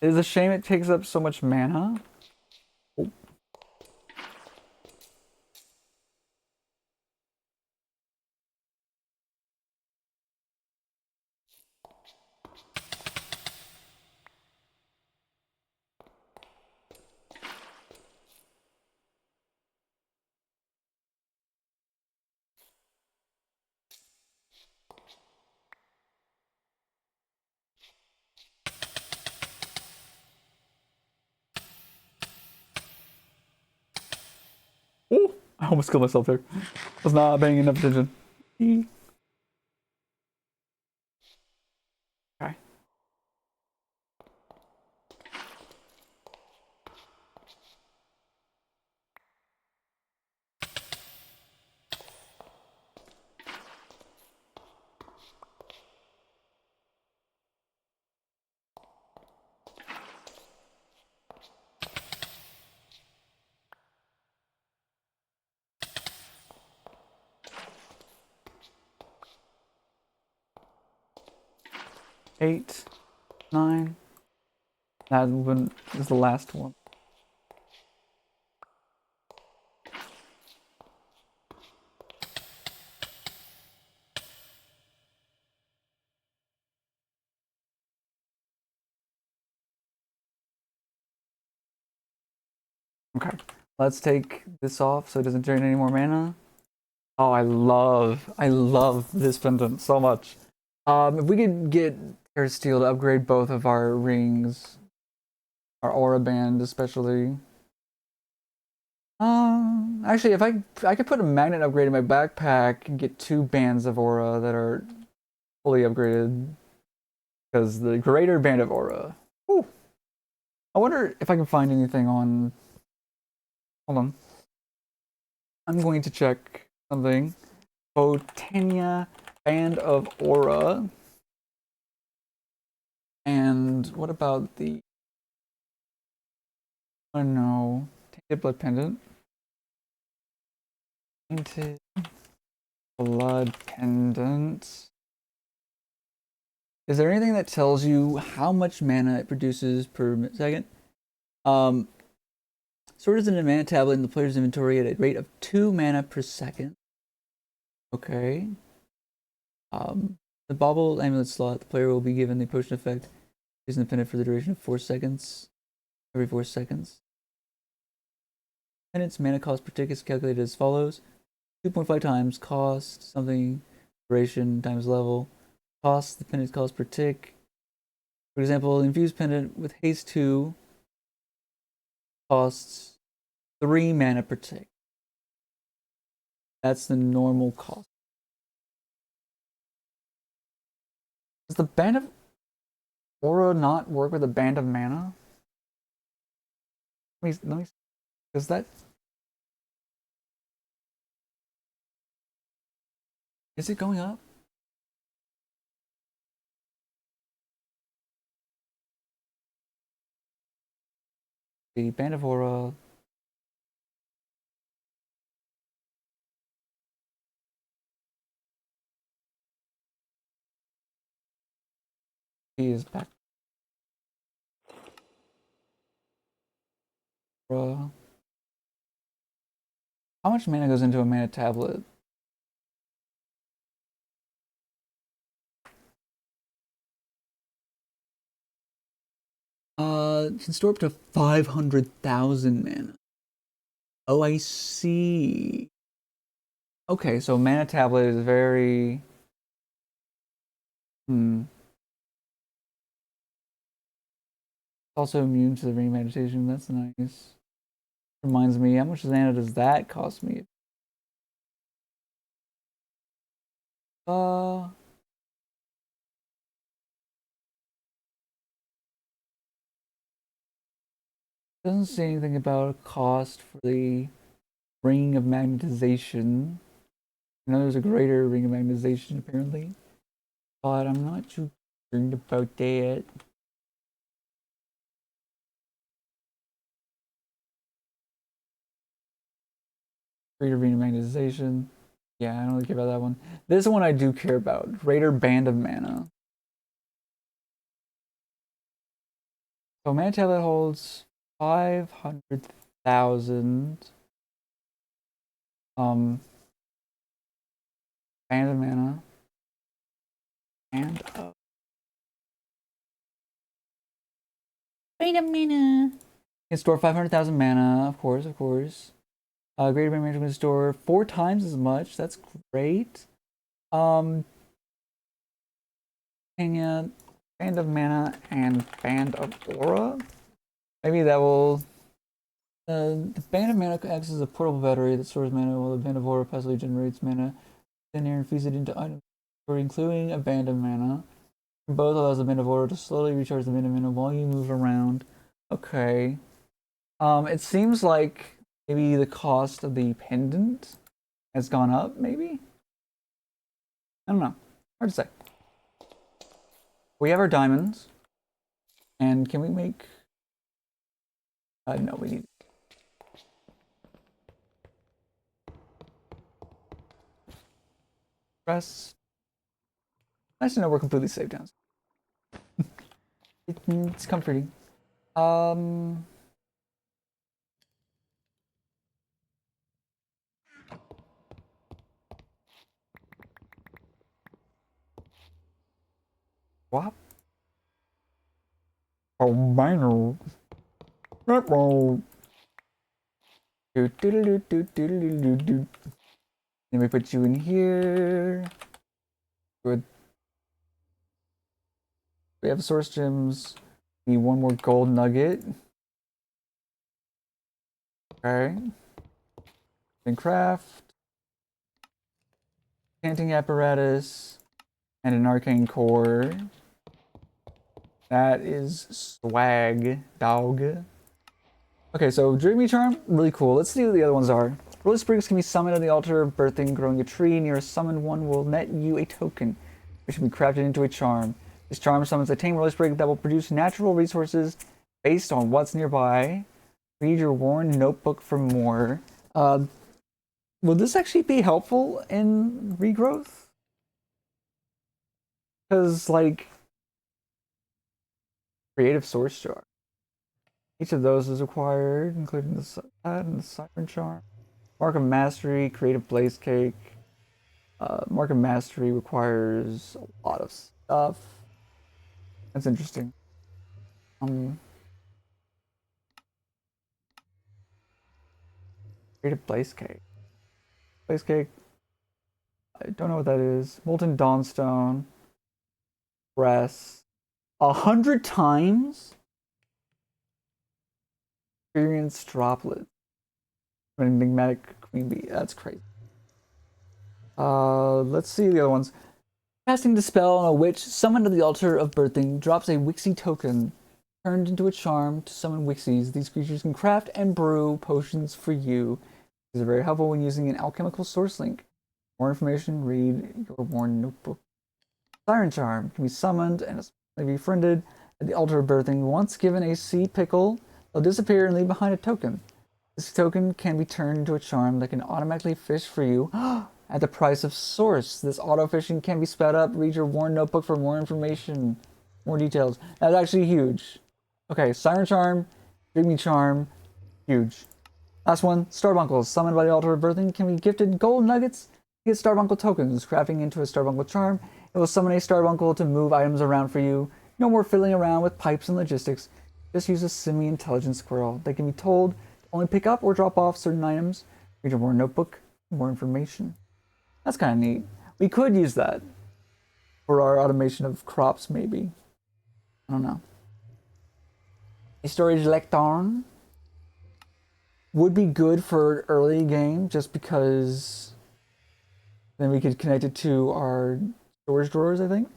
It is a shame it takes up so much mana. Oh. Oh, I almost killed myself there. Was not paying enough attention. Okay. Eight, 9. That one is the last one. Okay. Let's take this off so it doesn't drain any more mana. Oh, I love this pendant so much. If we could get Terra Steel to upgrade both of our rings, our aura band especially. Actually, if I could put a magnet upgrade in my backpack and get 2 bands of aura that are fully upgraded, because the greater band of aura. Ooh. I wonder if I can find anything on. Hold on. I'm going to check something. Botania band of aura. And what about the... Oh no. Tainted blood pendant. Tainted blood pendant. Is there anything that tells you how much mana it produces per second? Stored as in a mana tablet in the player's inventory at a rate of 2 mana per second. Okay. The bauble amulet slot, the player will be given the potion effect using the pendant for the duration of 4 seconds. Every 4 seconds. Pendant's mana cost per tick is calculated as follows: 2.5 times cost, something, duration times level. Cost, the pendant's cost per tick. For example, infused pendant with haste 2 costs 3 mana per tick. That's the normal cost. Does the Band of Aura not work with a Band of Mana? Let me does that is it going up? The Band of Aura is back. How much mana goes into a mana tablet? Can store up to 500,000 mana. Oh, I see. Okay, so mana tablet is very also immune to the ring meditation. That's nice. Reminds me, how much mana does that cost me? Uh, doesn't say anything about a cost for the ring of magnetization. I know there's a greater ring of magnetization apparently, but I'm not too concerned about that. Greater ring of magnetization. Yeah, I don't really care about that one. This one I do care about. Greater band of mana. So mana tablet holds 500,000 band of mana and band of mana. Can store 500,000 mana, of course, of course. Greater band mana can store 4 times as much. That's great. Kenya, band of mana and band of aura. Maybe that will. The band of mana acts as a portable battery that stores mana, while the band of aura passively generates mana. Then you infuse it into items, including a band of mana. Both allows the band of aura to slowly recharge the band of mana while you move around. Okay. It seems like maybe the cost of the pendant has gone up. Maybe. I don't know. Hard to say. We have our diamonds, and can we make? No, we need. Press. Nice to know we're completely safe down. It's comforting. What? Oh, minor. Then we put you in here. Good. We have source gems. Need one more gold nugget. Okay. Then craft. Canting apparatus. And an arcane core. That is swag, dog. Okay, so Dreamy Charm, really cool. Let's see what the other ones are. Rolling Sprigs can be summoned on the altar of birthing. Growing a tree near a summoned one will net you a token, which can be crafted into a charm. This charm summons a tame Rolling Sprig that will produce natural resources based on what's nearby. Read your worn notebook for more. Will this actually be helpful in regrowth? Because, like, creative source jar. Each of those is required, including the and the Siren Charm. Mark of Mastery, Creative Blaze Cake. Mark of Mastery requires a lot of stuff. That's interesting. Creative Blaze Cake. Blaze Cake. I don't know what that is. Molten Dawnstone. Press. 100 times? Experience droplet. Enigmatic queen bee. That's crazy. Let's see the other ones. Casting the spell on a witch summoned to the altar of birthing drops a Wixie token. Turned into a charm to summon Wixies. These creatures can craft and brew potions for you. These are very helpful when using an alchemical source link. More information, read your worn notebook. Siren Charm can be summoned and befriended at the altar of birthing. Once given a sea pickle, they'll disappear and leave behind a token. This token can be turned into a charm that can automatically fish for you at the price of source. This auto fishing can be sped up. Read your worn notebook for more information, more details. That's actually huge. Okay, Siren Charm, Dreamy Charm, huge. Last one, Starbunkles, summoned by the altar of birthing, can be gifted gold nuggets to get Starbuncle tokens. Crafting into a Starbuncle charm, it will summon a Starbuncle to move items around for you. No more fiddling around with pipes and logistics. Just use a semi-intelligent squirrel. They can be told to only pick up or drop off certain items. Read your more notebook, more information. That's kind of neat. We could use that for our automation of crops, maybe. I don't know. A storage lectern would be good for early game, just because then we could connect it to our storage drawers, I think.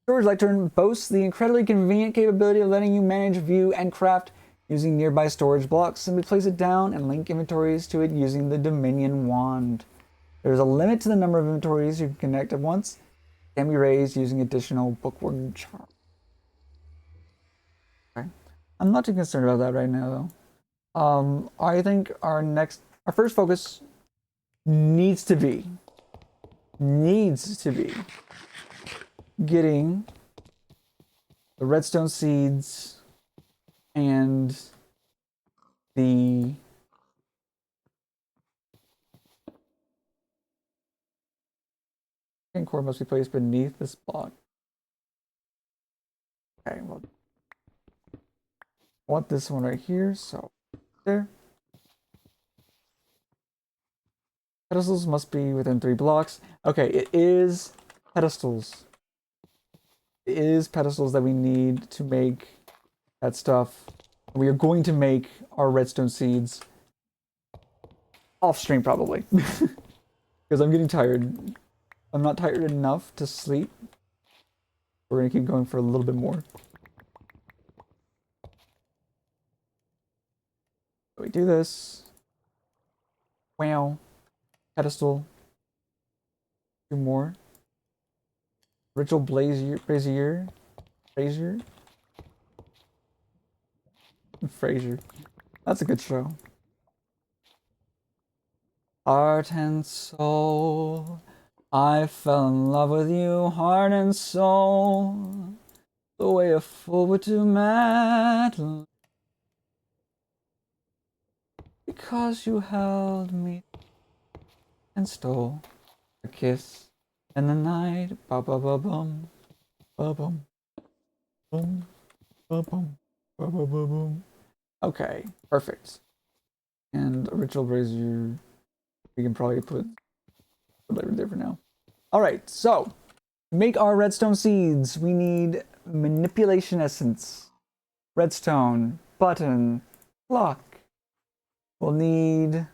Storage lectern boasts the incredibly convenient capability of letting you manage, view, and craft using nearby storage blocks. Simply place it down and link inventories to it using the Dominion wand. There's a limit to the number of inventories you can connect at once. It can be raised using additional bookworm charm. Okay. I'm not too concerned about that right now, though. I think our first focus needs to be getting the redstone seeds and the core must be placed beneath this block. Okay, well, I want this one right here, so there. Pedestals must be within 3 blocks. Okay, it is pedestals. It is pedestals that we need to make that stuff. We are going to make our redstone seeds off stream, probably. Because I'm getting tired. I'm not tired enough to sleep. We're going to keep going for a little bit more. So we do this. Wow. Pedestal. 2 more. Ritual Brazier. Frazier. That's a good show. Heart and soul. I fell in love with you, heart and soul. The way a fool would do mad. Because you held me and stole a kiss in the night. Ba ba ba bum. Ba bum. Boom. Ba bum. Ba ba ba boom. Okay, perfect. And a ritual brazier. We can probably put whatever there for now. Alright, so to make our redstone seeds, we need manipulation essence, redstone, button, clock. We'll need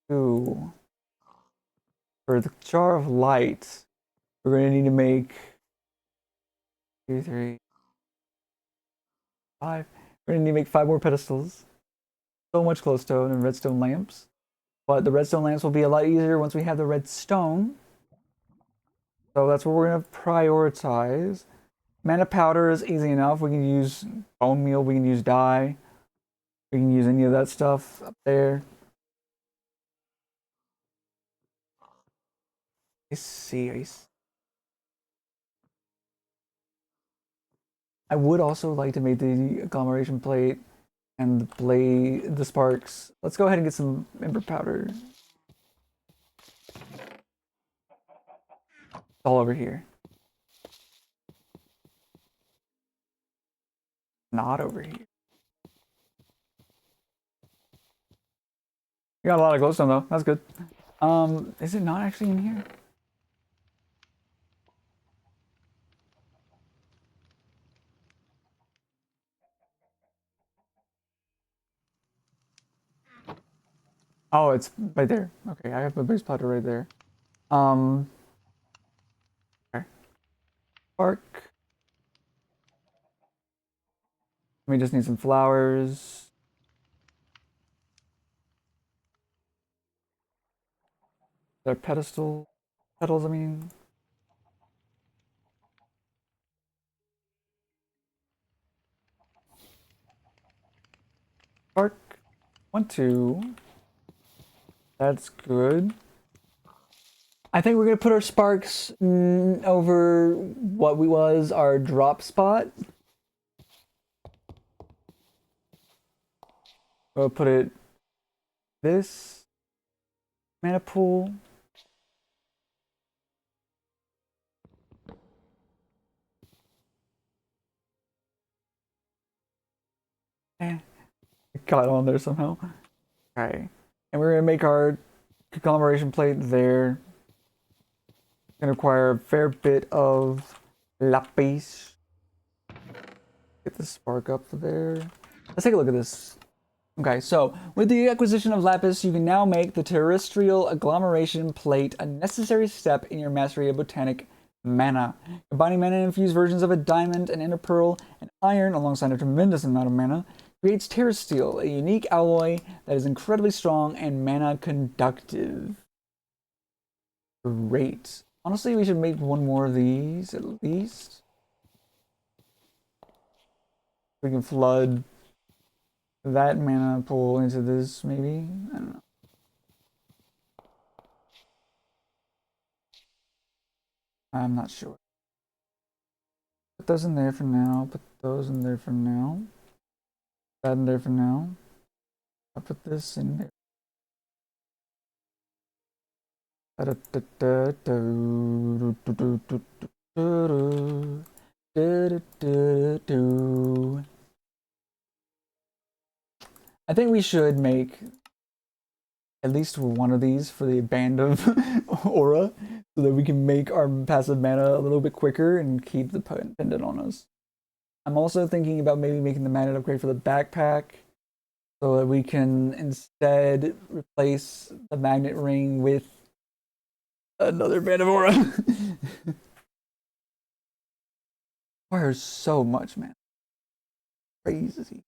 2. For the jar of light, we're going to need to make 2, 3, 5. We're going to need to make 5 more pedestals. So much glowstone and redstone lamps. But the redstone lamps will be a lot easier once we have the redstone. So that's what we're going to prioritize. Mana powder is easy enough. We can use bone meal, we can use dye. We can use any of that stuff up there. I see. I would also like to make the agglomeration plate and the sparks. Let's go ahead and get some ember powder. It's all over here. Not over here. We got a lot of glowstone though. That's good. Is it not actually in here? Oh, it's right there. Okay, I have my base platter right there. Um, okay. Park. We just need some flowers. Their pedestal petals, I mean. Park. 1, 2. That's good. I think we're gonna put our sparks over what we was our drop spot. We'll put it this mana pool. Eh, it got on there somehow. Okay, and we're gonna make our conglomeration plate there. It's gonna require a fair bit of lapis. Get the spark up there. Let's take a look at this. Okay, so with the acquisition of Lapis, you can now make the terrestrial agglomeration plate a necessary step in your mastery of botanic mana. Combining mana-infused versions of a diamond, an ender pearl, and iron alongside a tremendous amount of mana creates Terrasteel, a unique alloy that is incredibly strong and mana conductive. Great. Honestly, we should make one more of these at least. We can flood that mana pool into this, maybe? I don't know. I'm not sure. Put those in there for now. Put those in there for now. That in there for now. I'll put this in there. I think we should make at least one of these for the Band of Aura so that we can make our passive mana a little bit quicker and keep the pendant on us. I'm also thinking about maybe making the magnet upgrade for the backpack so that we can instead replace the magnet ring with another Band of Aura. Requires so much, man. Crazy.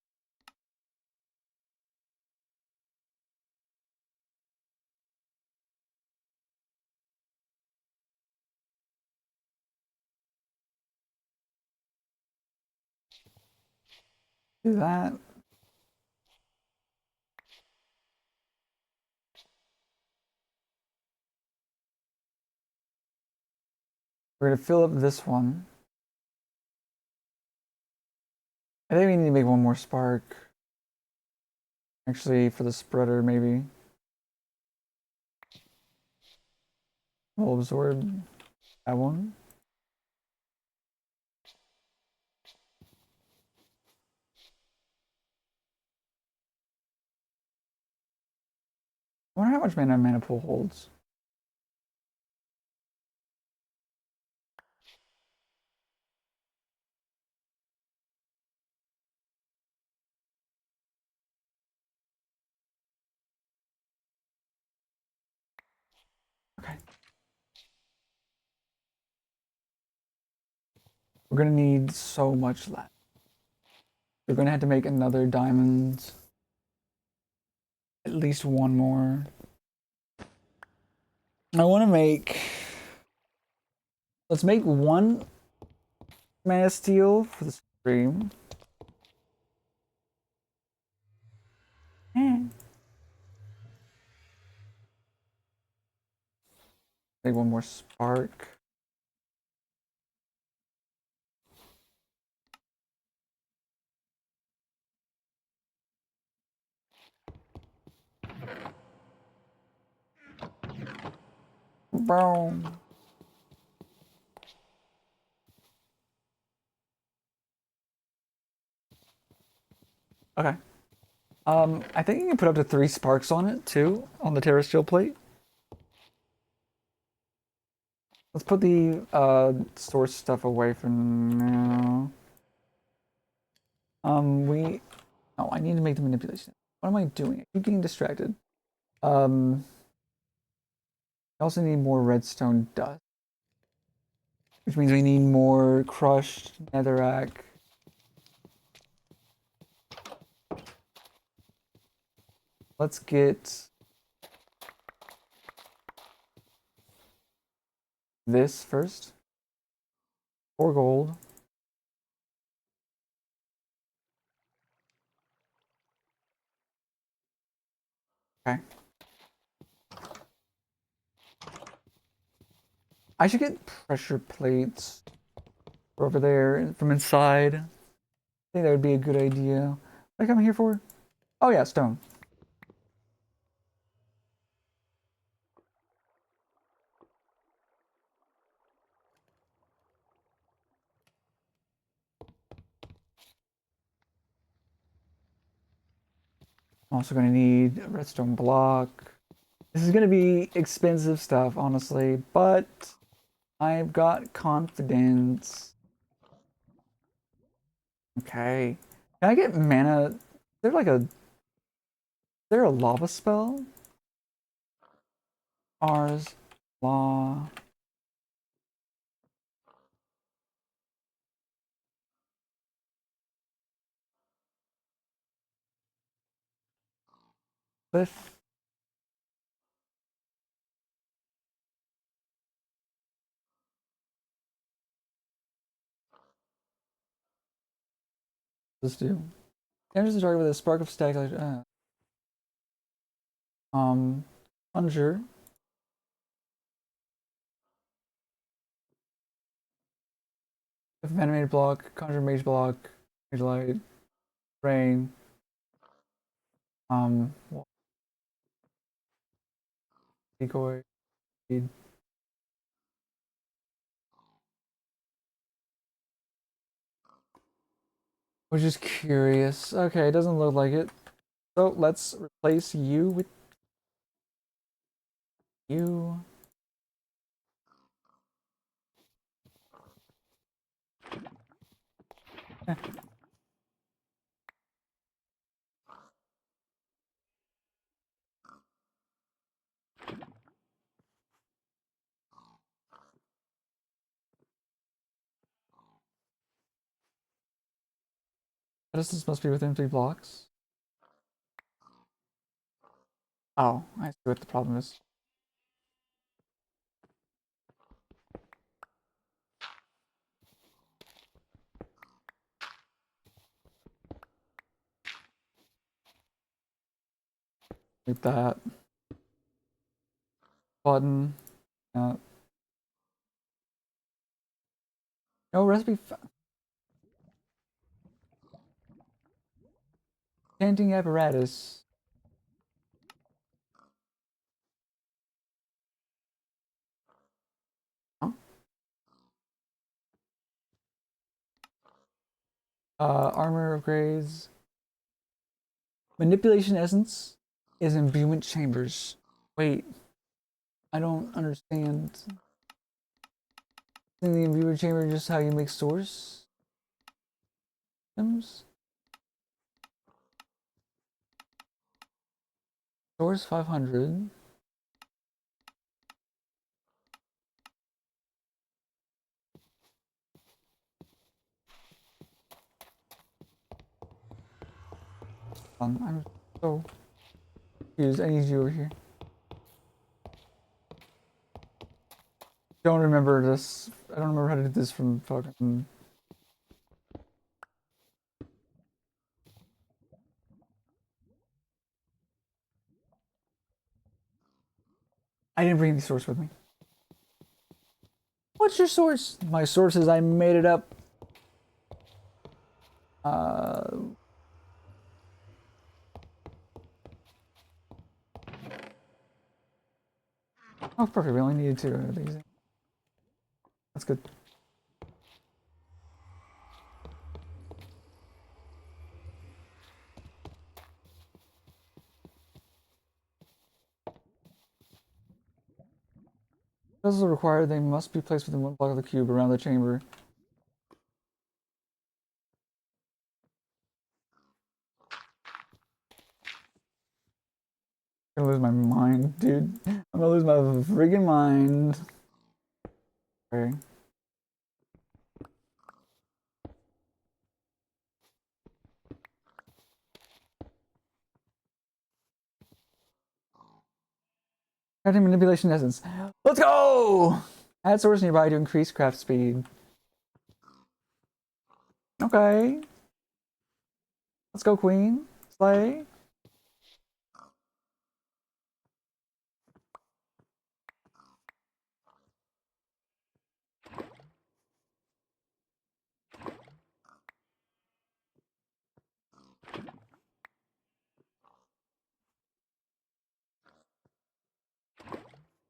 Do that. We're gonna fill up this one. I think we need to make one more spark. Actually, for the spreader, maybe. We'll absorb that one. I wonder how much mana pool holds. Okay. We're gonna need so much left. We're gonna have to make another diamond. At least one more. I want to make. Let's make one mana steel for the stream. Make one more spark. Boom. Okay. I think you can put up to 3 sparks on it too, on the terrestrial plate. Let's put the source stuff away for now. We. Oh, I need to make the manipulation. What am I doing? I keep getting distracted. I also need more redstone dust, which means we need more crushed netherrack. Let's get this first. 4 gold. Okay. I should get pressure plates over there from inside. I think that would be a good idea. What am I coming here for? Oh yeah, stone. I'm also going to need a redstone block. This is going to be expensive stuff, honestly, but I've got confidence. Okay. Can I get mana? Is there like a... Is there a lava spell? Ars, law. Cliff. Let's do. Enters the target with a spark of stack. Plunger. If animated block, conjure mage block, mage light, rain. Um, decoy. Speed. I was just curious. Okay, it doesn't look like it. So let's replace you with you. This must be within 3 blocks. Oh, I see what the problem is. Like that. Button. Uh, no recipe. Chanting apparatus. Huh? Armor upgrades. Manipulation essence is imbuement chambers. Wait, I don't understand. In the imbuement chamber is just how you make source items? Source 500. I'm so confused. I need you over here. Don't remember this. I don't remember how to do this from fucking. I didn't bring any source with me. What's your source? My source is I made it up. Oh, perfect. We only needed 2 of these. That's good. Puzzles are required. They must be placed within 1 block of the cube around the chamber. Gonna lose my mind, dude. I'm gonna lose my freaking mind. Okay. Crafting manipulation essence. Let's go! Add source nearby to increase craft speed. Okay. Let's go, queen. Slay.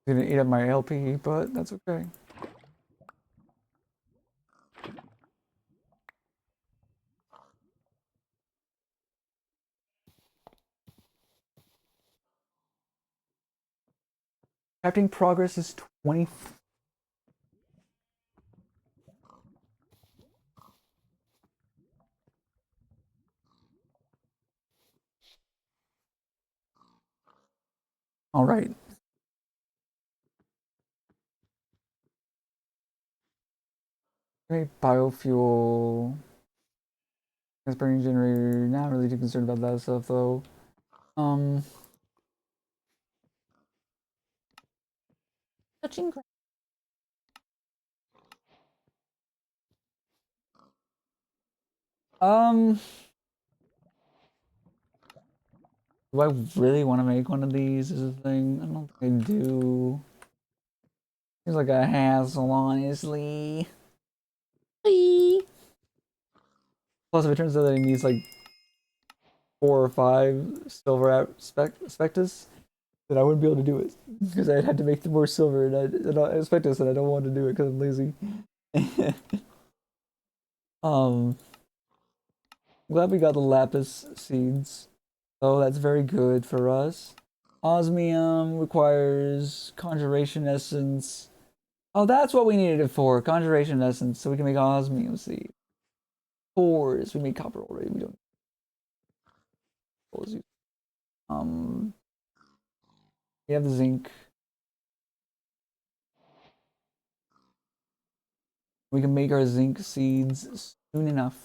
Gonna eat up my LP, but that's okay. Crafting progress is 20. All right. Okay, biofuel. Burning generator. Not really too concerned about that stuff though. Touching. Um. Do I really want to make one of these? Is a thing. I don't think I do. Seems like a hassle, honestly. Plus, if it turns out that it needs like 4 or 5 silver spectus, then I wouldn't be able to do it because I'd have to make more silver, and I expect this, and I don't want to do it because I'm lazy. I'm glad we got the lapis seeds. Oh, that's very good for us. Osmium requires conjuration essence. Oh, that's what we needed it for. Conjuration essence, so we can make osmium seed. Cores. We made copper already. We don't. Um, we have the zinc. We can make our zinc seeds soon enough.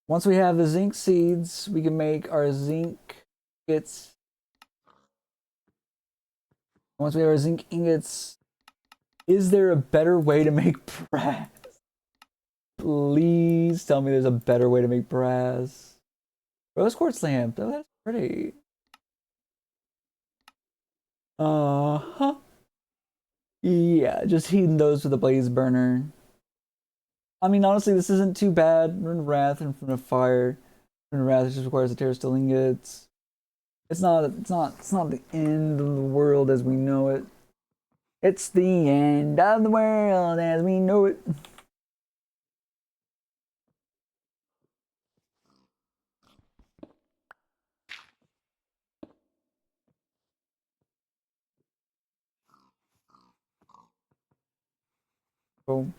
Once we have the zinc seeds, we can make our zinc ingots. Once we have our zinc ingots, is there a better way to make brass? Please tell me there's a better way to make brass. Rose quartz lamp. Oh, that's pretty. Uh-huh. Yeah, just heating those with a blaze burner. I mean, honestly, this isn't too bad. Rune Wrath in front of fire. Rune Wrath just requires the terrasteel ingots. It's not the end of the world as we know it. It's the end of the world as we know it. Boom.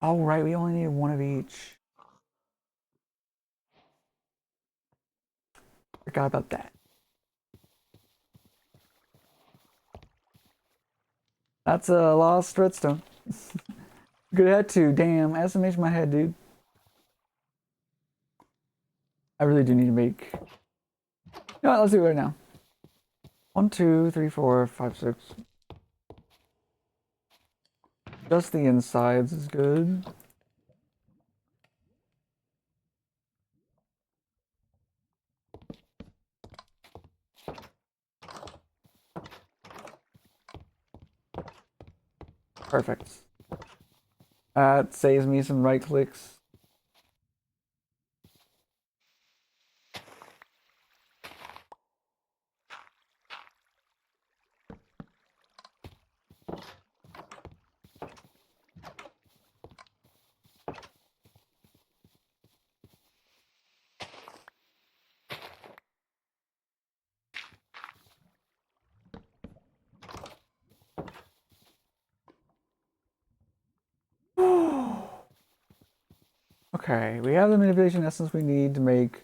All right, we only need one of each. Forgot about that. That's a lost redstone. Good had to. Damn, estimation my head, dude. I really do need to make. You know what? Let's do it right now. 1, 2, 3, 4, 5, 6. Just the insides is good. Perfect. That saves me some right clicks. Okay, we have the manipulation essence we need to make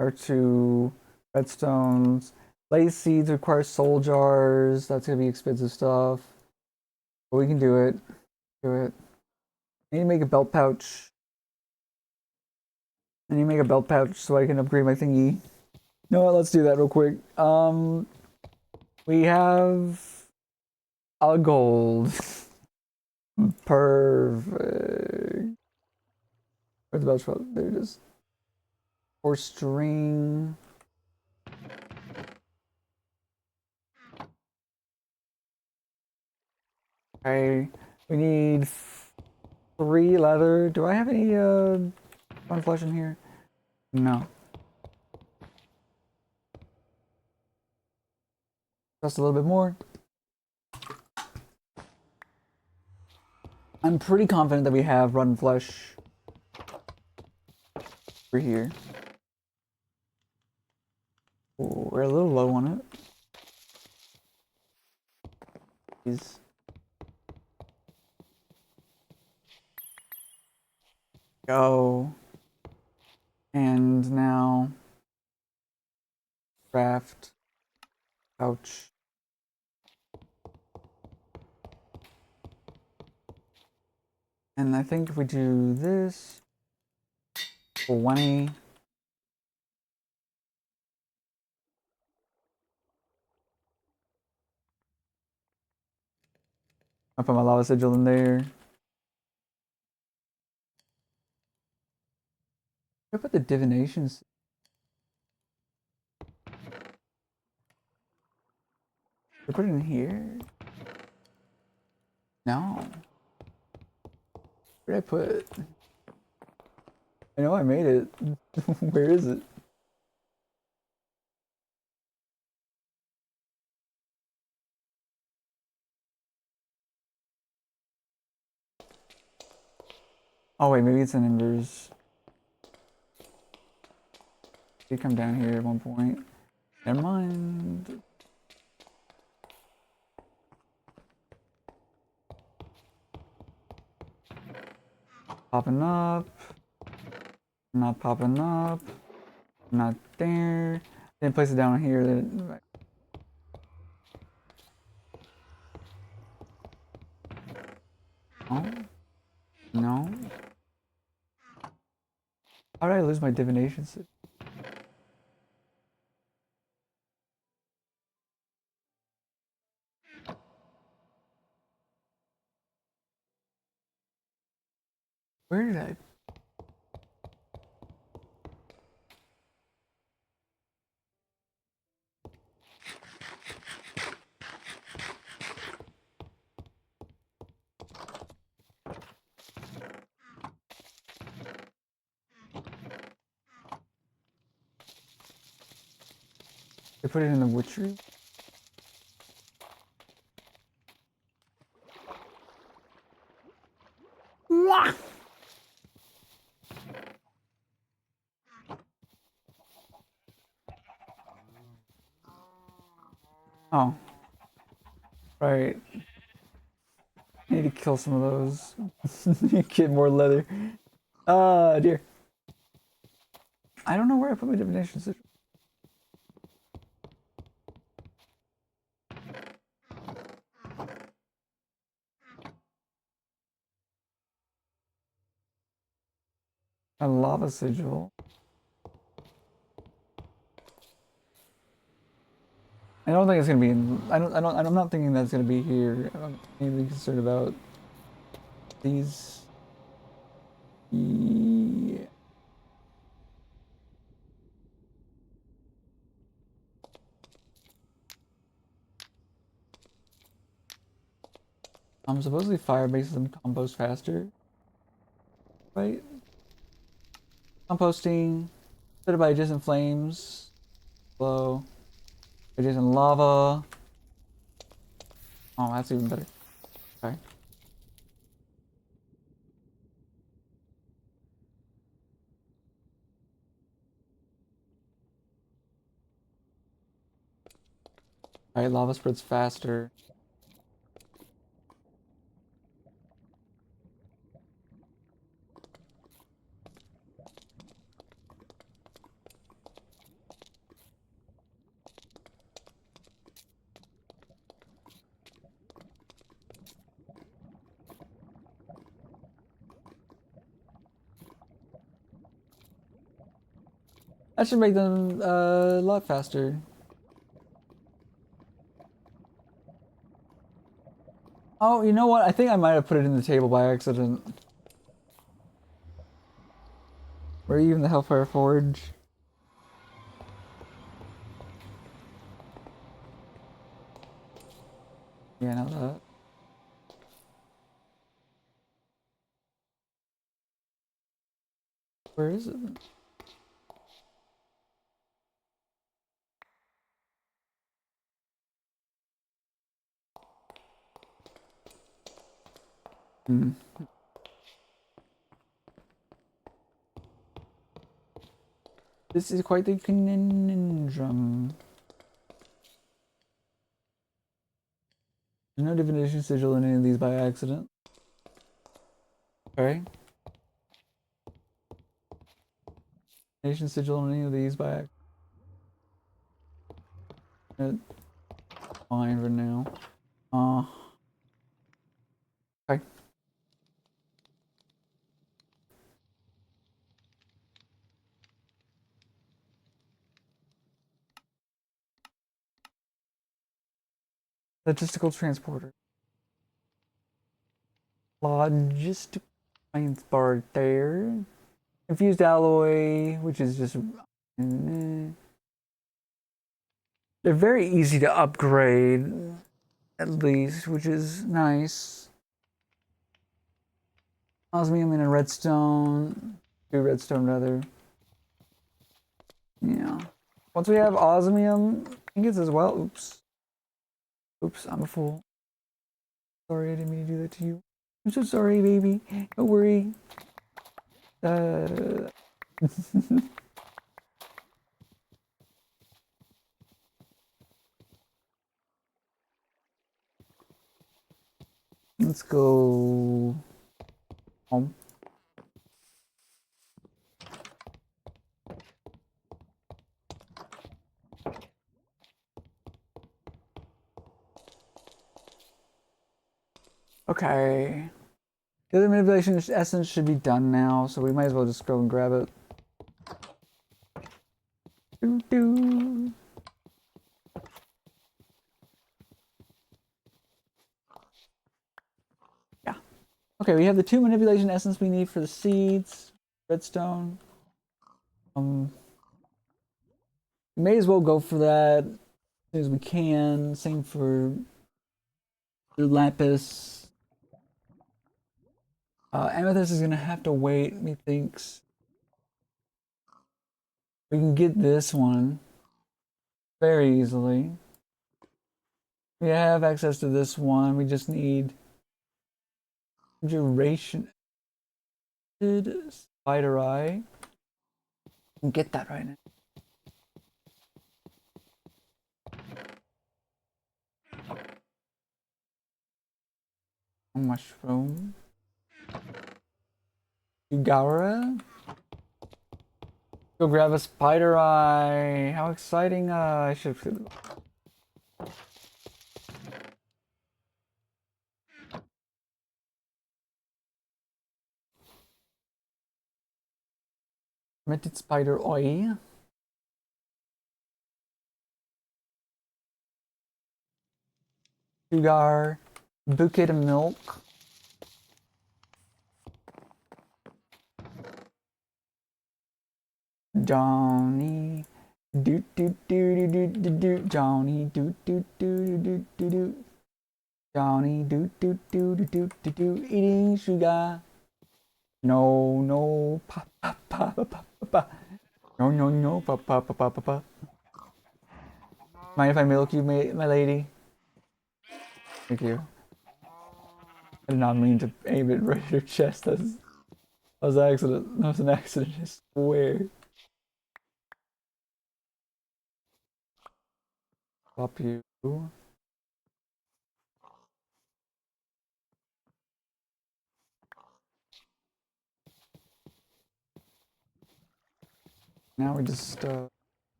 our 2 Redstones. Lace seeds require soul jars. That's gonna be expensive stuff. But we can do it. Do it. I need to make a belt pouch. I need to make a belt pouch so I can upgrade my thingy. No, let's do that real quick. We have a gold. Perfect. Where's the belt pouch? There it is. Or string. Okay, we need 3 leather. Do I have any fun flesh in here? No. Just a little bit more. I'm pretty confident that we have rotten flesh over here. Ooh, we're a little low on it. Please. Go. And now craft pouch. And I think if we do this 20. I put my lava sigil in there. I put the divinations. I put it in here. No. Where did I put it? I know I made it. Where is it? Oh wait, maybe it's in Embers. Did come down here at one point. Never mind. Popping up. Not popping up. Not there. Then place it down here. Then no. No. How did I lose my divination? Where did I? I put it in the witchery. Oh. Right. I need to kill some of those. Get more leather. Dear. I don't know where I put my divination sigil. A lava sigil. I don't think it's gonna be in. I'm not thinking that's gonna be here. I'm mainly concerned about these. Yeah. Supposedly fire makes them compost faster. Right? Composting. Set it by adjacent flames. Flow. Adjacent lava. Oh, that's even better. Okay. Alright, lava spreads faster. That should make them a lot faster. Oh, you know what? I think I might have put it in the table by accident. Or even the Hellfire Forge. Yeah, not that. Where is it? Hmm. This is quite the conundrum. There's no divination sigil in any of these by accident. Okay. Divination sigil in any of these by accident. Fine for now. Okay. Logistical transporter. Logistic transporter. Infused alloy, which is just. They're very easy to upgrade, at least, which is nice. Osmium and a redstone. 2 redstone, rather. Yeah. Once we have osmium ingots as well. Oops. Oops, I'm a fool. Sorry, I didn't mean to do that to you. I'm so sorry, baby. Don't worry. Uh. Let's go home. Okay. The other manipulation essence should be done now, so we might as well just go and grab it. Doo -doo. Yeah. Okay, we have the 2 manipulation essence we need for the seeds. Redstone. We may as well go for that as soon as we can. Same for the Lapis. Amethyst is gonna have to wait, methinks. We can get this one very easily. We have access to this one. We just need duration. Spider eye. We can get that right now. Mushroom. Ugara. Go grab a spider eye. How exciting! I should. Fermented spider oil. Sugar. Bouquet of milk. Johnny. Do do do do do do do. Johnny. Do do do do do do. Johnny. Do do do do do do do. Eating sugar. No, no, pa pa pa pa pa pa pa. No, no, no, pa pa pa pa pa pa. Mind if I milk you, my lady? Thank you. I did not mean to aim it right at your chest. That was an accident. That was an accident, I swear. Pop you. Now we just,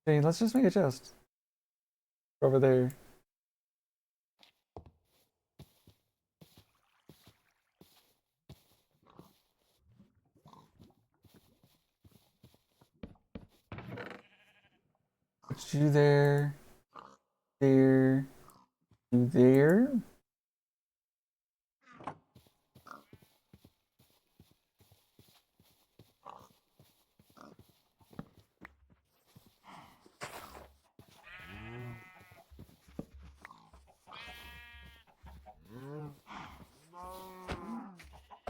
hey, let's just make a chest. Over there. You there. There. You there?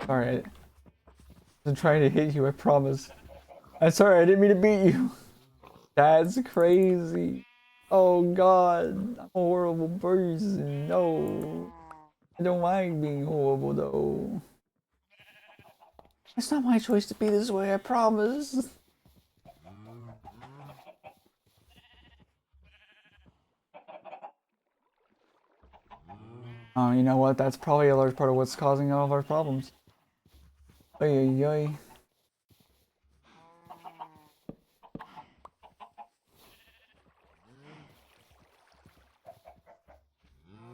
Alright. I'm trying to hit you, I promise. I'm sorry, I didn't mean to beat you. That's crazy. Oh god, I'm a horrible person. No. I don't like being horrible though. It's not my choice to be this way, I promise. Oh, you know what? That's probably a large part of what's causing all of our problems. Oy, oy, oy.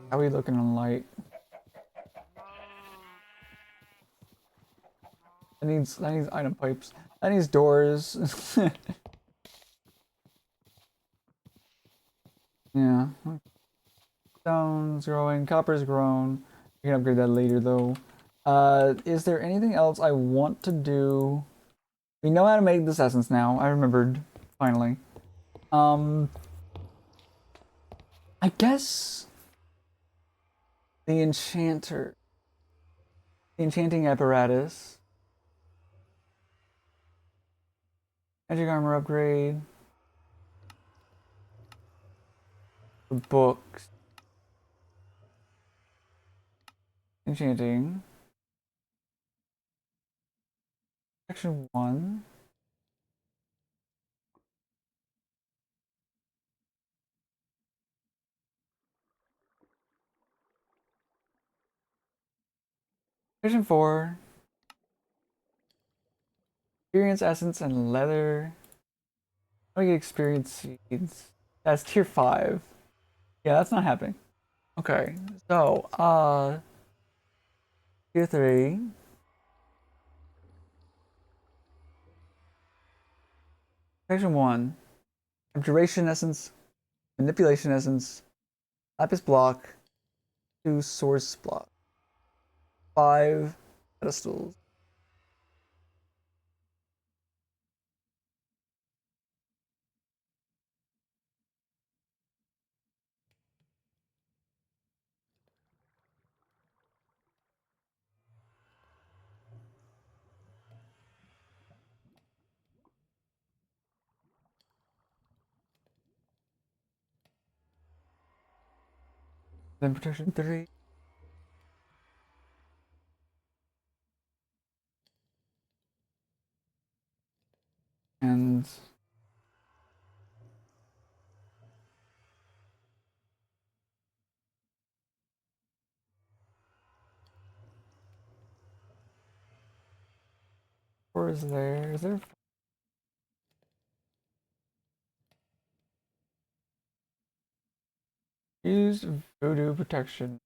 How are we looking on light? That needs item pipes. That needs doors. Yeah. Stone's growing, copper's grown. We can upgrade that later though. Is there anything else I want to do? We know how to make this essence now. I remembered, finally. I guess the enchanter. The enchanting apparatus. Magic armor upgrade. The books. Enchanting. Section 1. Section 4. Experience essence and leather. How do I get experience seeds? That's tier 5. Yeah, that's not happening. Okay, so, tier 3. Section 1. Abjuration essence, manipulation essence, lapis block, 2 source block, 5 pedestals. Then protection 3. And where is there? Is there? Use voodoo protection.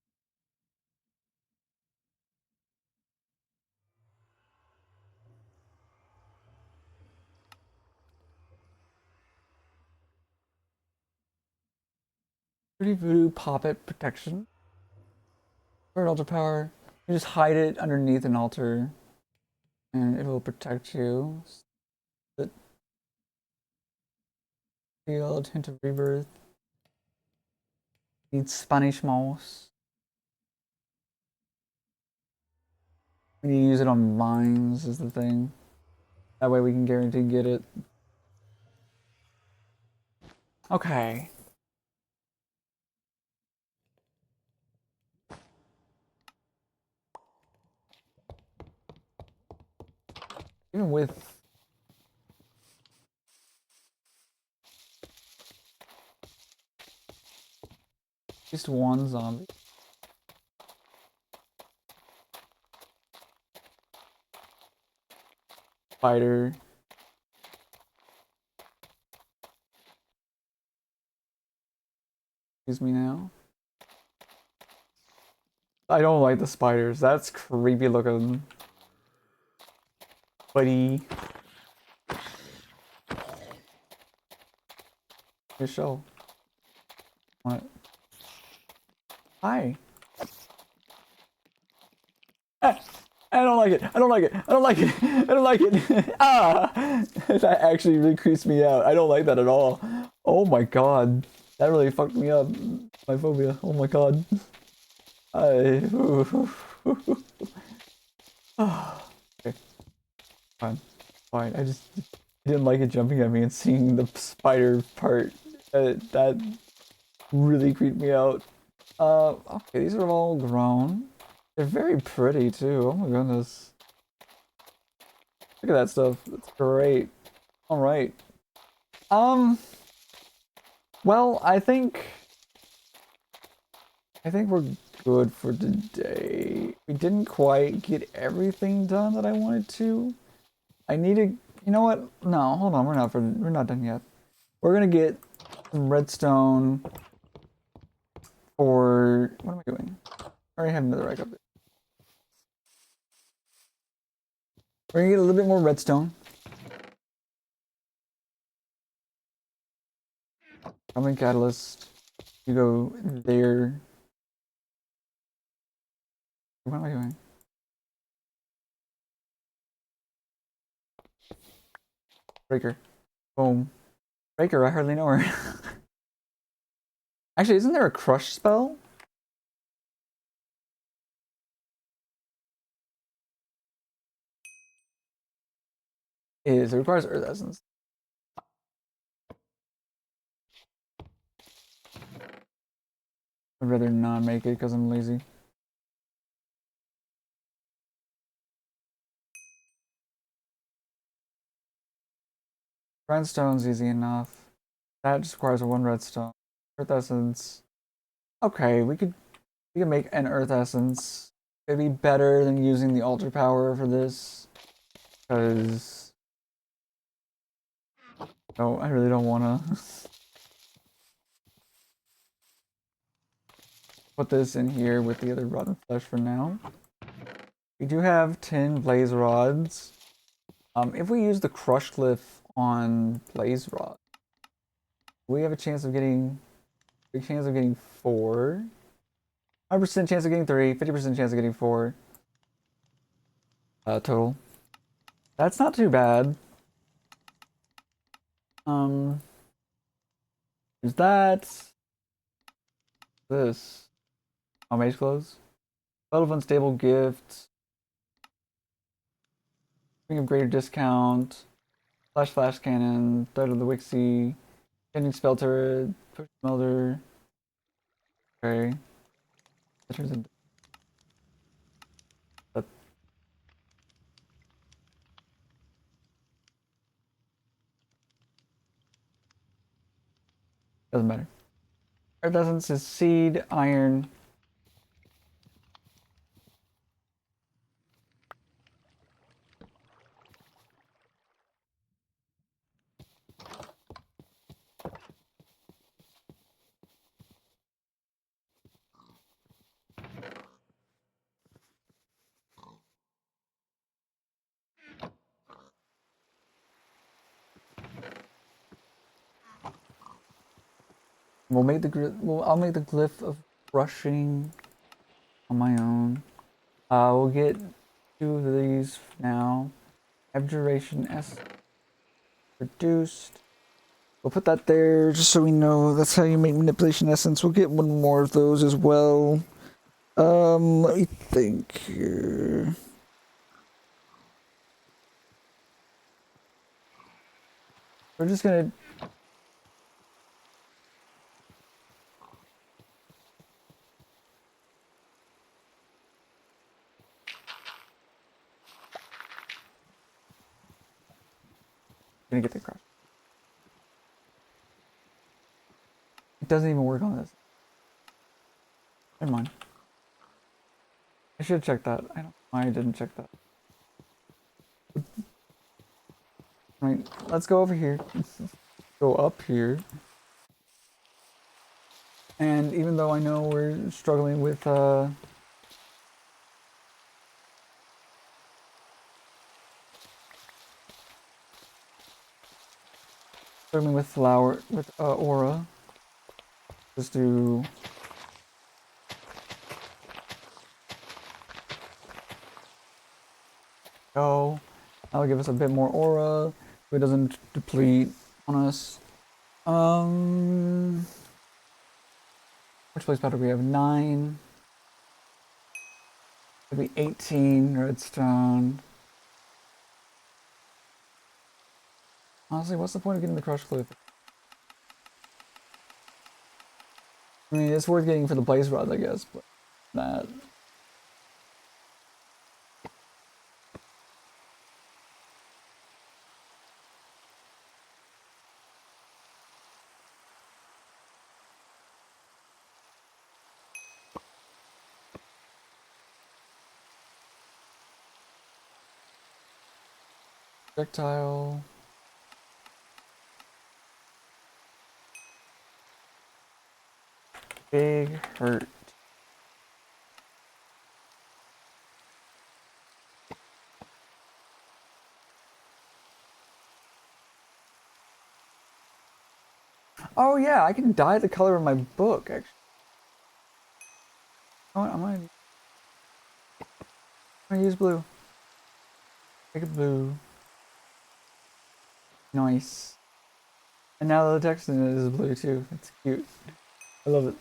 Voodoo poppet protection. For an altar power, you just hide it underneath an altar, and it will protect you. Field, hint of rebirth. Need Spanish mouse. We need to use it on vines is the thing. That way we can guarantee get it. Okay. Even with just one zombie. Spider. Excuse me now. I don't like the spiders. That's creepy looking. Buddy. Your shell. What? Hi. Ah, I don't like it. I don't like it. I don't like it. I don't like it. Ah! That actually really creeps me out. I don't like that at all. Oh my god. That really fucked me up. My phobia. Oh my god. I... Okay, fine. Fine. I just didn't like it jumping at me and seeing the spider part. That really creeped me out. Okay, these are all grown. They're very pretty too. Oh my goodness. Look at that stuff. That's great. Alright. Um, well, I think we're good for today. We didn't quite get everything done that I wanted to. I need to, you know what? No, hold on. We're not done yet. We're gonna get some redstone for, what am I doing? I already have another rack up there. We're gonna get a little bit more redstone. Common catalyst. You go there. What am I doing? Breaker. Boom. Breaker, I hardly know her. Actually, isn't there a crush spell? It requires Earth Essence. I'd rather not make it because I'm lazy. Grindstone's easy enough. That just requires one redstone. Earth Essence. Okay, we could make an Earth Essence. It'd be better than using the altar power for this. Because no, I really don't wanna put this in here with the other rotten flesh for now. We do have 10 blaze rods. If we use the crush glyph on blaze rod, we have a chance of getting 4. 100% chance of getting 3, 50% chance of getting 4. Total. That's not too bad. There's that. This. Oh, mage clothes. Belt of unstable gift. Ring of greater discount. Flash cannon. Thread of the Wixie. Ending spell turret. Push smelter. Okay. That turns into. That doesn't matter. Earth essence is seed, iron. We'll make the I'll make the glyph of brushing on my own. We'll get 2 of these now. Abjuration S reduced. We'll put that there just so we know that's how you make manipulation essence. We'll get 1 more of those as well. Let me think here. We're just gonna get the crush. It doesn't even work on this. Never mind. I should have checked that. I don't know why I didn't check that. Right, let's go over here. Go up here. And even though I know we're struggling with Starting with flower, with aura. Just do go. That'll give us a bit more aura so it doesn't deplete on us. Which place powder do we have? 9. It'll be 18 redstone. Honestly, what's the point of getting the crush cliff? I mean, it's worth getting for the blaze rods, I guess, but that. Projectile. Big hurt. Oh yeah, I can dye the color of my book, actually. Oh, I'm gonna use blue. Make it blue. Nice. And now the text in it is blue too. It's cute. I love it.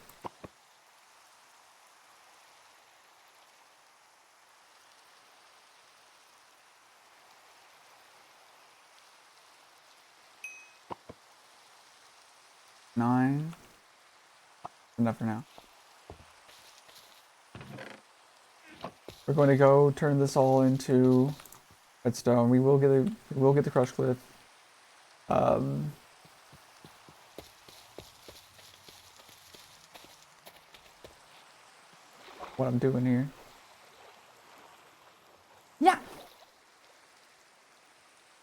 Nine. Enough for now. We're going to go turn this all into redstone. We will get the crush cliff. What I'm doing here. Yeah.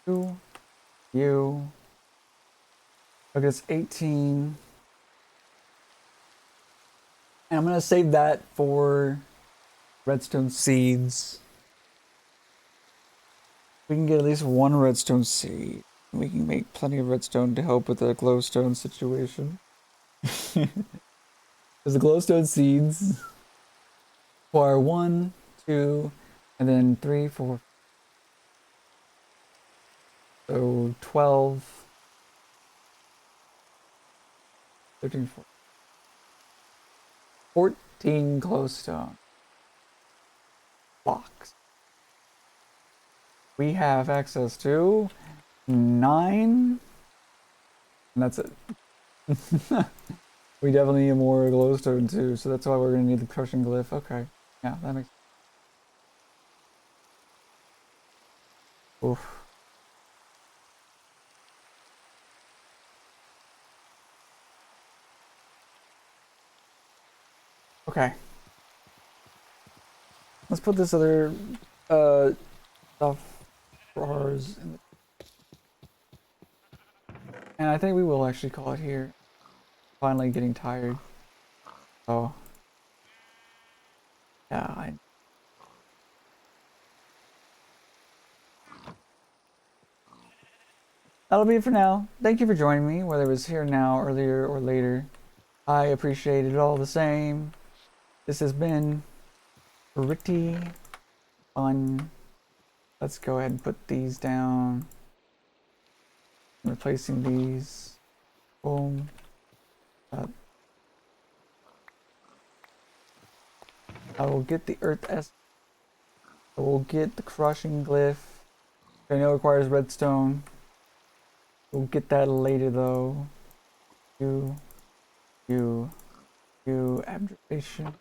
You. Okay, it's 18. And I'm gonna save that for redstone seeds. We can get at least 1 redstone seed. We can make plenty of redstone to help with the glowstone situation. Because the glowstone seeds require 1, 2, and then 3, 4. So 12, 13, 14 glowstone blocks. We have access to 9, and that's it. We definitely need more glowstone too, so that's why we're gonna need the crushing glyph. Okay, yeah, that makes sense. Oof. Okay. Let's put this other stuff for ours in the... And I think we will actually call it here. Finally getting tired. So yeah, that'll be it for now. Thank you for joining me, whether it was here now, earlier, or later. I appreciate it all the same. This has been pretty fun. Let's go ahead and put these down. I'm replacing these. Boom. I will get the earth S. I will get the crushing glyph. I know it requires redstone. We'll get that later though. You, abjuration.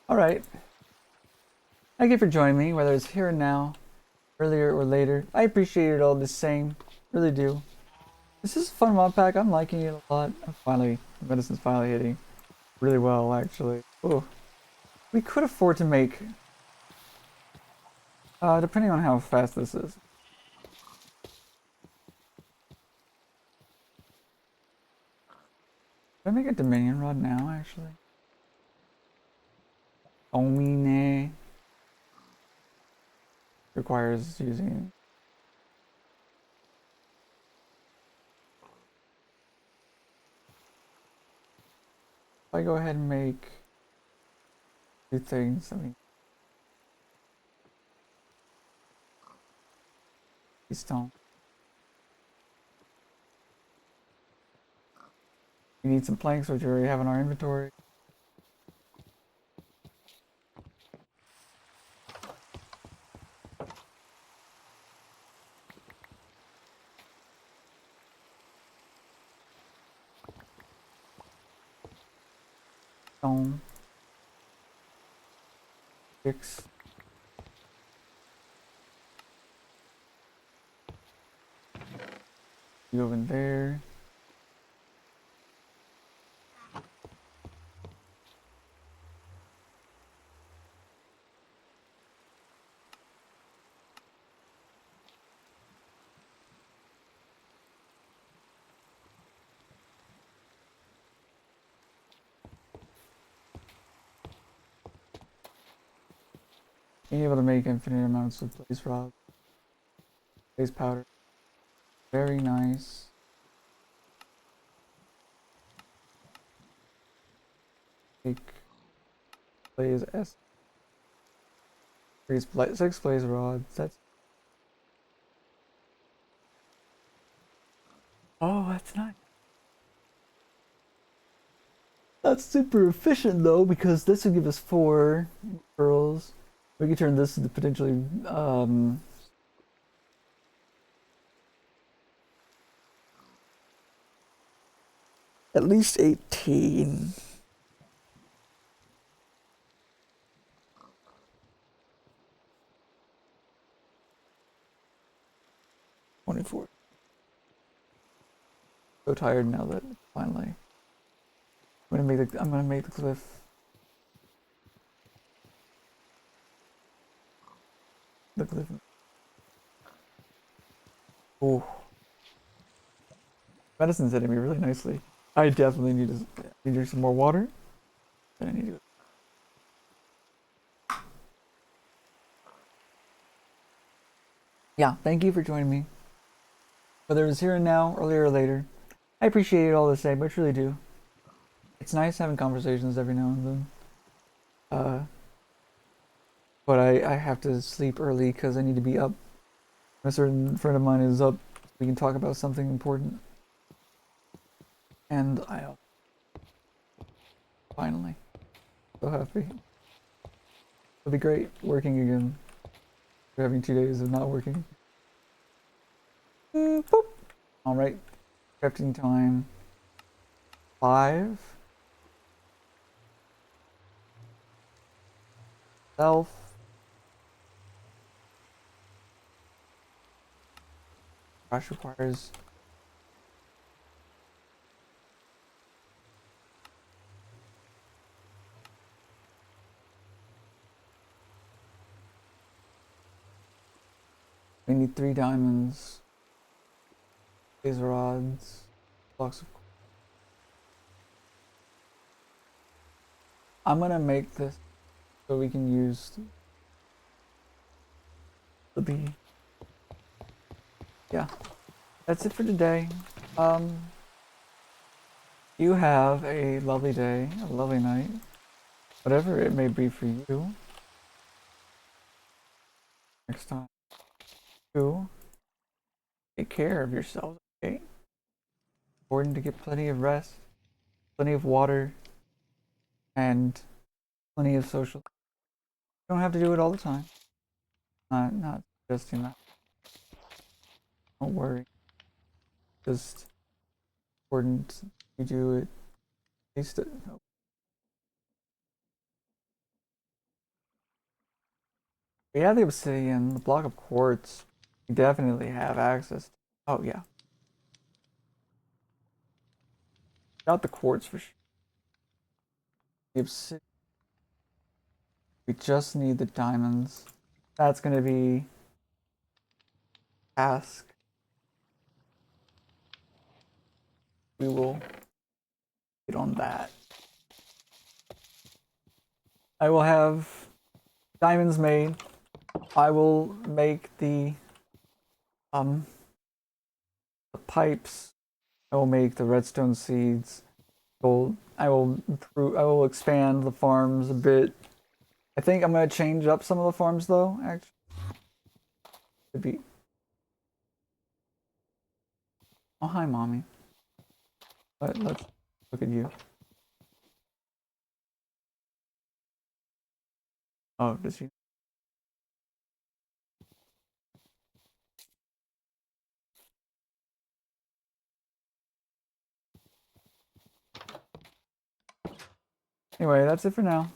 Alright. Thank you for joining me, whether it's here and now, earlier or later. I appreciate it all the same. Really do. This is a fun mod pack. I'm liking it a lot. The medicine's finally hitting really well, actually. Ooh. We could afford to make, depending on how fast this is. Should I make a Dominion rod now, actually? Omine requires using... I go ahead and make 2 things, I mean, stone. We need some planks, which we already have in our inventory. Stone. 6. You go in there. Being able to make infinite amounts of blaze rod, blaze powder. Very nice. Make blaze S. 6 blaze rods. That's. Oh, that's nice. That's super efficient though, because this would give us 4 pearls. We could turn this into potentially at least 18. 24. So tired now that finally. I'm gonna make the cliff. The cliff. Oh, medicine's hitting me really nicely. I definitely need to drink some more water. And I need to. Yeah, thank you for joining me. Whether it was here and now, earlier or later, I appreciate it all the same. I truly do. It's nice having conversations every now and then. But I have to sleep early because I need to be up. A certain friend of mine is up. We can talk about something important. And I finally so happy. It'll be great working again. We're having 2 days of not working. Boop. All right, crafting time. 5. Self. Crash requires. We need 3 diamonds. These rods. Blocks of. I'm gonna make this so we can use the bee. Yeah, that's it for today. You have a lovely day, a lovely night, whatever it may be for you. Next time, you take care of yourselves, okay? Important to get plenty of rest, plenty of water, and plenty of social. You don't have to do it all the time. Not suggesting that. Don't worry. Just important you do it. At least we have the obsidian, the block of quartz. We definitely have access. Oh yeah, got the quartz for sure. The obsidian. We just need the diamonds. That's gonna be task. We will get on that. I will have diamonds made. I will make the pipes. I will make the redstone seeds. I will improve. I will expand the farms a bit. I think I'm gonna change up some of the farms though. Actually, could be. Oh hi, mommy. But let's look at you. Oh, does she? Anyway, that's it for now.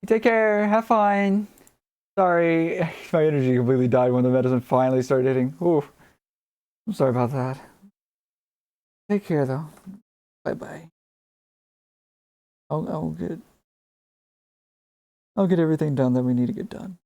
You take care. Have fun. Sorry, my energy completely died when the medicine finally started hitting. Ooh, I'm sorry about that. Take care though. Bye bye. I'll get everything done that we need to get done.